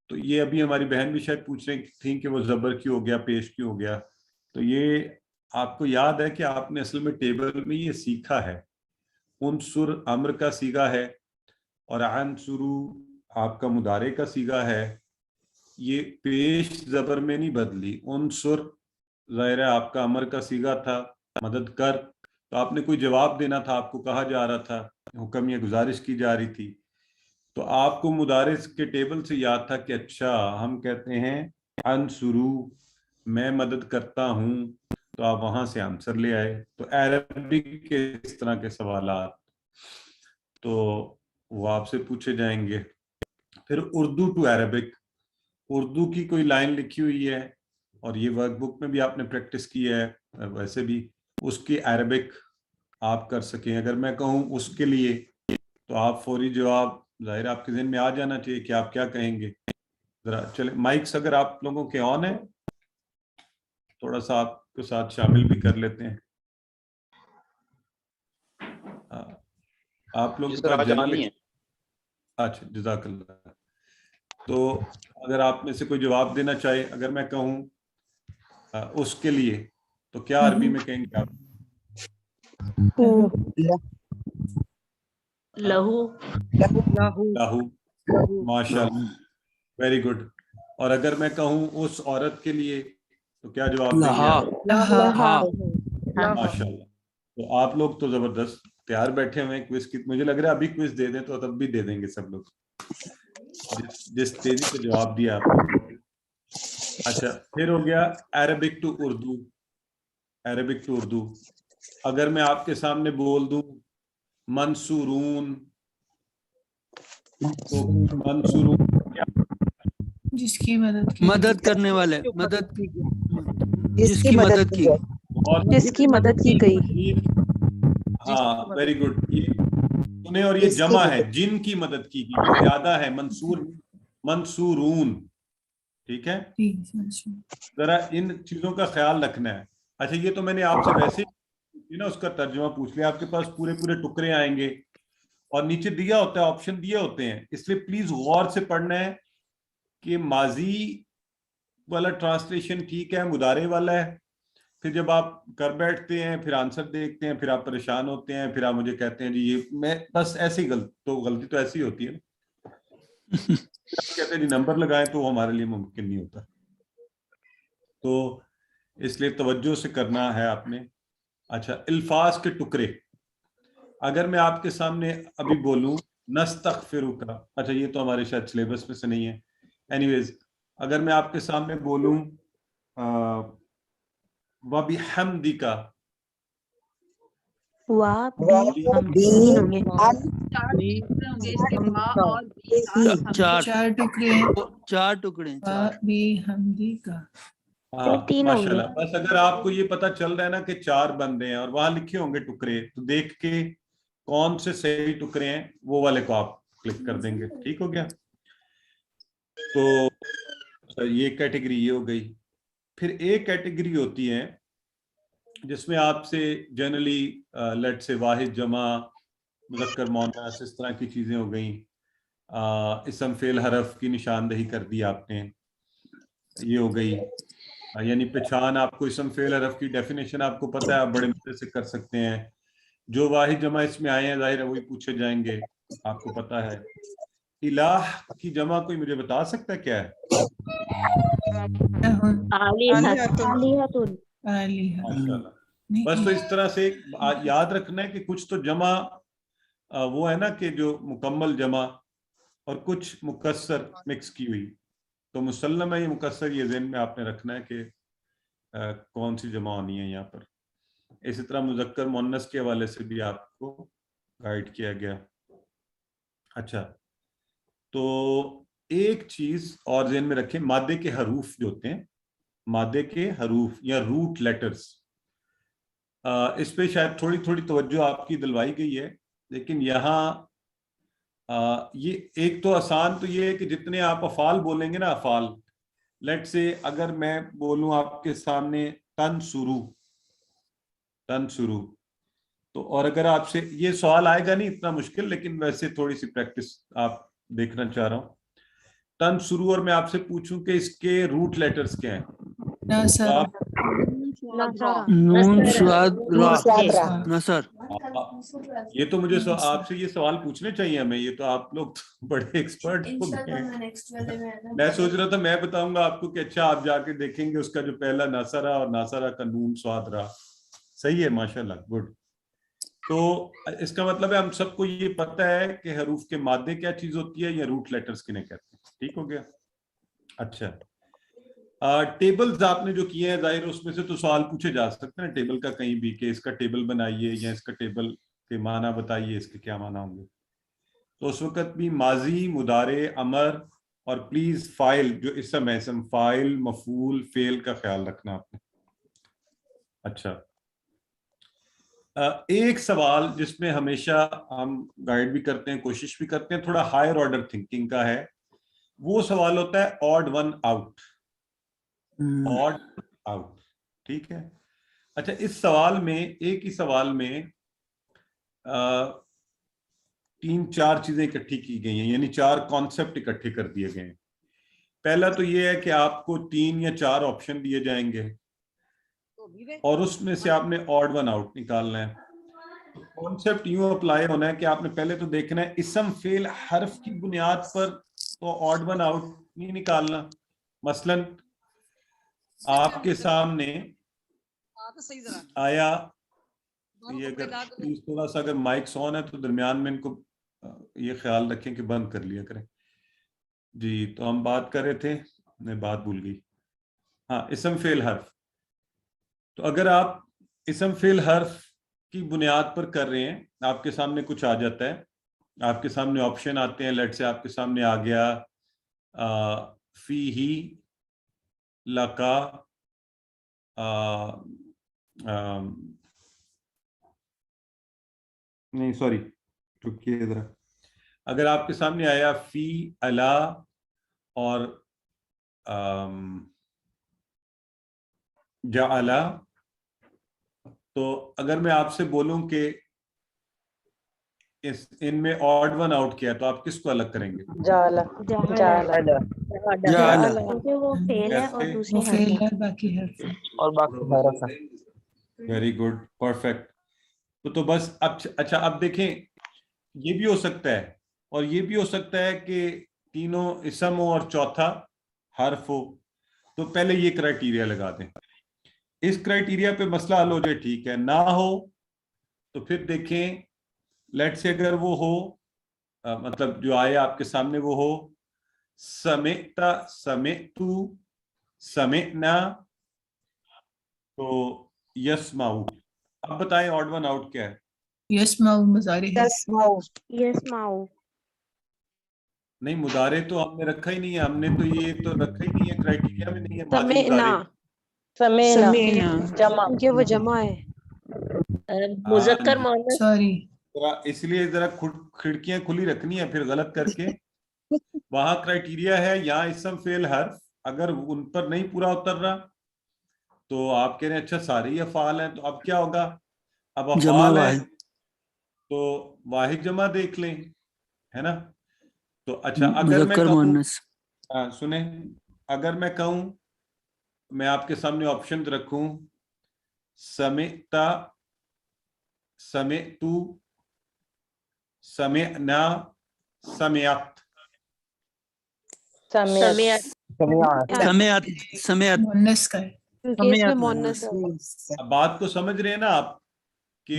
तो ये अभी हमारी बहन भी शायद पूछ रही थी कि वो ज़बर क्यों हो गया, पेश क्यों हो गया। तो ये आपको याद है कि आपने असल में टेबल में ये सीखा है, उनसुर अम्र का सीगा है और अंसुरू आपका मुदारे का सीगा है। ये पेश ज़बर में नहीं बदली। उनसुर ज़ाहिर है आपका अमर का सीगा था, मदद कर, तो आपने कोई जवाब देना था, आपको कहा जा रहा था, हुक्म या गुजारिश की जा रही थी, तो आपको मुदारिस के टेबल से याद था कि अच्छा हम कहते हैं अंसुरू, मैं मदद करता हूँ, तो आप वहां से आंसर ले आए। तो अरबिक के इस तरह के सवालात तो वो आपसे पूछे जाएंगे। फिर उर्दू टू अरबिक, उर्दू की कोई लाइन लिखी हुई है और ये वर्कबुक में भी आपने प्रैक्टिस की है, वैसे भी उसकी अरबिक आप कर सकें। अगर मैं कहूँ उसके लिए, तो आप फौरी जवाब जाहिर आपके ज़हन में आ जाना चाहिए कि आप क्या कहेंगे। जरा चले माइक्स अगर आप लोगों के ऑन है, थोड़ा सा आपके साथ शामिल भी कर लेते हैं। आप लोग के पास जनरल, अच्छा जज़ाकल्लाह। तो अगर आप में से कोई जवाब देना चाहे, अगर मैं कहूँ उसके लिए, तो क्या अरबी में कहेंगे आप? लहू। लाहू, माशाल्लाह, वेरी गुड। और अगर मैं कहूँ उस औरत के लिए, तो क्या जवाब देंगे? माशाल्लाह। तो आप लोग तो जबरदस्त तैयार बैठे हुए हैं क्विज की। मुझे लग रहा है अभी क्विज दे दें तो तब भी दे देंगे सब लोग, जिस तेजी से जवाब दिया आपने। अच्छा, फिर हो गया Arabic to Urdu. Arabic to Urdu, अगर मैं आपके सामने बोल दूं मंसूरून, तो मंसूरून क्या? जिसकी मदद करने वाले, मदद जिसकी मदद की, जिसकी मदद की गई। हाँ, वेरी गुड। ये सुने, और ये जमा है, जिनकी मदद की गई, ये ज्यादा है, मंसूर, मंसूरून। ठीक है, जरा इन चीजों का ख्याल रखना है। अच्छा, ये तो मैंने आपसे वैसे ही ना उसका तर्जुमा पूछ लिया। आपके पास पूरे पूरे टुकड़े आएंगे और नीचे दिया होता है, ऑप्शन दिए होते हैं, इसलिए प्लीज गौर से पढ़ना है कि माजी वाला ट्रांसलेशन ठीक है, मुदारे वाला है। फिर जब आप कर बैठते हैं, फिर आंसर देखते हैं, फिर आप परेशान होते हैं, फिर आप मुझे कहते हैं जी ये मैं बस ऐसी गलती तो ऐसी होती है ना। कहते हैं जी नंबर लगाएं, तो वो हमारे लिए मुमकिन नहीं होता। तो इसलिए तवज्जो से करना है आपने। अच्छा, अल्फाज के टुकड़े, अगर मैं आपके सामने अभी बोलूं नस्तगफिरुका, अच्छा ये तो हमारे शायद सिलेबस में से नहीं है, एनीवेज, अगर मैं आपके सामने बोलूं वबिहम्दिका, चार टुकड़े माशाल्लाह। बस अगर आपको ये पता चल रहा है ना कि 4 बन रहे हैं और वहां लिखे होंगे टुकड़े, तो देख के कौन से सही टुकड़े हैं वो वाले को आप क्लिक कर देंगे। ठीक हो गया? तो ये कैटेगरी ये हो गई। फिर एक कैटेगरी होती है जिसमें आपसे जनरली लेट से वाहिद, जमा, मुज़क्कर, मुअन्नस, इस तरह की चीजें हो गई। इसम, फेल, हरफ की निशानदही कर दी आपने, ये हो गई। यानी पहचान, आपको इसम, फेल, हरफ की डेफिनेशन आपको पता है, आप बड़े मजे से कर सकते हैं। जो वाहिद जमा इसमें आए हैं जाहिर है वही पूछे जाएंगे, आपको पता है। इलाह की जमा कोई मुझे बता सकता है क्या है? बस तो इस तरह से याद रखना है कि कुछ तो जमा वो है ना कि जो मुकम्मल जमा, और कुछ मुकस्सर मिक्स की हुई। तो मुसल्लम है ये मुकस्सर, ये ज़हन में आपने रखना है कि कौन सी जमा होनी है यहाँ पर। इसी तरह मुज़क्कर मुअन्नस के हवाले से भी आपको गाइड किया गया। अच्छा, तो एक चीज और ज़हन में रखें, मादे के हरूफ जो होते हैं, मादे के हरूफ या रूट लेटर्स, इस पे शायद थोड़ी थोड़ी तवज्जो आपकी दिलवाई गई है, लेकिन यहाँ ये एक तो आसान तो ये है कि जितने आप अफाल बोलेंगे ना, अफाल, लेट से अगर मैं बोलूं आपके सामने तनसुरू, तनसुरू, तो और अगर आपसे ये सवाल आएगा नहीं इतना मुश्किल, लेकिन वैसे थोड़ी सी प्रैक्टिस आप देखना चाह रहा हूँ। तनसुरू और मैं आपसे पूछूं कि इसके रूट लेटर्स क्या हैं, तो आप नून स्वाद रा नसर। ये तो मुझे आपसे ये सवाल पूछने चाहिए हमें, ये तो आप लोग बड़े एक्सपर्ट हो गए। मैं सोच रहा था मैं बताऊंगा आपको कि अच्छा आप जाके देखेंगे उसका जो पहला नासरा और नासरा का नून स्वाद रा। सही है, माशाल्लाह, गुड। तो इसका मतलब है हम सबको ये पता है कि हरूफ के मादे क्या चीज होती है या रूट लेटर्स किन्हें कहते हैं। ठीक हो गया। अच्छा, टेबल्स आपने जो किए हैं, जाहिर उसमें से तो सवाल पूछे जा सकते हैं टेबल का कहीं भी, कि इसका टेबल बनाइए या इसका टेबल के माना बताइए, इसके क्या माना होंगे। तो उस वक्त भी माजी, मुदारे, अमर और प्लीज फाइल जो इसम है, इसम, फाइल, मफूल, फेल का ख्याल रखना आपने। अच्छा, एक सवाल जिसमें हमेशा हम गाइड भी करते हैं, कोशिश भी करते हैं, थोड़ा हायर ऑर्डर थिंकिंग का है, वो सवाल होता है odd one out, odd out. ठीक है। अच्छा, इस सवाल में, एक ही सवाल में 3-4 चीजें इकट्ठी की गई हैं, यानी 4 कॉन्सेप्ट इकट्ठे कर दिए गए हैं। पहला तो ये है कि आपको 3 या 4 ऑप्शन दिए जाएंगे और उसमें से आपने ऑड वन आउट निकालना है। कॉन्सेप्ट यूं अप्लाई होना है कि आपने पहले तो देखना है इसम फेल हर्फ की बुनियाद पर तो ऑड वन आउट नहीं निकालना। मसलन आपके सामने आया, ये अगर प्लीज थोड़ा सा अगर माइक्स ऑन है तो दरमियान में इनको ये ख्याल रखें कि बंद कर लिया करें जी। तो हम बात कर रहे थे, मैं बात भूल गई। हाँ, इसम फेल हर्फ। तो अगर आप इसम फेल हर्फ की बुनियाद पर कर रहे हैं, आपके सामने कुछ आ जाता है, आपके सामने ऑप्शन आते हैं। लेट से आपके सामने आ गया फी ही, लका, नहीं सॉरी, रुकिए जरा। अगर आपके सामने आया फी, अला और जाअला, तो अगर मैं आपसे बोलूं कि इनमें ऑड वन आउट किया तो आप किसको अलग करेंगे? जाला जाला जाला। वो फेल है और दूसरे फेल है, बाकी है और बाकी हरफ है। Very good, perfect. तो बस अब अच्छा, अब देखें, ये भी हो सकता है और ये भी हो सकता है कि तीनों इसम हो और चौथा हर्फ हो। तो पहले ये क्राइटेरिया लगा दें, इस क्राइटेरिया पे मसला हल हो जाए, ठीक है। ना हो तो फिर देखें, लेट से अगर वो हो मतलब जो आए आपके सामने वो हो समेता, समेतु, समेना, तो यस्माउ। अब बताएं ऑड वन आउट क्या है? यस्माउ मुजारी है। यस्माउ नहीं, मुदारे तो हमने रखा ही नहीं है, हमने तो ये तो रखा ही नहीं है, क्राइटेरिया में नहीं है। समेना जमा, ये वो जमा है। मुज़क्कर मुअन्नस, सॉरी, इसलिए जरा खिड़कियां खुली रखनी है, फिर गलत करके वहां क्राइटेरिया है, यहाँ इसम फेल हर्फ, अगर उन पर नहीं पूरा उतर रहा तो आप कह रहे हैं अच्छा सारे ही अफाल हैं, तो अब क्या होगा? अब अफाल है तो वाहिद जमा देख लें, है ना। तो अच्छा, अगर मैं कहूँ, सुने, अगर मैं कहूँ, मैं आपके सामने ऑप्शन रखूं समेता, समेतु, समेना, समेत, समेत मुअन्नस का है। अब बात को समझ रहे हैं ना आप कि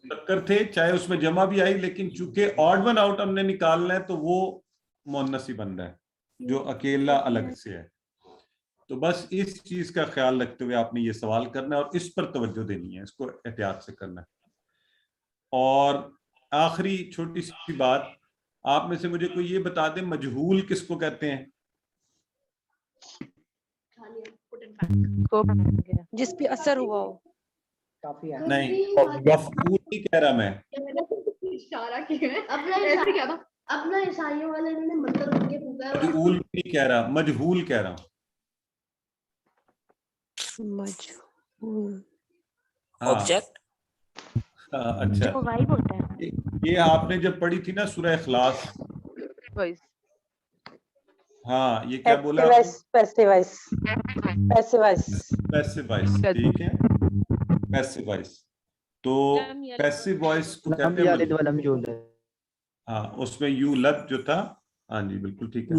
टक्कर थे, चाहे उसमें जमा भी आई, लेकिन चूंकि ऑड वन आउट हमने निकालना है तो वो मुअन्नस ही बन रहा है, जो अकेला अलग से है। تو بس اس چیز کا خیال رکھتے ہوئے آپ نے یہ سوال کرنا ہے اور اس پر توجہ دینی ہے, اس کو احتیاط سے کرنا ہے. اور آخری چھوٹی سی بات, آپ میں سے مجھے کوئی یہ بتا دیں مجہول کس کو کہتے ہیں؟ جس پہ اثر ہوا ہو. نہیں, مفعول نہیں کہہ رہا میں, اپنا عیسائیوں والے نے مطلب یہ پوچھا ہے, مجہول نہیں کہہ رہا, مجہول کہہ رہا ہوں. مجہول آبجیکٹ. اچھا, وہ غائب ہوتا ہے. یہ آپ نے جب پڑھی تھی نا سورہ اخلاص, ہاں یہ کیا بولا؟ پیسیوائز. ٹھیک ہے, پیسیوائز. تو پیسیو وائس کو کہتے ہیں, ہاں اس میں یولد جو تھا. ہاں جی بالکل ٹھیک ہے.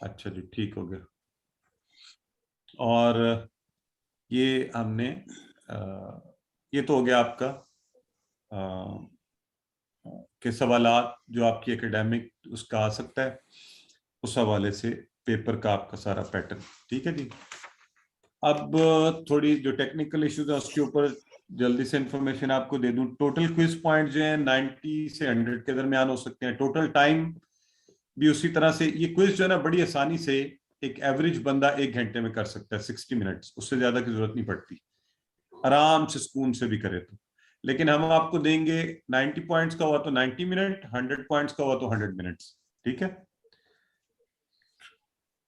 اچھا جی ٹھیک ہو گیا. اور یہ ہم نے یہ تو ہو گیا آپ کا کہ سوالات جو آپ کی اکیڈیمک اس کا آ سکتا ہے, اس حوالے سے پیپر کا آپ کا سارا پیٹرن. ٹھیک ہے جی. اب تھوڑی جو ٹیکنیکل ایشوز ہیں اس کے اوپر جلدی سے انفارمیشن آپ کو دے دوں. ٹوٹل کوئز پوائنٹ جو ہیں 90 سے 100 کے درمیان ہو سکتے ہیں. ٹوٹل ٹائم بھی اسی طرح سے, یہ کوئز جو ہے نا بڑی آسانی سے ایک ایوریج بندہ 1 گھنٹے میں کر سکتا ہے, 60 منٹس, اس سے زیادہ کی ضرورت نہیں پڑتی, آرام سے سکون سے بھی کرے تو. لیکن ہم آپ کو دیں گے 90 پوائنٹس کا ہوا تو 90 منٹ, 100 پوائنٹس کا ہوا تو 100 منٹس. ٹھیک ہے,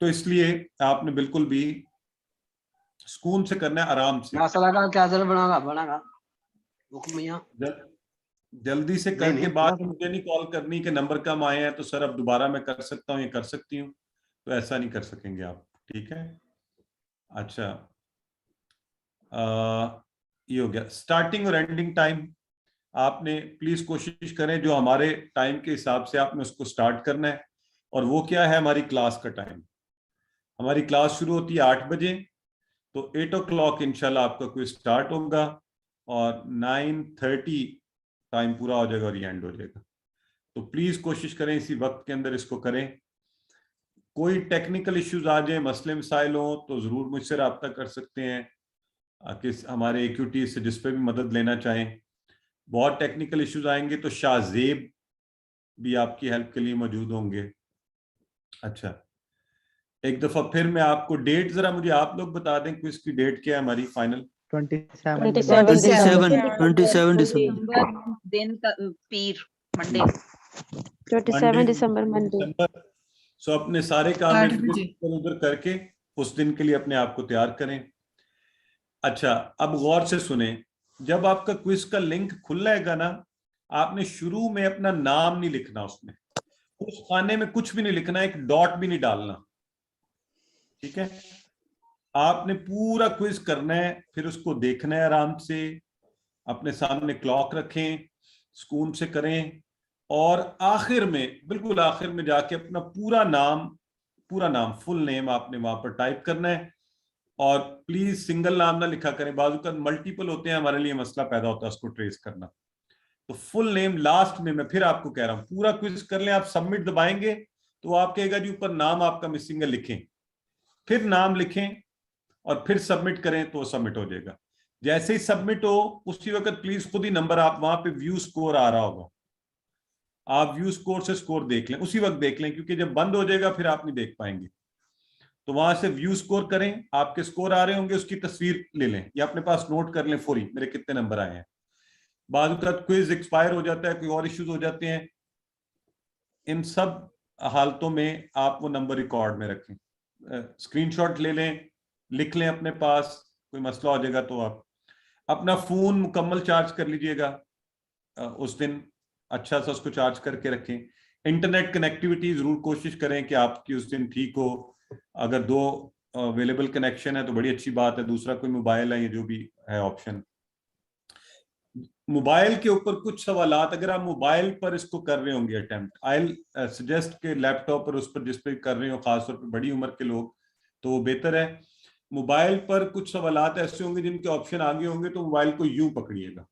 تو اس لیے آپ نے بالکل بھی سکون سے کرنا ہے, آرام سے. جلدی سے کر کے بعد مجھے نہیں کال کرنی کہ نمبر کم آئے ہیں تو سر اب دوبارہ میں کر سکتا ہوں یا کر سکتی ہوں, تو ایسا نہیں کر سکیں گے آپ. ٹھیک ہے. اچھا یہ ہو گیا. سٹارٹنگ اور اینڈنگ ٹائم آپ نے پلیز کوشش کریں جو ہمارے ٹائم کے حساب سے آپ نے اس کو سٹارٹ کرنا ہے. اور وہ کیا ہے, ہماری کلاس کا ٹائم. ہماری کلاس شروع ہوتی ہے 8 بجے, تو 8 o'clock انشاءاللہ آپ کا کوئی سٹارٹ ہوگا اور 9:30 ٹائم پورا ہو جائے گا اور یہ اینڈ ہو جائے گا. تو پلیز کوشش کریں اسی وقت کے اندر اس کو کریں. کوئی ٹیکنیکل ایشوز آ جائیں, مسئلے مسائل ہوں تو ضرور مجھ سے رابطہ کر سکتے ہیں, کہ ہمارے ایکیوٹی سے جس پہ بھی مدد لینا چاہیں. بہت ٹیکنیکل ایشوز آئیں گے تو شاہ زیب بھی آپ کی ہیلپ کے لیے موجود ہوں گے. اچھا ایک دفعہ پھر میں آپ کو ڈیٹ ذرا مجھے آپ لوگ بتا دیں کہ اس کی ڈیٹ کیا ہے ہماری فائنل. 27 دن پیر منڈے. 27 دسمبر منڈے. سو اپنے سارے کام ادھر کر کے اس دن کے لیے اپنے آپ کو تیار کریں. اچھا اب غور سے سنیں, جب آپ کا کوئز کا لنک کھل جائے گا نا, آپ نے شروع میں اپنا نام نہیں لکھنا, اس خانے میں کچھ بھی نہیں لکھنا, ایک ڈاٹ بھی نہیں ڈالنا. ٹھیک ہے, آپ نے پورا کوئز کرنا ہے, پھر اس کو دیکھنا ہے آرام سے, اپنے سامنے کلاک رکھیں, سکون سے کریں, اور آخر میں بالکل آخر میں جا کے اپنا پورا نام فل نیم آپ نے وہاں پر ٹائپ کرنا ہے. اور پلیز سنگل نام نہ لکھا کریں, بعض اوقات ملٹیپل ہوتے ہیں, ہمارے لیے مسئلہ پیدا ہوتا ہے اس کو ٹریس کرنا. تو فل نیم لاسٹ میں پھر آپ کو کہہ رہا ہوں پورا کوئز کر لیں. آپ سبمٹ دبائیں گے تو آپ کہے گا جی اوپر نام آپ کا مسنگ ہے, لکھیں, پھر نام لکھیں اور پھر سبمٹ کریں تو وہ سبمٹ ہو جائے گا. جیسے ہی سبمٹ ہو اسی وقت پلیز خود ہی نمبر آپ وہاں پہ ویو سکور آ رہا ہوگا, آپ ویو سکور سے سکور دیکھ لیں, اسی وقت دیکھ لیں, کیونکہ جب بند ہو جائے گا پھر آپ نہیں دیکھ پائیں گے. تو وہاں سے ویو سکور کریں, آپ کے سکور آ رہے ہوں گے, اس کی تصویر لے لیں یا اپنے پاس نوٹ کر لیں فوری میرے کتنے نمبر آئے ہیں. بعض اوقات کوئز ایکسپائر ہو جاتا ہے, کوئی اور ایشوز ہو جاتے ہیں, ان سب حالتوں میں آپ وہ نمبر ریکارڈ میں رکھیں, اسکرین شاٹ لے لیں, لکھ لیں اپنے پاس, کوئی مسئلہ ہو جائے گا تو آپ اپنا فون مکمل چارج کر لیجئے گا اس دن, اچھا سا اس کو چارج کر کے رکھیں. انٹرنیٹ کنیکٹیوٹی ضرور کوشش کریں کہ آپ کی اس دن ٹھیک ہو. اگر 2 اویلیبل کنیکشن ہے تو بڑی اچھی بات ہے, دوسرا کوئی موبائل ہے یا جو بھی ہے آپشن. موبائل کے اوپر کچھ سوالات اگر آپ موبائل پر اس کو کر رہے ہوں گے اٹیمپٹ, آئی سجیسٹ کہ لیپ ٹاپ پر اس پر جس پہ کر رہے ہوں, خاص طور پہ بڑی عمر کے لوگ, تو وہ بہتر ہے. موبائل پر کچھ سوالات ایسے ہوں گے جن کے آپشن آگے ہوں گے, تو موبائل کو یوں پکڑیے گا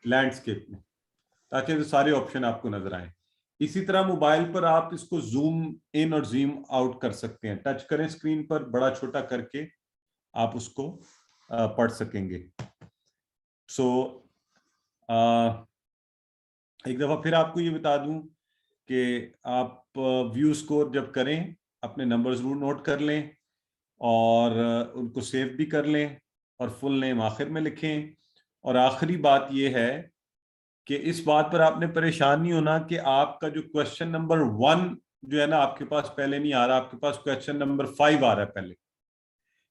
لینڈسکیپ میں, تاکہ سارے آپشن آپ کو نظر آئیں. इसी तरह मोबाइल पर आप इसको जूम इन और जूम आउट कर सकते हैं, टच करें स्क्रीन पर, बड़ा छोटा करके आप उसको पढ़ सकेंगे। सो एक दफा फिर आपको ये बता दूं कि आप व्यू स्कोर जब करें अपने नंबर जरूर नोट कर लें और उनको सेव भी कर लें और फुल नेम आखिर में लिखें। और आखिरी बात ये है कि इस बात पर आपने परेशान नहीं होना कि आपका जो क्वेश्चन नंबर 1 जो है ना आपके पास पहले नहीं आ रहा, आपके पास क्वेश्चन नंबर 5 आ रहा है पहले,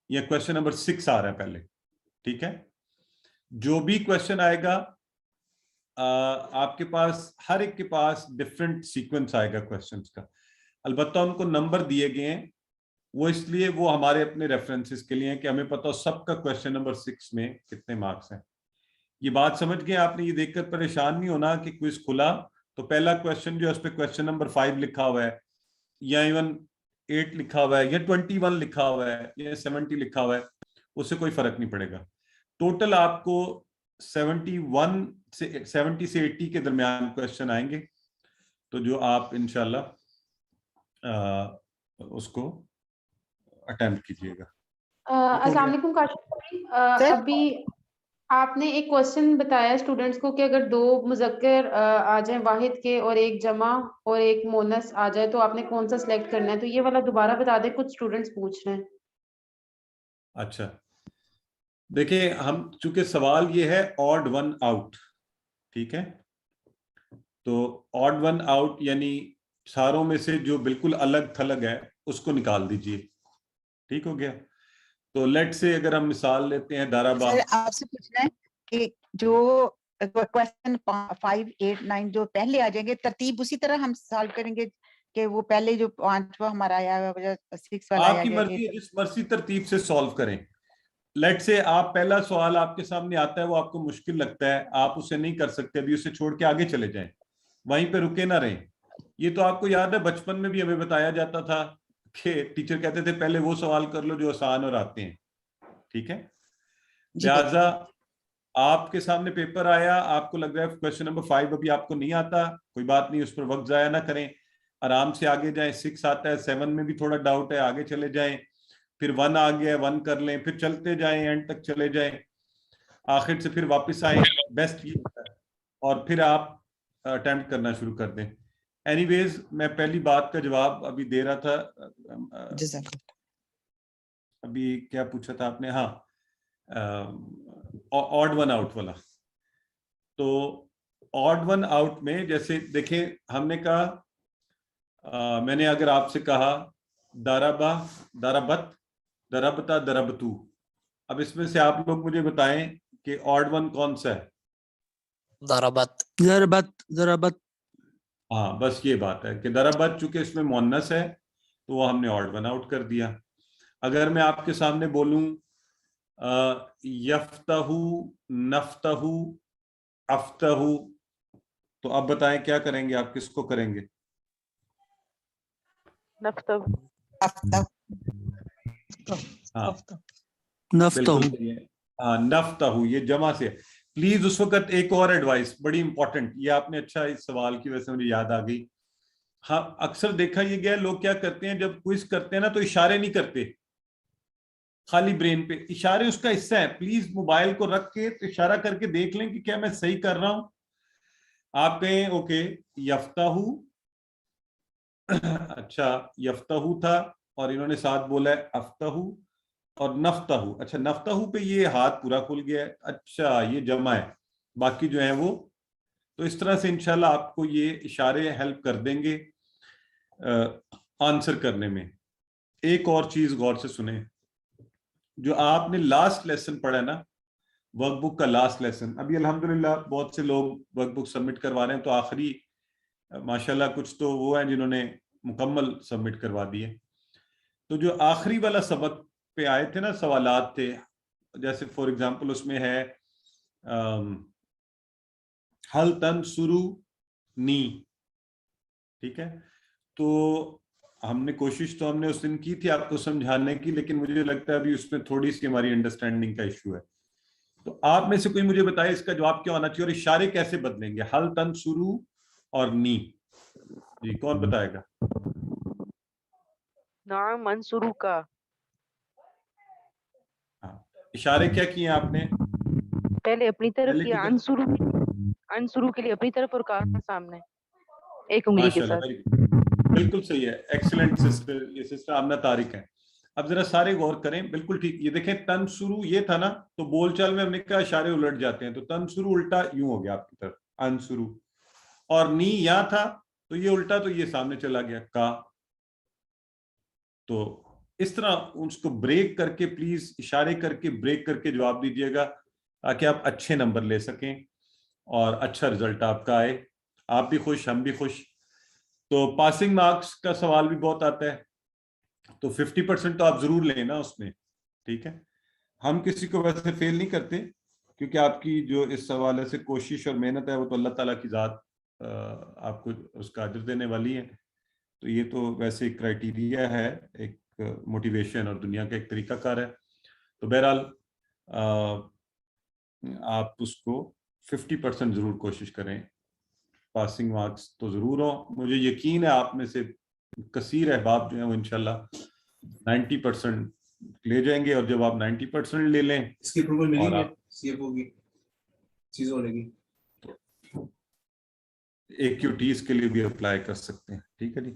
या क्वेश्चन नंबर 6 आ रहा है पहले, ठीक है। जो भी क्वेश्चन आएगा आपके पास, हर एक के पास डिफरेंट सीक्वेंस आएगा क्वेश्चंस का। अलबत्ता उनको नंबर दिए गए हैं, वो इसलिए वो हमारे अपने रेफरेंसेस के लिए हैं कि हमें पता हो सबका क्वेश्चन नंबर 6 में कितने मार्क्स हैं। ये बात समझ गए आपने? ये देखकर परेशान नहीं होना कि क्विज खुला तो पहला क्वेश्चन जो है उस पर क्वेश्चन नंबर 5 लिखा हुआ है, या इवन 8 लिखा हुआ है, या 21 लिखा हुआ है, या 70 लिखा हुआ है, उससे कोई फर्क नहीं पड़ेगा। टोटल आपको 70 से 80 के दरमियान क्वेश्चन आएंगे, तो जो आप इंशाल्लाह उसको अटेम्प्ट कीजिएगा। अस्सलाम वालेकुम काशिफ भाई, अभी आपने एक क्वेश्चन बताया स्टूडेंट्स को कि अगर 2 मुज़क्कर आ जाए वाहिद के और एक जमा और एक मोनस आ जाए तो आपने कौन सा सिलेक्ट करना है, तो ये वाला दोबारा बता दें, कुछ स्टूडेंट्स पूछ रहे हैं। अच्छा देखिए, हम चूंकि सवाल ये है ऑड वन आउट, ठीक है, तो ऑड वन आउट यानी सारों में से जो बिल्कुल अलग थलग है उसको निकाल दीजिए, ठीक हो गया। तो लेट से अगर हम मिसाल लेते हैं दाराबा, आपसे पूछना है कि जो क्वेश्चन 5, 8, 9 जो पहले आ जाएंगे तरतीब उसी तरह हम सॉल्व करेंगे कि वो पहले जो 5वां हमारा आया 6 वाला आपकी मर्जी है, जिस मर्जी तरतीब से सॉल्व करें। लेट से आप पहला सवाल आपके सामने आता है, वो आपको मुश्किल लगता है, आप उसे नहीं कर सकते, अभी उसे छोड़ के आगे चले जाएं, वहीं पे रुके ना रहें। ये तो आपको याद है बचपन में भी हमें बताया जाता था कि टीचर कहते थे पहले वो सवाल कर लो जो आसान और आते हैं, ठीक है। लिहाजा आपके सामने पेपर आया, आपको लग रहा है क्वेश्चन नंबर 5 अभी आपको नहीं आता, कोई बात नहीं, उस पर वक्त जाया ना करें, आराम से आगे जाएं। 6 आता है, 7 में भी थोड़ा डाउट है, आगे चले जाएं, फिर 1 आ गया है 1 कर लें, फिर चलते जाएं, एंड तक चले जाएं, आखिर से फिर वापस आए, बेस्ट ये होता है, और फिर आप अटेम्प्ट करना शुरू कर दें। एनीवेज मैं पहली बात का जवाब अभी दे रहा था, अभी क्या पूछा था आपने, हाँ ऑड वन आउट वाला। तो ऑड वन आउट में जैसे देखें, हमने कहा मैंने अगर आपसे कहा दाराबा, दाराबत, दरबता, दरबतू, अब इसमें से आप लोग मुझे बताएं कि ऑड वन कौन सा है? दरबत, दरबत, दरबत। हाँ, बस ये बात है कि दरबत चूंकि इसमें मोन्नस है तो वो हमने ऑड वन आउट कर दिया। अगर मैं आपके सामने बोलूं यफ्तहू, नफ्तहू, अफ्तहू, तो अब बताएं क्या करेंगे आप, किसको करेंगे? नफ्तहू, हाँ नफ्तहू, हाँ नफ्तहू, ये जमा से। प्लीज उस वक्त एक और एडवाइस बड़ी इंपॉर्टेंट, ये आपने अच्छा इस सवाल की वजह से मुझे याद आ गई। हाँ, अक्सर देखा ये गया लोग क्या करते हैं जब क्विज करते हैं ना तो इशारे नहीं करते, खाली ब्रेन पे इशारे उसका हिस्सा है। प्लीज मोबाइल को रख के तो इशारा करके देख लें कि क्या मैं सही कर रहा हूं। आप कहें ओके यफ्ताहू, अच्छा यफ्ताहू था और इन्होंने साथ बोला है अफ्ताहू और नफ्ताहू, अच्छा नफ्ताहू पे ये हाथ पूरा खुल गया है, अच्छा ये जमा है, बाकी जो है वो। तो इस तरह से इंशाल्लाह आपको ये इशारे हेल्प कर देंगे आंसर करने में। एक और चीज गौर से सुने, जो आपने लास्ट लेसन पढ़ा है ना, वर्कबुक का लास्ट लेसन, अभी अल्हम्दुलिल्लाह बहुत से लोग वर्कबुक सबमिट करवा रहे हैं, तो आखिरी माशाल्लाह कुछ तो वो है जिन्होंने मुकम्मल सबमिट करवा दिए। तो जो आखिरी वाला सबक पे आए थे ना, सवालात थे, जैसे फॉर एग्जांपल उसमें है हल तन शुरू नी, ठीक है। तो हमने कोशिश तो हमने उस दिन की थी आपको समझाने की, लेकिन मुझे लगता है अभी उसमें थोड़ी सी हमारी अंडरस्टैंडिंग का इशू है। तो आप में से कोई मुझे बताए इसका जवाब क्या होना चाहिए और इशारे कैसे बदलेंगे, हल तन शुरू और नी। جی کون بتائے گا؟ नाम अंसुरु का। اشارے کیا کیے آپ نے؟ पहले अपनी तरफ پہلے किया, کدھر؟ अंसुरु के लिए अपनी तरफ और कहा सामने एक उंगली के ماشاءاللہ، साथ। بالکل صحیح ہے، ایکسلنٹ سسٹر، یہ سسٹر آمنہ طارق ہے۔ اب ذرا سارے غور کریں، بالکل ٹھیک۔ یہ دیکھیں تنسرو یہ تھا نا، تو بول چال میں ہم نے کہا اشارے الٹ جاتے ہیں، تو تنسرو الٹا یوں ہو گیا آپ کی طرف، انسرو، اور نی یہاں تھا تو یہ الٹا، تو یہ سامنے چلا گیا کا۔ تو اس طرح اس کو بریک کر کے پلیز اشارے کر کے بریک کر کے جواب دیجیے گا، تاکہ آپ اچھے نمبر لے سکیں اور اچھا رزلٹ آپ کا آئے، آپ بھی خوش ہم بھی خوش۔ تو پاسنگ مارکس کا سوال بھی بہت آتا ہے، تو 50% تو آپ ضرور لیں نا اس میں، ٹھیک ہے۔ ہم کسی کو ویسے فیل نہیں کرتے، کیونکہ آپ کی جو اس حوالے سے کوشش اور محنت ہے وہ تو اللہ تعالیٰ کی ذات آپ کو اس کا اجر دینے والی ہے۔ تو یہ تو ویسے ایک کرائٹیریا ہے، ایک موٹیویشن اور دنیا کا ایک طریقہ کار ہے۔ تو بہرحال آپ اس کو 50% ضرور کوشش کریں، پاسنگ مارکس تو ضرور ہوں۔ مجھے یقین ہے آپ میں سے کثیر احباب جو ہیں وہ انشاءاللہ 90% لے جائیں گے، اور جب آپ 90% لے لیں اس کی اپروول ملے اور گی آپ سی ایف او کی چیز ہونے کی، AQTs کے لیے بھی اپلائی کر سکتے ہیں، ٹھیک ہے جی۔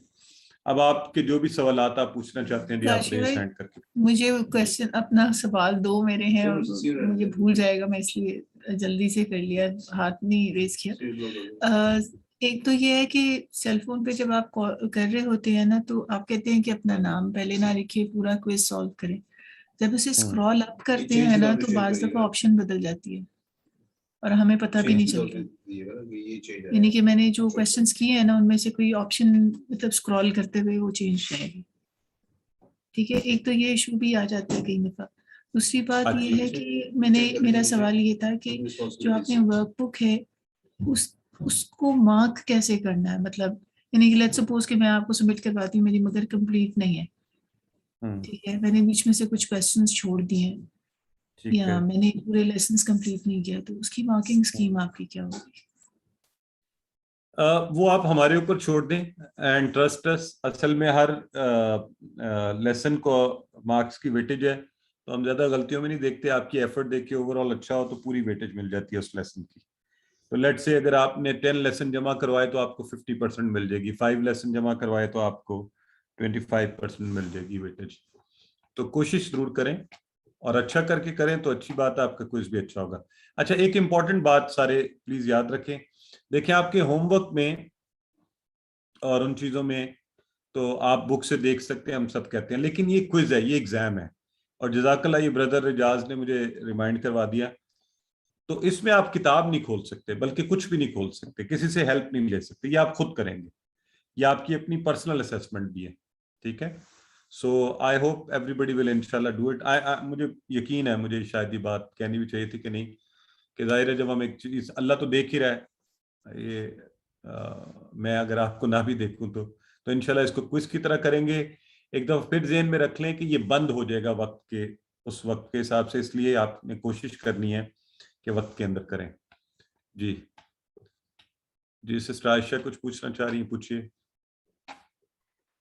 اب آپ کے جو بھی سوالات آپ پوچھنا چاہتے ہیں جی، آپ کاشی ریز بھائی، ہینڈ کر کے۔ مجھے کوشچن اپنا سوال دو میرے ہیں اور مجھے بھول جائے گا، میں اس لیے جلدی سے کر لیا، ہاتھ نہیں ریز کیا۔ ایک تو یہ ہے کہ سیل فون پہ جب آپ کر رہے ہوتے ہیں نا، تو آپ کہتے ہیں کہ اپنا نام پہلے نہ لکھے، پورا کوئز سالو کریں۔ جب اسے اسکرال اپ کرتے ہیں نا تو بعض دفعہ آپشن بدل جاتی ہے اور ہمیں پتہ بھی نہیں چلتا۔ یعنی کہ میں نے جو کوشچنس کیے ہیں نا، ان میں سے کوئی آپشن مطلب اسکرال کرتے ہوئے وہ چینج کرے گی، ٹھیک ہے۔ ایک تو یہ ایشو بھی آ جاتا ہے کئی دفعہ۔ دوسری بات یہ ہے کہ میرا سوال یہ تھا کہ جو آپ نے ورک بک ہے اس کو مارک کیسے کرنا ہے، مطلب یعنی کہ لیٹ سپوز کہ میں آپ کو سبمٹ کرواتی ہوں، میری مگر کمپلیٹ نہیں ہے، ٹھیک ہے، میں نے بیچ میں سے کچھ کویسچنز چھوڑ دیے ہیں یا میں نے پورے لیسنز کمپلیٹ نہیں کیا، تو اس کی مارکنگ اسکیم آپ کی کیا ہوگی؟ وہ آپ ہمارے اوپر چھوڑ دیں، اینڈ ٹرسٹ اس، اصل میں ہر لیسن کو مارکس کی ویٹیج ہے، تو ہم زیادہ غلطیوں میں نہیں دیکھتے، آپ کی ایفرٹ دیکھ کے اوور آل اچھا ہو تو پوری ویٹیج مل جاتی ہے اس لیسن کی۔ تو لیٹ سے اگر آپ نے 10 لیسن جمع کروائے تو آپ کو 50% مل جائے گی، 5 لیسن جمع کروائے تو آپ کو 25% مل جائے گی ویٹیج۔ تو کوشش ضرور کریں اور اچھا کر کے کریں تو اچھی بات ہے، آپ کا کوئز بھی اچھا ہوگا۔ اچھا، ایک امپورٹنٹ بات سارے پلیز یاد رکھیں، دیکھیں آپ کے ہوم ورک میں اور ان چیزوں میں تو آپ بک سے دیکھ سکتے ہیں، ہم سب کہتے ہیں، لیکن یہ کوئز ہے، یہ ایگزام ہے، اور جزاک اللہ یہ بردر رجاز نے مجھے ریمائنڈ کروا دیا، تو اس میں آپ کتاب نہیں کھول سکتے، بلکہ کچھ بھی نہیں کھول سکتے، کسی سے ہیلپ نہیں لے سکتے، یہ آپ خود کریں گے، یہ آپ کی اپنی پرسنل اسیسمنٹ بھی ہے، ٹھیک ہے۔ سو آئی ہوپ ایوری بڈی ول انشاءاللہ ڈو اٹ۔ مجھے یقین ہے، مجھے شاید یہ بات کہنی بھی چاہیے تھی کہ نہیں، کہ ظاہر ہے جب ہم ایک چیز، اللہ تو دیکھ ہی رہا ہے، یہ میں اگر آپ کو نہ بھی دیکھوں تو انشاءاللہ اس کو کوئز کی طرح کریں گے۔ ایک دفعہ پھر ذہن میں رکھ لیں کہ یہ بند ہو جائے گا وقت کے، اس وقت کے حساب سے، اس لیے آپ نے کوشش کرنی ہے کہ وقت کے اندر کریں۔ جی جی سسٹر عائشہ کچھ پوچھنا چاہ رہی ہیں، پوچھیے۔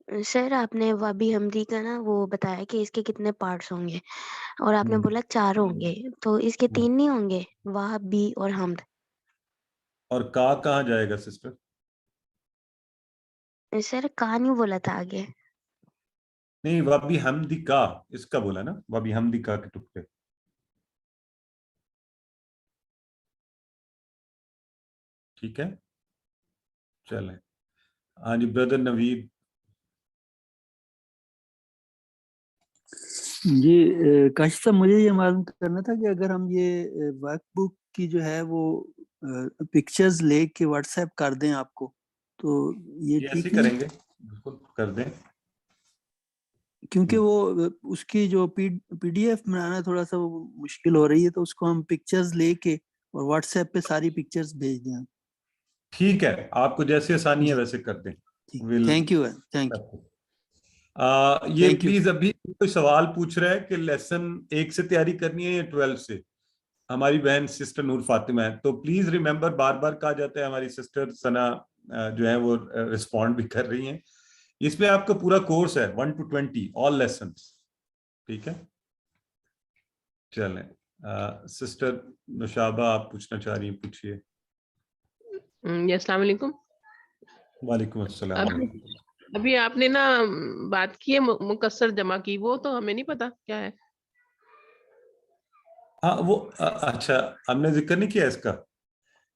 سر آپ نے وابی حمدی کا نا وہ بتایا کہ اس کے کتنے پارٹس ہوں گے، اور آپ نے بولا 4 ہوں گے، تو اس کے 3 نہیں ہوں گے، واہ، بی اور حمد؟ اور کا کہاں جائے گا سسٹر؟ سر کا نہیں بولا تھا آگے؟ نہیں، وابی حمدی کا، اس کا بولا نا، وابی حمدی کا کے ٹکڑے۔ ٹھیک ہے، چلیں۔ ہاں جی بردر نوید۔ جی کاشف صاحب، مجھے یہ معلوم کرنا تھا کہ اگر ہم یہ ورک بک کی جو ہے وہ پکچرز لے کے واٹس ایپ کر دیں آپ کو، تو یہ ایسے ٹھیک کریں نہیں؟ گے، بالکل کر دیں، کیونکہ وہ اس کی جو پی ڈی ایف بنانا تھوڑا سا وہ مشکل ہو رہی ہے، تو اس کو ہم پکچرز لے کے اور واٹس ایپ پہ ساری پکچرز بھیج دیں۔ ٹھیک ہے، آپ کو جیسے آسانی ہے ویسے کر دیں۔ Thank you, thank you. یہ پلیز ابھی کوئی سوال پوچھ رہا ہے کہ لیسن 1 سے تیاری کرنی ہے یا 12 سے؟ ہماری بہن سسٹر نور فاطمہ ہے، تو پلیز ریممبر، بار بار کہا جاتا ہے، ہماری سسٹر ثنا जो है वो रिस्पॉन्ड भी कर रही हैं। इसमें आपका पूरा कोर्स है 1 to 20 ऑल लेसन्स, ठीक है। चलें, सिस्टर नुशाबा आप पूछना चाह रही हैं, पूछिए। अस्सलाम वालेकुम। वालेकुम अस्सलाम। अभी आपने ना बात की है मुकस्सर जमा की, वो तो हमें नहीं पता क्या है। हाँ वो अच्छा, हमने जिक्र नहीं किया इसका।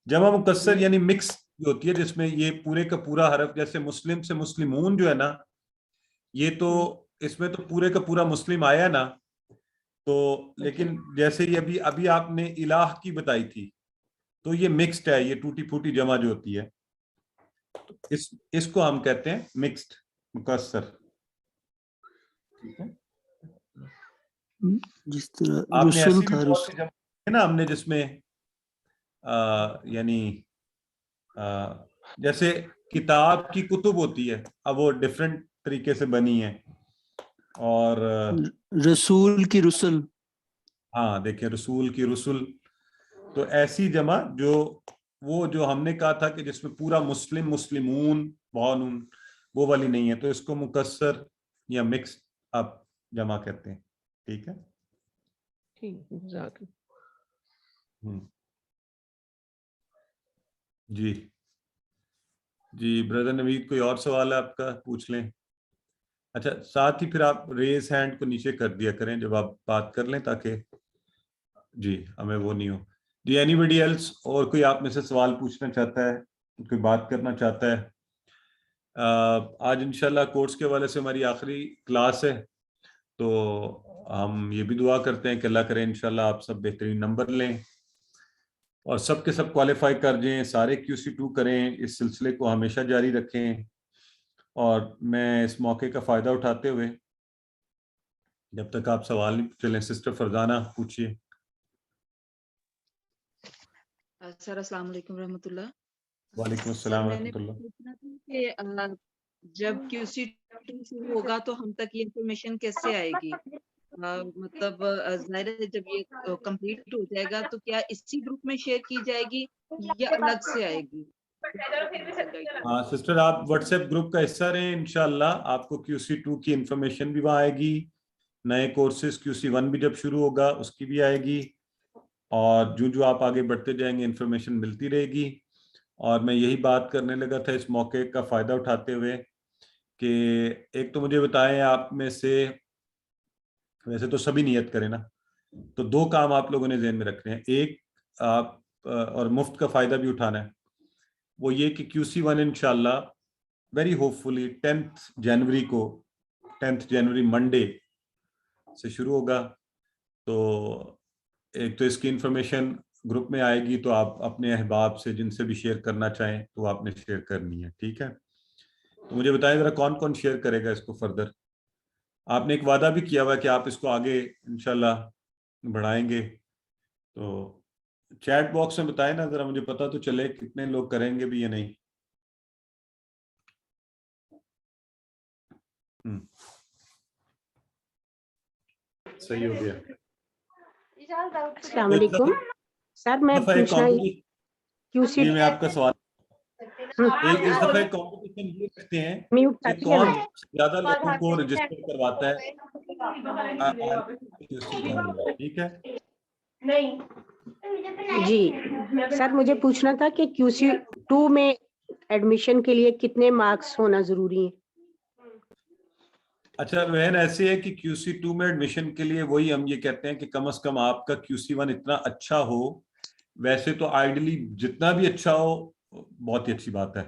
जमा मुकस्सर यानी मिक्स होती है, जिसमें ये पूरे का पूरा हरफ, जैसे मुस्लिम से मुस्लिमून जो है ना, ये तो इसमें तो पूरे का पूरा मुस्लिम आया ना, तो लेकिन जैसे ये अभी आपने इलाह की बताई थी, तो ये मिक्स्ड है, ये टूटी फूटी जमा जो होती है, इसको हम कहते हैं मिक्स्ड मुकस्सर, ठीक है। जिस तरह आपने ऐसी रसूल भी था, बहुत सी जमा है ना हमने, जिसमें यानी जैसे किताब की कुतुब होती है, अब वो डिफरेंट तरीके से बनी है, और रसूल की रुसल, हाँ देखिए रसूल की रुसल, तो ऐसी जमा जो हमने कहा था कि जिसमें पूरा मुस्लिम मुस्लिमून बानून, वो वाली नहीं है, तो इसको मुकस्सर या मिक्स आप जमा कहते हैं, ठीक है। ठीक, जी जी ब्रदर नवीद, कोई और सवाल है आपका, पूछ लें। अच्छा, साथ ही फिर आप रेज हैंड को नीचे कर दिया करें जब आप बात कर लें, ताकि जी हमें वो नहीं हो। जी एनीबडी एल्स, और कोई आप में से सवाल पूछना चाहता है, कोई बात करना चाहता है? आज इंशाल्लाह कोर्स के हवाले से हमारी आखिरी क्लास है, तो हम ये भी दुआ करते हैं कि अल्लाह करे इंशाल्लाह आप सब बेहतरीन नंबर लें और सब के सब क्वालिफाई कर जाएं, सारे QC2 करें, इस सिलसिले को हमेशा जारी रखें। और मैं इस मौके का फ़ायदा उठाते हुए, जब तक आप सवाल नहीं चलें, सिस्टर फरजाना पूछिए। सर अस्सलाम वालेकुम रहमतुल्लाह। वालेकुम अस्सलाम मैंने रहमतुल्लाह। पूछना था कि जब QC2 शुरू होगा तो हम तक ये इंफॉर्मेशन कैसे आएगी? मतलब जाहिर है जब ये कंप्लीट हो जाएगा तो क्या इसी ग्रुप में शेयर की जाएगी या अलग से आएगी? हाँ सिस्टर, आप व्हाट्सएप ग्रुप का हिस्सा रहें, इंशाल्लाह आपको QC2 की इंफॉर्मेशन भी वहाँ आएगी, नए कोर्सेज QC1 भी जब शुरू होगा उसकी भी आएगी, और जो आप आगे बढ़ते जाएंगे इंफॉर्मेशन मिलती रहेगी। और मैं यही बात करने लगा था इस मौके का फ़ायदा उठाते हुए कि एक तो मुझे बताएं आप में से, वैसे तो सभी नियत करें ना, तो 2 काम आप लोगों ने ज़हन में रखने हैं। एक, आप और मुफ्त का फ़ायदा भी उठाना है, वो ये कि QC1 इंशाल्लाह वेरी होपफुली 10th जनवरी मंडे से शुरू होगा। तो एक तो इसकी इंफॉर्मेशन ग्रुप में आएगी, तो आप अपने अहबाब से जिनसे भी शेयर करना चाहें तो आपने शेयर करनी है, ठीक है। तो मुझे बताएं ज़रा कौन कौन शेयर करेगा इसको फर्दर। आपने एक वादा भी किया हुआ कि आप इसको आगे इंशाल्लाह बढ़ाएंगे, तो चैट बॉक्स में बताएं ना ज़रा, मुझे पता तो चले कितने लोग करेंगे भी या नहीं। सही हो गया। अस्सलाम वालेकुम सर, मैं पूछना QC मैं आपका सवाल इस दफा कंपटीशन ये रखते हैं कि कौन ज्यादा लोगों को रजिस्टर करवाता है, ठीक है। जी सर, मुझे पूछना था कि QC2 में एडमिशन के लिए कितने मार्क्स होना जरूरी है? अच्छा वहन ऐसे है कि QC2 में एडमिशन के लिए वही हम ये कहते हैं कि कम से कम आपका QC1 इतना अच्छा हो। वैसे तो आइडियली जितना भी अच्छा हो बहुत ही अच्छी बात है,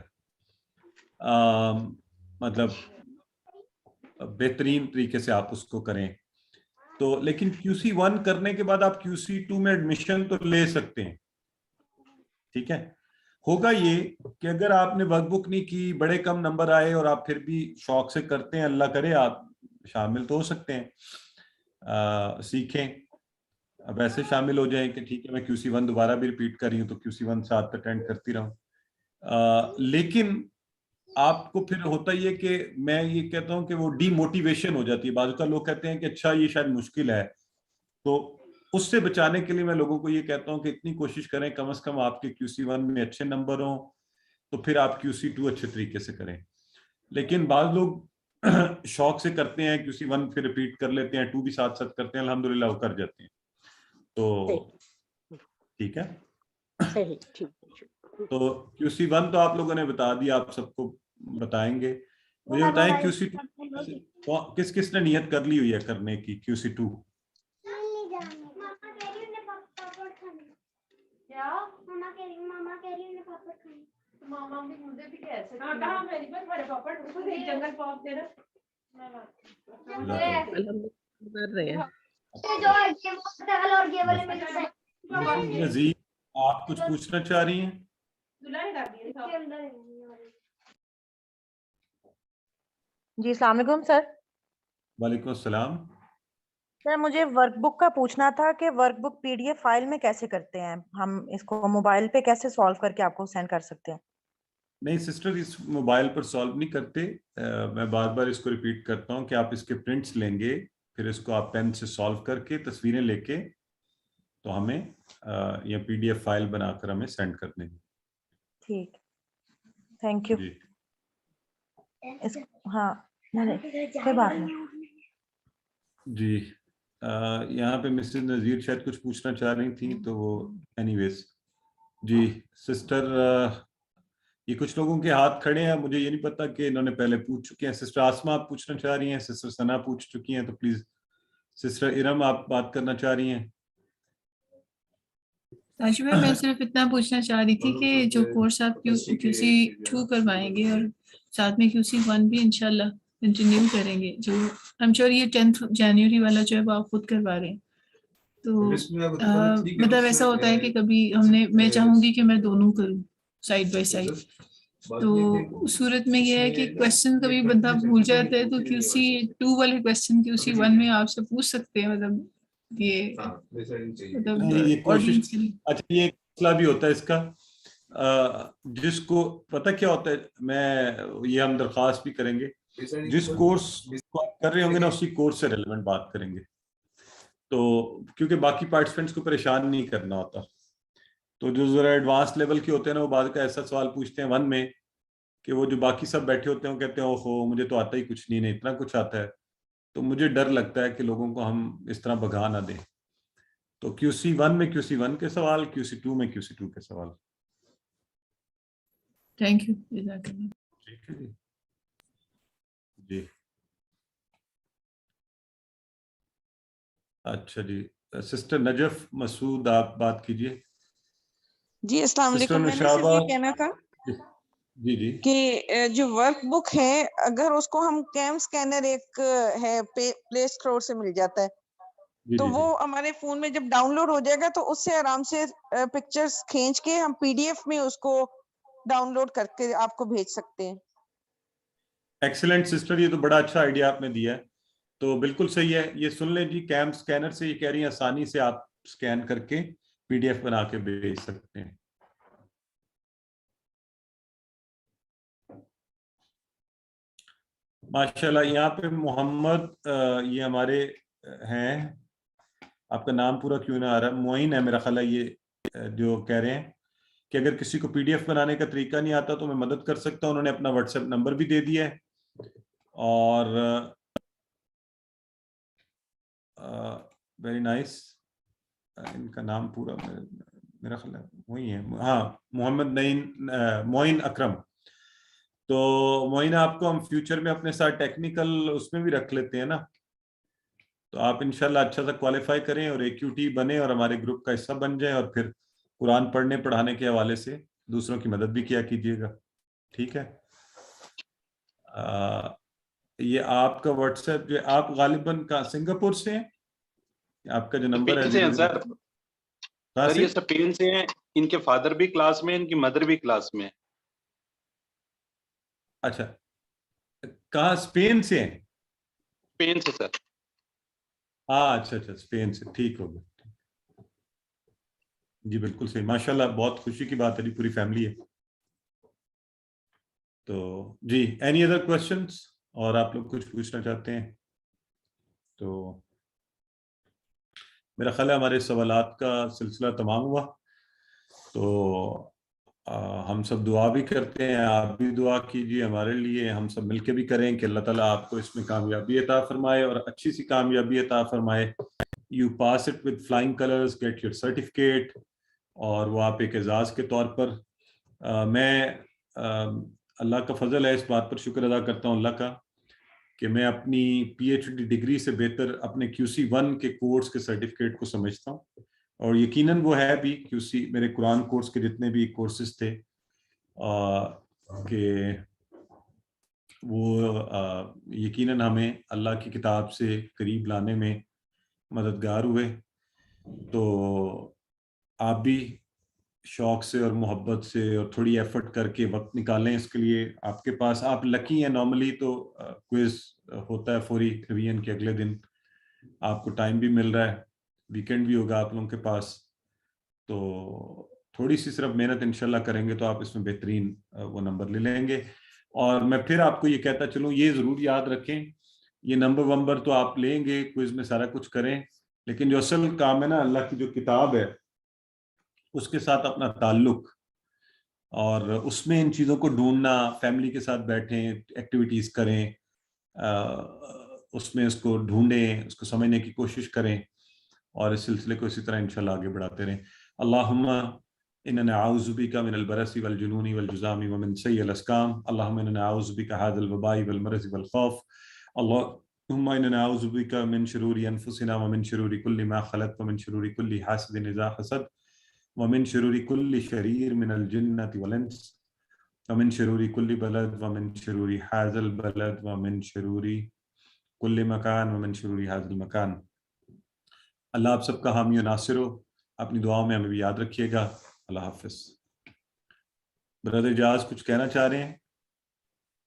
मतलब बेहतरीन तरीके से आप उसको करें। तो लेकिन QC1 करने के बाद आप QC2 में एडमिशन तो ले सकते हैं, ठीक है। होगा ये कि अगर आपने वर्कबुक नहीं की, बड़े कम नंबर आए और आप फिर भी शौक से करते हैं, अल्लाह करे आप शामिल तो हो सकते हैं, सीखें, अब ऐसे शामिल हो जाएं कि ठीक है मैं QC1 दोबारा भी रिपीट कर रही हूँ तो QC1 साथ अटेंड करती रहूं। लेकिन आपको फिर होता ही है कि मैं ये कहता हूँ कि वो डीमोटिवेशन हो जाती है। बाजू का लोग कहते हैं कि अच्छा ये शायद मुश्किल है, तो उससे बचाने के लिए मैं लोगों को ये कहता हूँ कि इतनी कोशिश करें कम से कम आपके QC1 में अच्छे नंबर हों, تو پھر آپ QC2 اچھے طریقے سے کریں. لیکن بعض لوگ شوق سے کرتے ہیں QC1 پھر ریپیٹ کر لیتے ہیں, 2 بھی ساتھ ساتھ کرتے ہیں, الحمدللہ وہ کر جاتے ہیں. تو ٹھیک ہے, صحیح, ٹھیک. تو QC1 تو آپ لوگوں نے بتا دیا, آپ سب کو بتائیں گے. مجھے بتائیں QC2 کس کس نے نیت کر لی ہوئی ہے کرنے کی QC2؟ نذیر آپ کچھ پوچھنا چاہ رہی ہیں؟ جی السلام علیکم سر. وعلیکم السلام. سر مجھے ورک بک کا پوچھنا تھا کہ ورک بک PDF فائل میں کیسے کرتے ہیں ہم, اس کو موبائل پہ کیسے سالو کر کے آپ کو سینڈ کر سکتے ہیں؟ نہیں سسٹر, اس موبائل پر سالو نہیں کرتے. میں بار بار اس کو ریپیٹ کرتا ہوں کہ آپ اس کے پرنٹس لیں گے, پھر اس کو آپ پین سے سالو کر کے تصویریں لے کے تو ہمیں یا PDF فائل بنا کر ہمیں سینڈ کر دیں گے. ٹھیک, تھینک یو. ہاں کوئی بات نہیں. جی یہاں پہ مسز نذیر شاید کچھ پوچھنا چاہ رہی تھی, تو وہ اینی ویز. جی سسٹر, یہ کچھ لوگوں کے ہاتھ کھڑے ہیں, مجھے یہ نہیں پتا کہ انہوں نے پہلے پوچھ چکے ہیں. سسٹر آسما آپ پوچھنا چاہ رہی ہیں, سسٹر ثنا پوچھ چکی ہیں, تو پلیز سسٹر ارم آپ بات کرنا چاہ رہی ہیں. تاج بھائی میں صرف اتنا پوچھنا چاہ رہی تھی کہ جو کورس آپ QC2 کروائیں گے اور ساتھ میں QC1 بھی انشاءاللہ کنٹینیو کریں گے, جو I'm sure یہ 10 جنوری والا جو ہے وہ آپ خود کروا رہے ہیں, تو مطلب ایسا ہوتا ہے کہ کبھی میں چاہوں گی کہ میں دونوں کروں سائڈ بائی سائڈ, تو اس صورت میں یہ ہے کہ کوشچن کبھی بندہ بھول جاتا ہے تو QC2 والے کوشچن QC1 میں آپ سے پوچھ سکتے ہیں. مطلب یہ کوشش, اچھا یہ ایک مسئلہ بھی ہوتا ہے اس کا, جس کو پتہ کیا ہوتا ہے, میں یہ ہم درخواست بھی کریں گے, جس کورس کو آپ کر رہے ہوں گے نا اسی کورس سے ریلیونٹ بات کریں گے, تو کیونکہ باقی پارٹیسپینٹس کو پریشان نہیں کرنا ہوتا. تو جو ذرا ایڈوانس لیول کے ہوتے ہیں نا, وہ بعد کا ایسا سوال پوچھتے ہیں 1 میں کہ وہ جو باقی سب بیٹھے ہوتے ہیں وہ کہتے ہیں اوہو مجھے تو آتا ہی کچھ نہیں, اتنا کچھ آتا ہے. تو مجھے ڈر لگتا ہے کہ لوگوں کو ہم اس طرح بگا نہ دیں. تو QC1 میں QC1 کے سوال, QC2 میں QC2 کے سوال. Thank you. ٹھیک ہے جی. جی اچھا جی, سسٹر نجف مسعود آپ بات کیجئے. جی السلام علیکم. میں نے صرف یہ کہنا تھا جی کہ جو ورک بک ہے اگر اس کو ہم کیم سکینر ایک ہے پلے اسٹور سے مل جاتا ہے, تو وہ ہمارے فون میں جب ڈاؤن لوڈ ہو جائے گا تو اس سے آرام سے پکچرز کھینچ کے ہم PDF میں اس کو ڈاؤن لوڈ کر کے آپ کو بھیج سکتے ہیں. ایکسلنٹ سسٹر, یہ تو بڑا اچھا آئیڈیا آپ نے دیا ہے, تو بالکل صحیح ہے. یہ سن لیں جی, کیم سکینر سے یہ کہہ رہی ہیں آسانی سے آپ سکین کر کے PDF بنا کے بھیج سکتے ہیں. ماشاءاللہ. یہاں پہ محمد یہ ہمارے ہیں, آپ کا نام پورا کیوں نہ آ رہا, معین ہے میرا خیال ہے, یہ جو کہہ رہے ہیں کہ اگر کسی کو PDF بنانے کا طریقہ نہیں آتا تو میں مدد کر سکتا ہوں. انہوں نے اپنا واٹس ایپ نمبر بھی دے دیا ہے, اور ویری نائس. ان کا نام پورا میرا خیال ہے وہی ہے, ہاں محمد معین اکرم. تو معین آپ کو ہم فیوچر میں اپنے ساتھ ٹیکنیکل اس میں بھی رکھ لیتے ہیں نا, تو آپ انشاءاللہ اچھا سا کوالیفائی کریں اور AQT بنے اور ہمارے گروپ کا حصہ بن جائیں, اور پھر قرآن پڑھنے پڑھانے کے حوالے سے دوسروں کی مدد بھی کیا کیجیے گا. ٹھیک ہے. یہ آپ کا واٹس ایپ جو آپ غالباً سنگاپور سے ہیں, آپ کا جو نمبر ہے سر یہ اسپین سے ہیں, ان کے فادر بھی کلاس میں, ان کی مدر بھی کلاس میں. اچھا کہاں, اسپین سے ہیں؟ اسپین سے سر. ہاں اچھا اسپین سے, ٹھیک ہوگا. جی بالکل صحیح, ماشاءاللہ بہت خوشی کی بات ہے جی, پوری فیملی ہے. تو جی اینی ادر کوشچنس, اور آپ لوگ کچھ پوچھنا چاہتے ہیں تو میرا خیال ہے ہمارے سوالات کا سلسلہ تمام ہوا. تو ہم سب دعا بھی کرتے ہیں, آپ بھی دعا کیجیے ہمارے لیے, ہم سب مل کے بھی کریں کہ اللہ تعالیٰ آپ کو اس میں کامیابی عطا فرمائے اور اچھی سی کامیابی عطا فرمائے. You pass it with flying colors, get your certificate, اور وہ آپ ایک اعزاز کے طور پر, میں اللہ کا فضل ہے, اس بات پر شکر ادا کرتا ہوں اللہ کا کہ میں اپنی پی ایچ ڈی ڈگری سے بہتر اپنے QC1 کے کورس کے سرٹیفکیٹ کو سمجھتا ہوں, اور یقیناً وہ ہے بھی QC میرے قرآن کورس کے جتنے بھی کورسز تھے کہ وہ یقیناً ہمیں اللہ کی کتاب سے قریب لانے میں مددگار ہوئے. تو آپ بھی شوق سے اور محبت سے اور تھوڑی ایفرٹ کر کے وقت نکالیں اس کے لیے. آپ کے پاس, آپ لکی ہیں, نارملی تو کوئز ہوتا ہے فوری ریویژن کے اگلے دن, آپ کو ٹائم بھی مل رہا ہے, ویکینڈ بھی ہوگا آپ لوگوں کے پاس, تو تھوڑی سی صرف محنت انشاءاللہ کریں گے تو آپ اس میں بہترین وہ نمبر لے لیں گے. اور میں پھر آپ کو یہ کہتا چلوں, یہ ضرور یاد رکھیں, یہ نمبر تو آپ لیں گے, کوئز میں سارا کچھ کریں, لیکن جو اصل کام ہے نا, اللہ کی جو کتاب ہے اس کے ساتھ اپنا تعلق, اور اس میں ان چیزوں کو ڈھونڈنا, فیملی کے ساتھ بیٹھیں, ایکٹیویٹیز کریں, اس میں اس کو ڈھونڈیں, اس کو سمجھنے کی کوشش کریں, اور اس سلسلے کو اسی طرح انشاءاللہ آگے بڑھاتے رہیں. اللہم اننا نعوذ بک من البرص والجنون والجذام ومن سیء الاسقام. اللہم اننا نعوذ بک هذا الوباء والمرض والخوف. اللہم اننا نعوذ بک من شرور انفسنا ومن شرور كل ما خلقت ومن شرور كل حاسد اذا حسد ومن شرور كل شرير من الجنة والانس ومن شرور كل بلد ومن شرور هذا البلد ومن شرور كل مكان ومن شرور هذا المكان. اللہ آپ سب کا حامی و ناصر ہو, اپنی دعاؤں میں ہمیں بھی یاد رکھیے گا. اللہ حافظ. برادر جاز کچھ کہنا چاہ رہے ہیں؟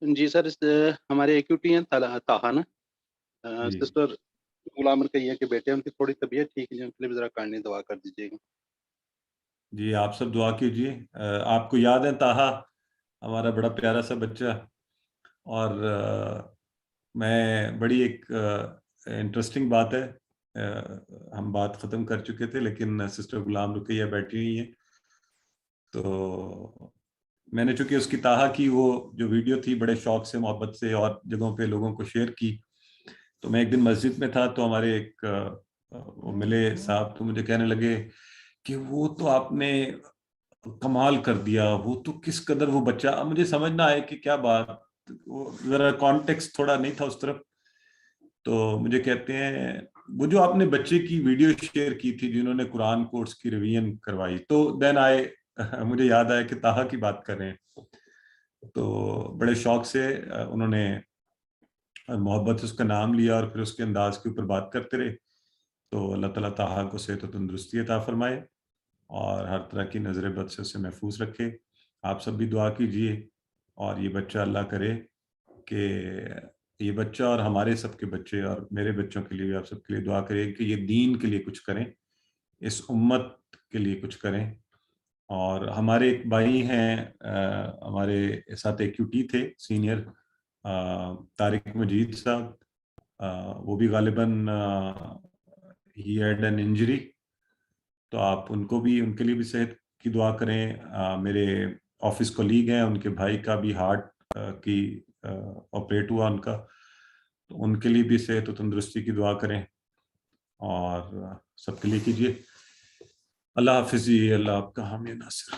جی سر, ہمارے ایکیوٹی ہیں طاہا نا, سسٹر غلام رقیہ کے بیٹے, ان کی تھوڑی طبیعت ٹھیک نہیں, ان کے لیے ذرا کائنڈلی دعا کر دیجیے گا. جی آپ سب دعا کیجیے. آپ کو یاد ہے طاہا ہمارا بڑا پیارا سا بچہ, اور میں بڑی ایک انٹرسٹنگ بات ہے, ہم بات ختم کر چکے تھے لیکن سسٹر غلام رقیہ بیٹھی ہوئی ہیں, تو میں نے چونکہ اس کی طاہا کی وہ جو ویڈیو تھی بڑے شوق سے محبت سے اور جگہوں پہ لوگوں کو شیئر کی. تو میں ایک دن مسجد میں تھا, تو ہمارے ایک وہ ملے صاحب, تو مجھے کہنے لگے کہ وہ تو آپ نے کمال کر دیا, وہ تو کس قدر وہ بچہ. اب مجھے سمجھ نہ آئے کہ کیا بات, ذرا کانٹیکسٹ تھوڑا نہیں تھا اس طرف. تو مجھے کہتے ہیں وہ جو آپ نے بچے کی ویڈیو شیئر کی تھی جنہوں نے قرآن کورس کی ریویژن کروائی, تو دین مجھے یاد آیا کہ طاہا کی بات کر رہے ہیں. تو بڑے شوق سے انہوں نے محبت سے اس کا نام لیا اور پھر اس کے انداز کے اوپر بات کرتے رہے. تو اللہ تعالیٰ طاہا کو صحت و تندرستی عطا فرمائے اور ہر طرح کی نظر بد سے اسے محفوظ رکھے. آپ سب بھی دعا کیجئے, اور یہ بچہ اللہ کرے کہ یہ بچہ اور ہمارے سب کے بچے اور میرے بچوں کے لیے بھی آپ سب کے لیے دعا کرے کہ یہ دین کے لیے کچھ کریں, اس امت کے لیے کچھ کریں. اور ہمارے ایک بھائی ہیں, ہمارے ساتھ ایکیوٹی تھے سینئر, طارق مجید صاحب, وہ بھی غالباً ہی ہیڈ این انجری, تو آپ ان کو بھی, ان کے لیے بھی صحت کی دعا کریں. میرے آفس کولیگ ہیں, ان کے بھائی کا بھی ہارٹ کی آپریٹ ہوا ان کا, تو ان کے لیے بھی صحت و تندرستی کی دعا کریں, اور سب کے لیے کیجیے. اللہ حافظ. اللہ آپ کا حامی ناصر.